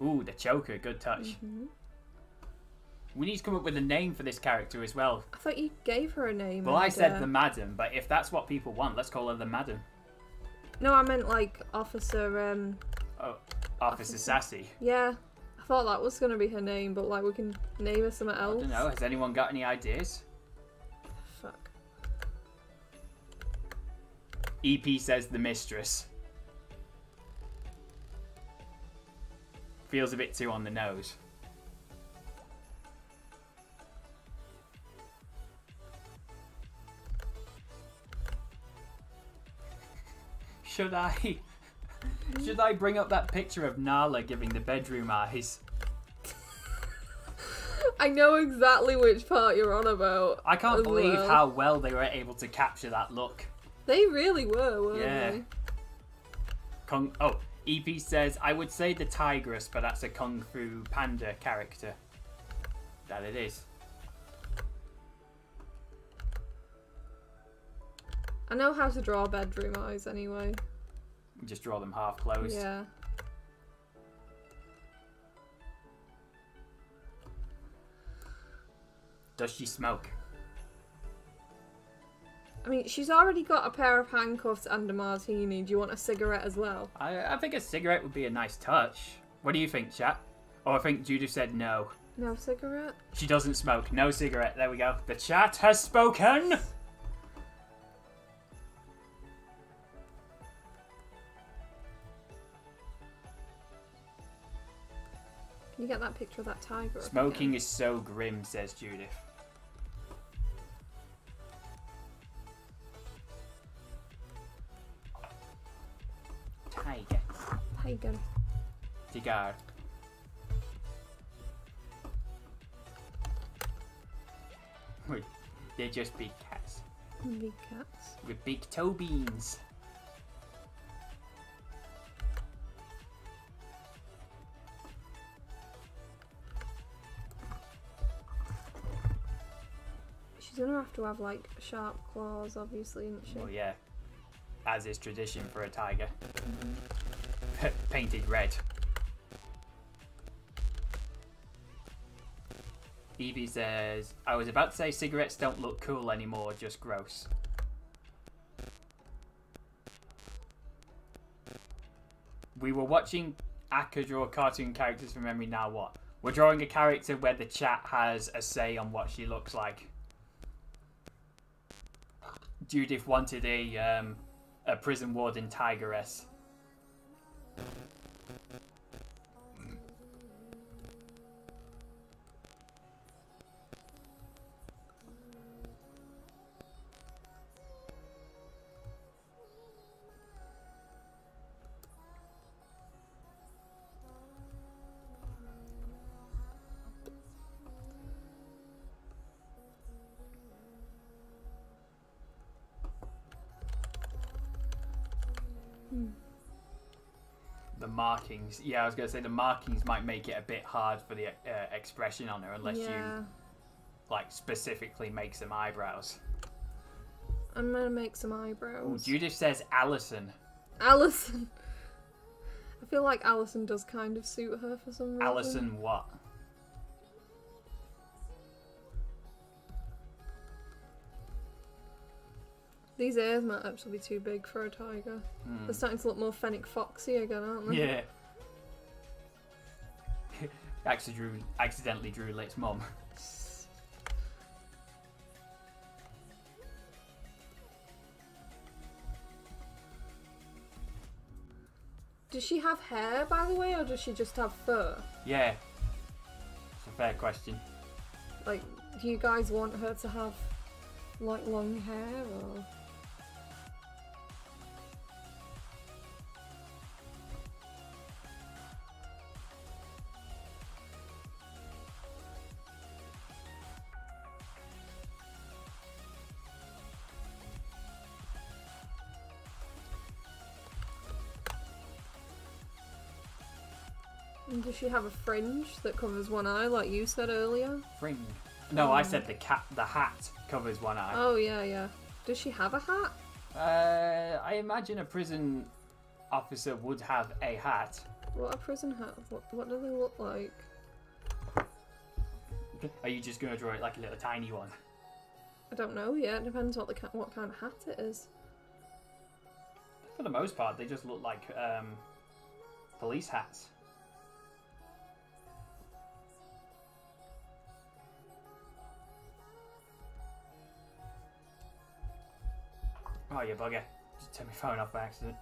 Ooh, the choker. Good touch. Mm-hmm. We need to come up with a name for this character as well. I thought you gave her a name. Well, I said the Madam, but if that's what people want, let's call her the Madam. No, I meant, like, Officer, Officer Sassy. Yeah. I thought that was going to be her name, but, like, we can name her something I else. don't know. Has anyone got any ideas? Fuck. EP says the Mistress. Feels a bit too on the nose. Should I bring up that picture of Nala giving the bedroom eyes? I know exactly which part you're on about. I can't as believe well. how well they were able to capture that look. They really were, weren't Yeah. they? EP says, I would say the Tigress, but that's a Kung Fu Panda character. That it is. I know how to draw bedroom eyes anyway. Just draw them half closed. Yeah. Does she smoke? I mean, she's already got a pair of handcuffs and a martini. Do you want a cigarette as well? I think a cigarette would be a nice touch. What do you think, chat? Oh, I think Judith said no. No cigarette? She doesn't smoke. No cigarette. There we go. The chat has spoken! Can you get that picture of that tiger? up Smoking again? is so grim, says Judith. Tiger. Tiger. Tigar. Wait, they're just big cats. Big cats. With big toe beans. She's gonna have, like, sharp claws, obviously, isn't she? Well, yeah. As is tradition for a tiger. Painted red. Evie says, I was about to say cigarettes don't look cool anymore, just gross. We were watching Akka draw cartoon characters from memory, now what? We're drawing a character where the chat has a say on what she looks like. Judith wanted a prison warden tigress. The markings. Yeah, I was going to say the markings might make it a bit hard for the expression on her unless you, like, specifically make some eyebrows. I'm gonna make some eyebrows. Ooh, Judith says Alison. Alison. I feel like Alison does kind of suit her for some reason. Alison what? These ears might actually be too big for a tiger. They're starting to look more Fennec Foxy again, aren't they? Yeah. Accidentally drew Lit's mum. Does she have hair, by the way, or does she just have fur? Yeah. It's a fair question. Like, do you guys want her to have, like, long hair, or...? And does she have a fringe that covers one eye, like you said earlier? Fringe. No, I said the hat covers one eye. Oh, yeah, yeah. Does she have a hat? I imagine a prison officer would have a hat. What a prison hat? What do they look like? Are you just going to draw it like a little tiny one? I don't know yet. It depends what what kind of hat it is. For the most part, they just look like police hats. Oh, you bugger. Just turned my phone off by accident.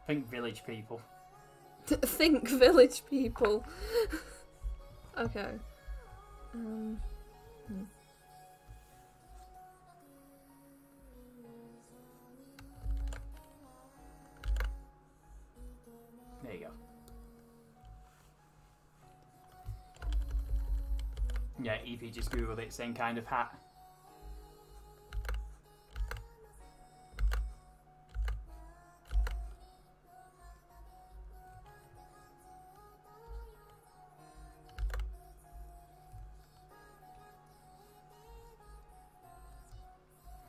Think village people. Think village people. Okay. There you go. Yeah, EP just googled it, same kind of hat.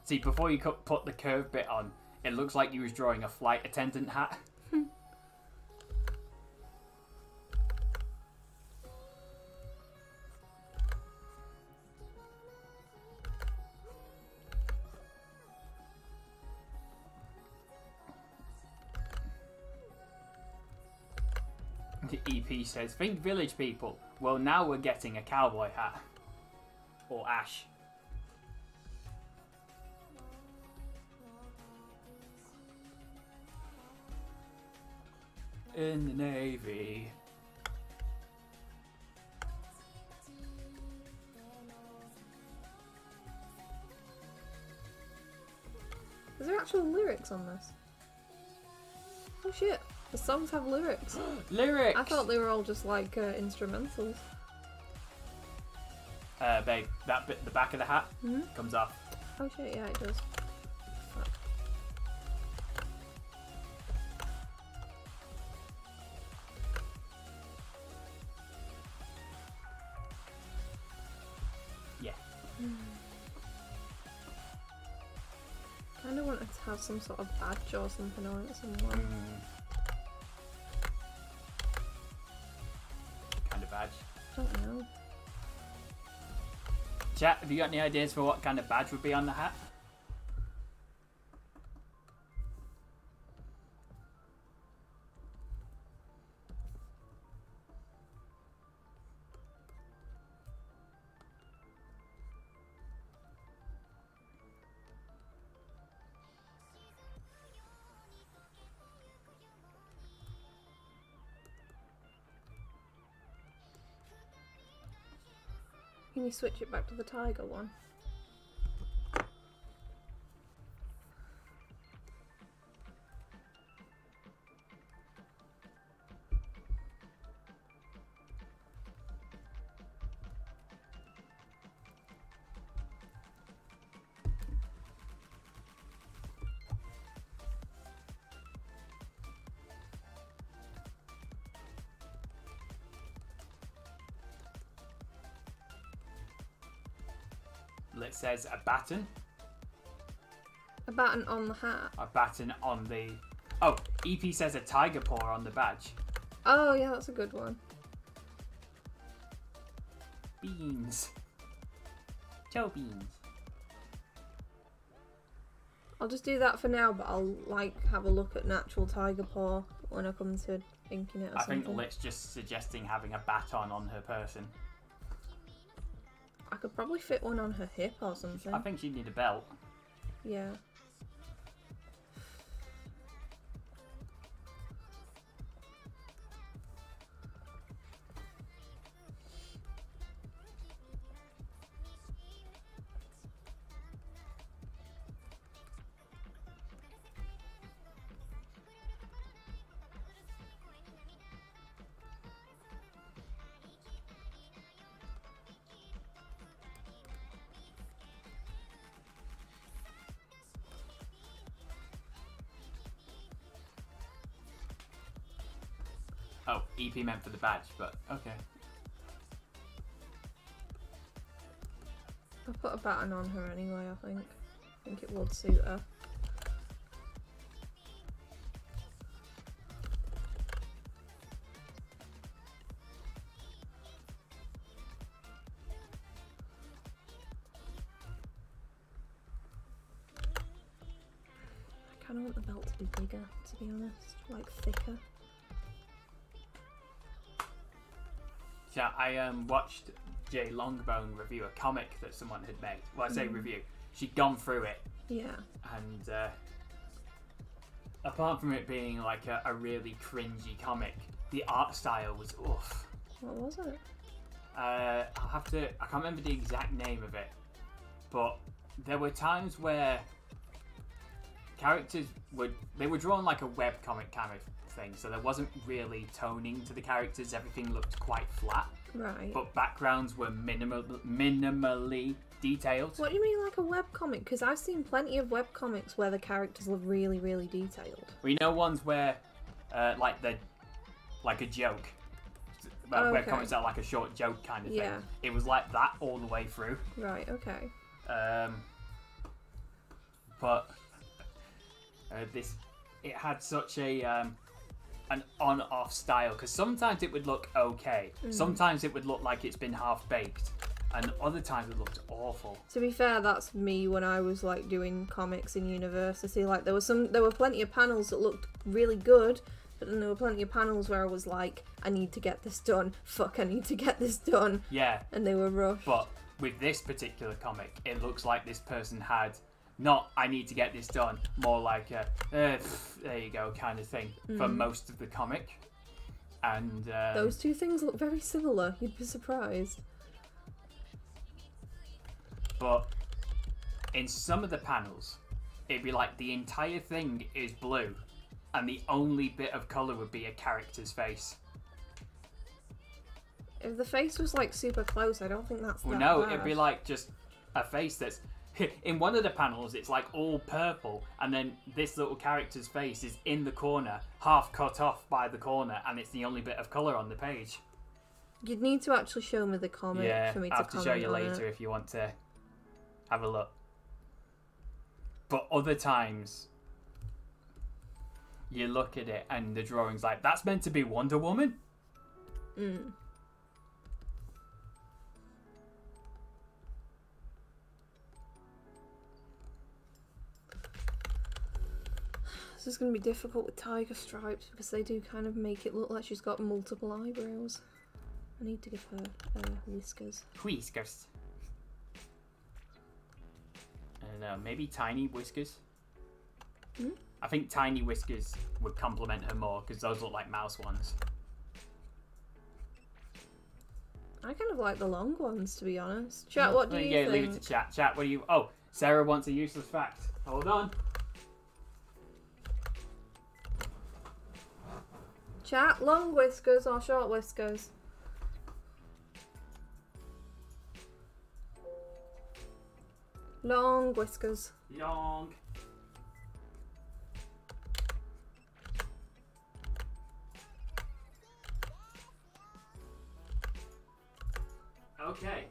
See, before you put the curve bit on, it looks like you was drawing a flight attendant hat. The EP says, think village people. Well, now we're getting a cowboy hat. Or ash. In the Navy. Is there actual lyrics on this? Oh shit, the songs have lyrics. Lyrics! I thought they were all just like instrumentals. Babe, that bit, the back of the hat, comes off. Oh shit, yeah it does. Fuck. Yeah. Kinda wanted to have some sort of badge or something on it somewhere. Kind of badge. Don't know. Chat, have you got any ideas for what kind of badge would be on the hat? Can you switch it back to the tiger one? It says a baton. A baton on the hat. A baton on the... Oh, EP says a tiger paw on the badge. Oh yeah, that's a good one. Beans. Joe beans. I'll just do that for now, but I'll like have a look at an actual tiger paw when I come to inking it or I something. think Lit's just suggesting having a baton on her person. I could probably fit one on her hip or something. I think she'd need a belt. Yeah. Oh, EP meant for the badge, but okay. I'll put a baton on her anyway, I think. I think it would suit her. I kind of want the belt to be bigger, to be honest. Like, thicker. Yeah, I watched Jay Longbone review a comic that someone had made. Well, I say review. She'd gone through it. Yeah. And apart from it being like a really cringy comic, the art style was oof. What was it? I can't remember the exact name of it, but there were times where characters they were drawn like a webcomic kind of thing, so there wasn't really toning to the characters. Everything looked quite flat. Right. But backgrounds were minimally detailed. What do you mean like a webcomic? Because I've seen plenty of webcomics where the characters look really, really detailed. We know ones where like they're like a joke. Webcomics are like a short joke kind of thing. Yeah. It was like that all the way through. Right, okay. But it had such a an on-off style, because sometimes it would look okay, sometimes it would look like it's been half-baked, and other times it looked awful. To be fair, that's me when I was like doing comics in university. Like there were plenty of panels that looked really good, but then there were plenty of panels where I was like, I need to get this done. Fuck, I need to get this done. Yeah. And they were rushed. But with this particular comic, it looks like this person had not I need to get this done, more like a there you go kind of thing for most of the comic. And those two things look very similar. You'd be surprised. But in some of the panels, it'd be like the entire thing is blue, and the only bit of colour would be a character's face. If the face was like super close, I don't think that's Well, that no, bad. it'd be like just a face that's... In one of the panels, it's like all purple, and then this little character's face is in the corner, half cut off by the corner, and it's the only bit of colour on the page. You'd need to actually show me the comic for me to I'll have to show you comment on later it. if you want to have a look. But other times, you look at it and the drawing's like, that's meant to be Wonder Woman? This is going to be difficult with Tiger Stripes because they do kind of make it look like she's got multiple eyebrows. I need to give her whiskers. Whiskers. I don't know, maybe tiny whiskers? I think tiny whiskers would complement her more because those look like mouse ones. I kind of like the long ones, to be honest. Chat, what do you think? Leave it to chat. Chat, what do you... Oh, Sarah wants a useless fact. Hold on. Chat, long whiskers or short whiskers? Long whiskers. Long. Okay.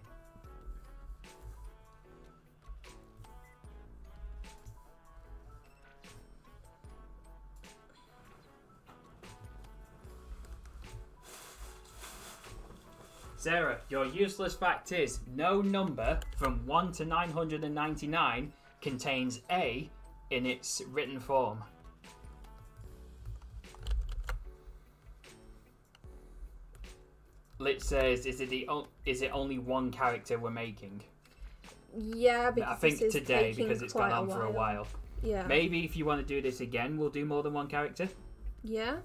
Sarah, your useless fact is no number from 1 to 999 contains A in its written form. Lit says, is it only one character we're making? Yeah, because I think this is today, taking because it's quite gone on for a while. Yeah. Maybe if you want to do this again, we'll do more than one character. Yeah?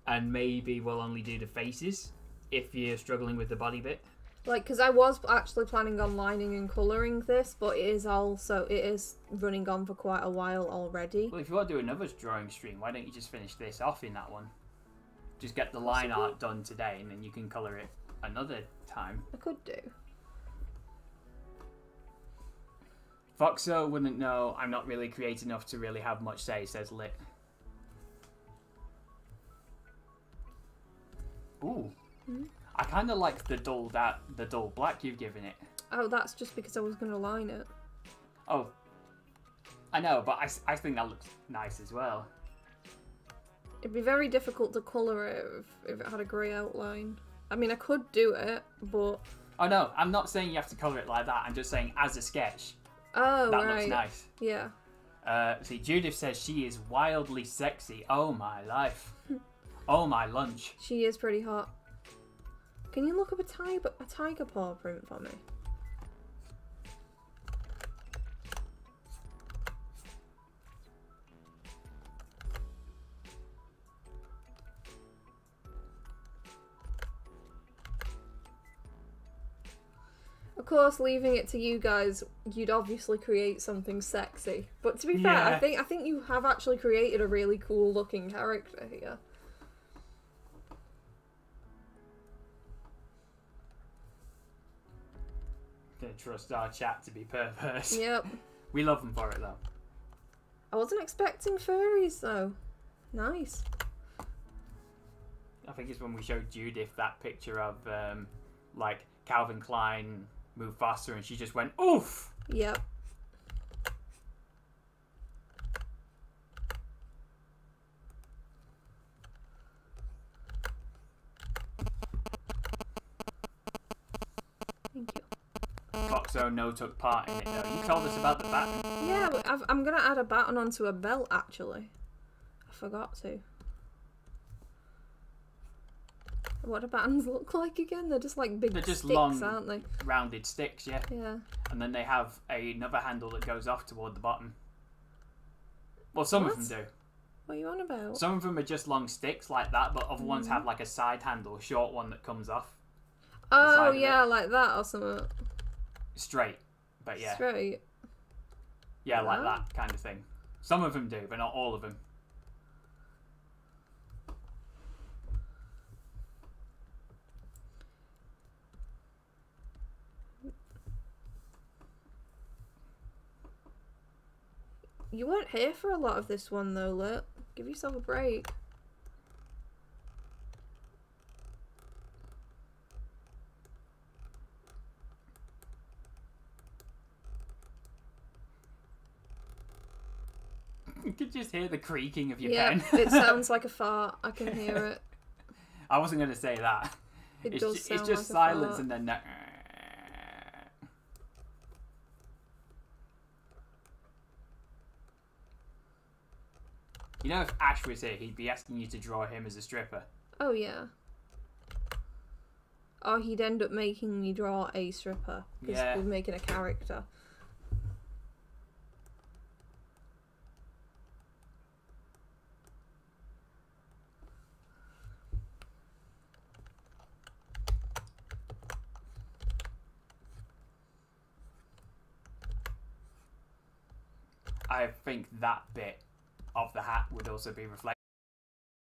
And maybe we'll only do the faces if you're struggling with the body bit. Like, because I was actually planning on lining and colouring this, but it is running on for quite a while already. Well, if you want to do another drawing stream, why don't you just finish this off in that one? Just get the line art done today, and then you can colour it another time. I could do. Foxo wouldn't know. I'm not really creative enough to really have much say, says Lit. Hmm? I kind of like the dull black you've given it. Oh, that's just because I was going to line it. Oh, I know, but I think that looks nice as well. It'd be very difficult to colour it if it had a grey outline. I mean, I could do it, but... Oh no, I'm not saying you have to colour it like that. I'm just saying as a sketch. Oh, that right. looks nice. Yeah. See, Judith says she is wildly sexy. Oh my life. Oh my lunch. She is pretty hot. Can you look up a tiger paw print for me? Of course, leaving it to you guys, you'd obviously create something sexy. But to be fair, Yeah. I think you have actually created a really cool looking character here. Don't trust our chat to be perverse. Yep. We love them for it though. I wasn't expecting furries though. Nice. I think it's when we showed Judith that picture of like Calvin Klein move faster, and she just went oof. Yep. Thank you. Foxo no took part in it though. You told us about the baton. Yeah, but I'm gonna add a baton onto a belt actually. I forgot to. What do batons look like again? They're just like big They're just sticks, long, aren't they? rounded sticks, yeah. Yeah. And then they have another handle that goes off toward the bottom. Well, some of them do. What are you on about? Some of them are just long sticks like that, but other ones have like a side handle, short one that comes off. Oh side of yeah, like that or something. Straight, but yeah. Straight. Yeah, like Wow. that kind of thing. Some of them do, but not all of them. You weren't here for a lot of this one though, Lit. Give yourself a break. You could just hear the creaking of your Yeah, pen. it sounds like a fart. I can hear it. I wasn't going to say that. It It's, does it's sound just like a silence fart. and then... You know, if Ash was here, he'd be asking you to draw him as a stripper. Oh yeah. Or he'd end up making me draw a stripper. Because Yeah. we're making a character. I think that bit of the hat would also be reflected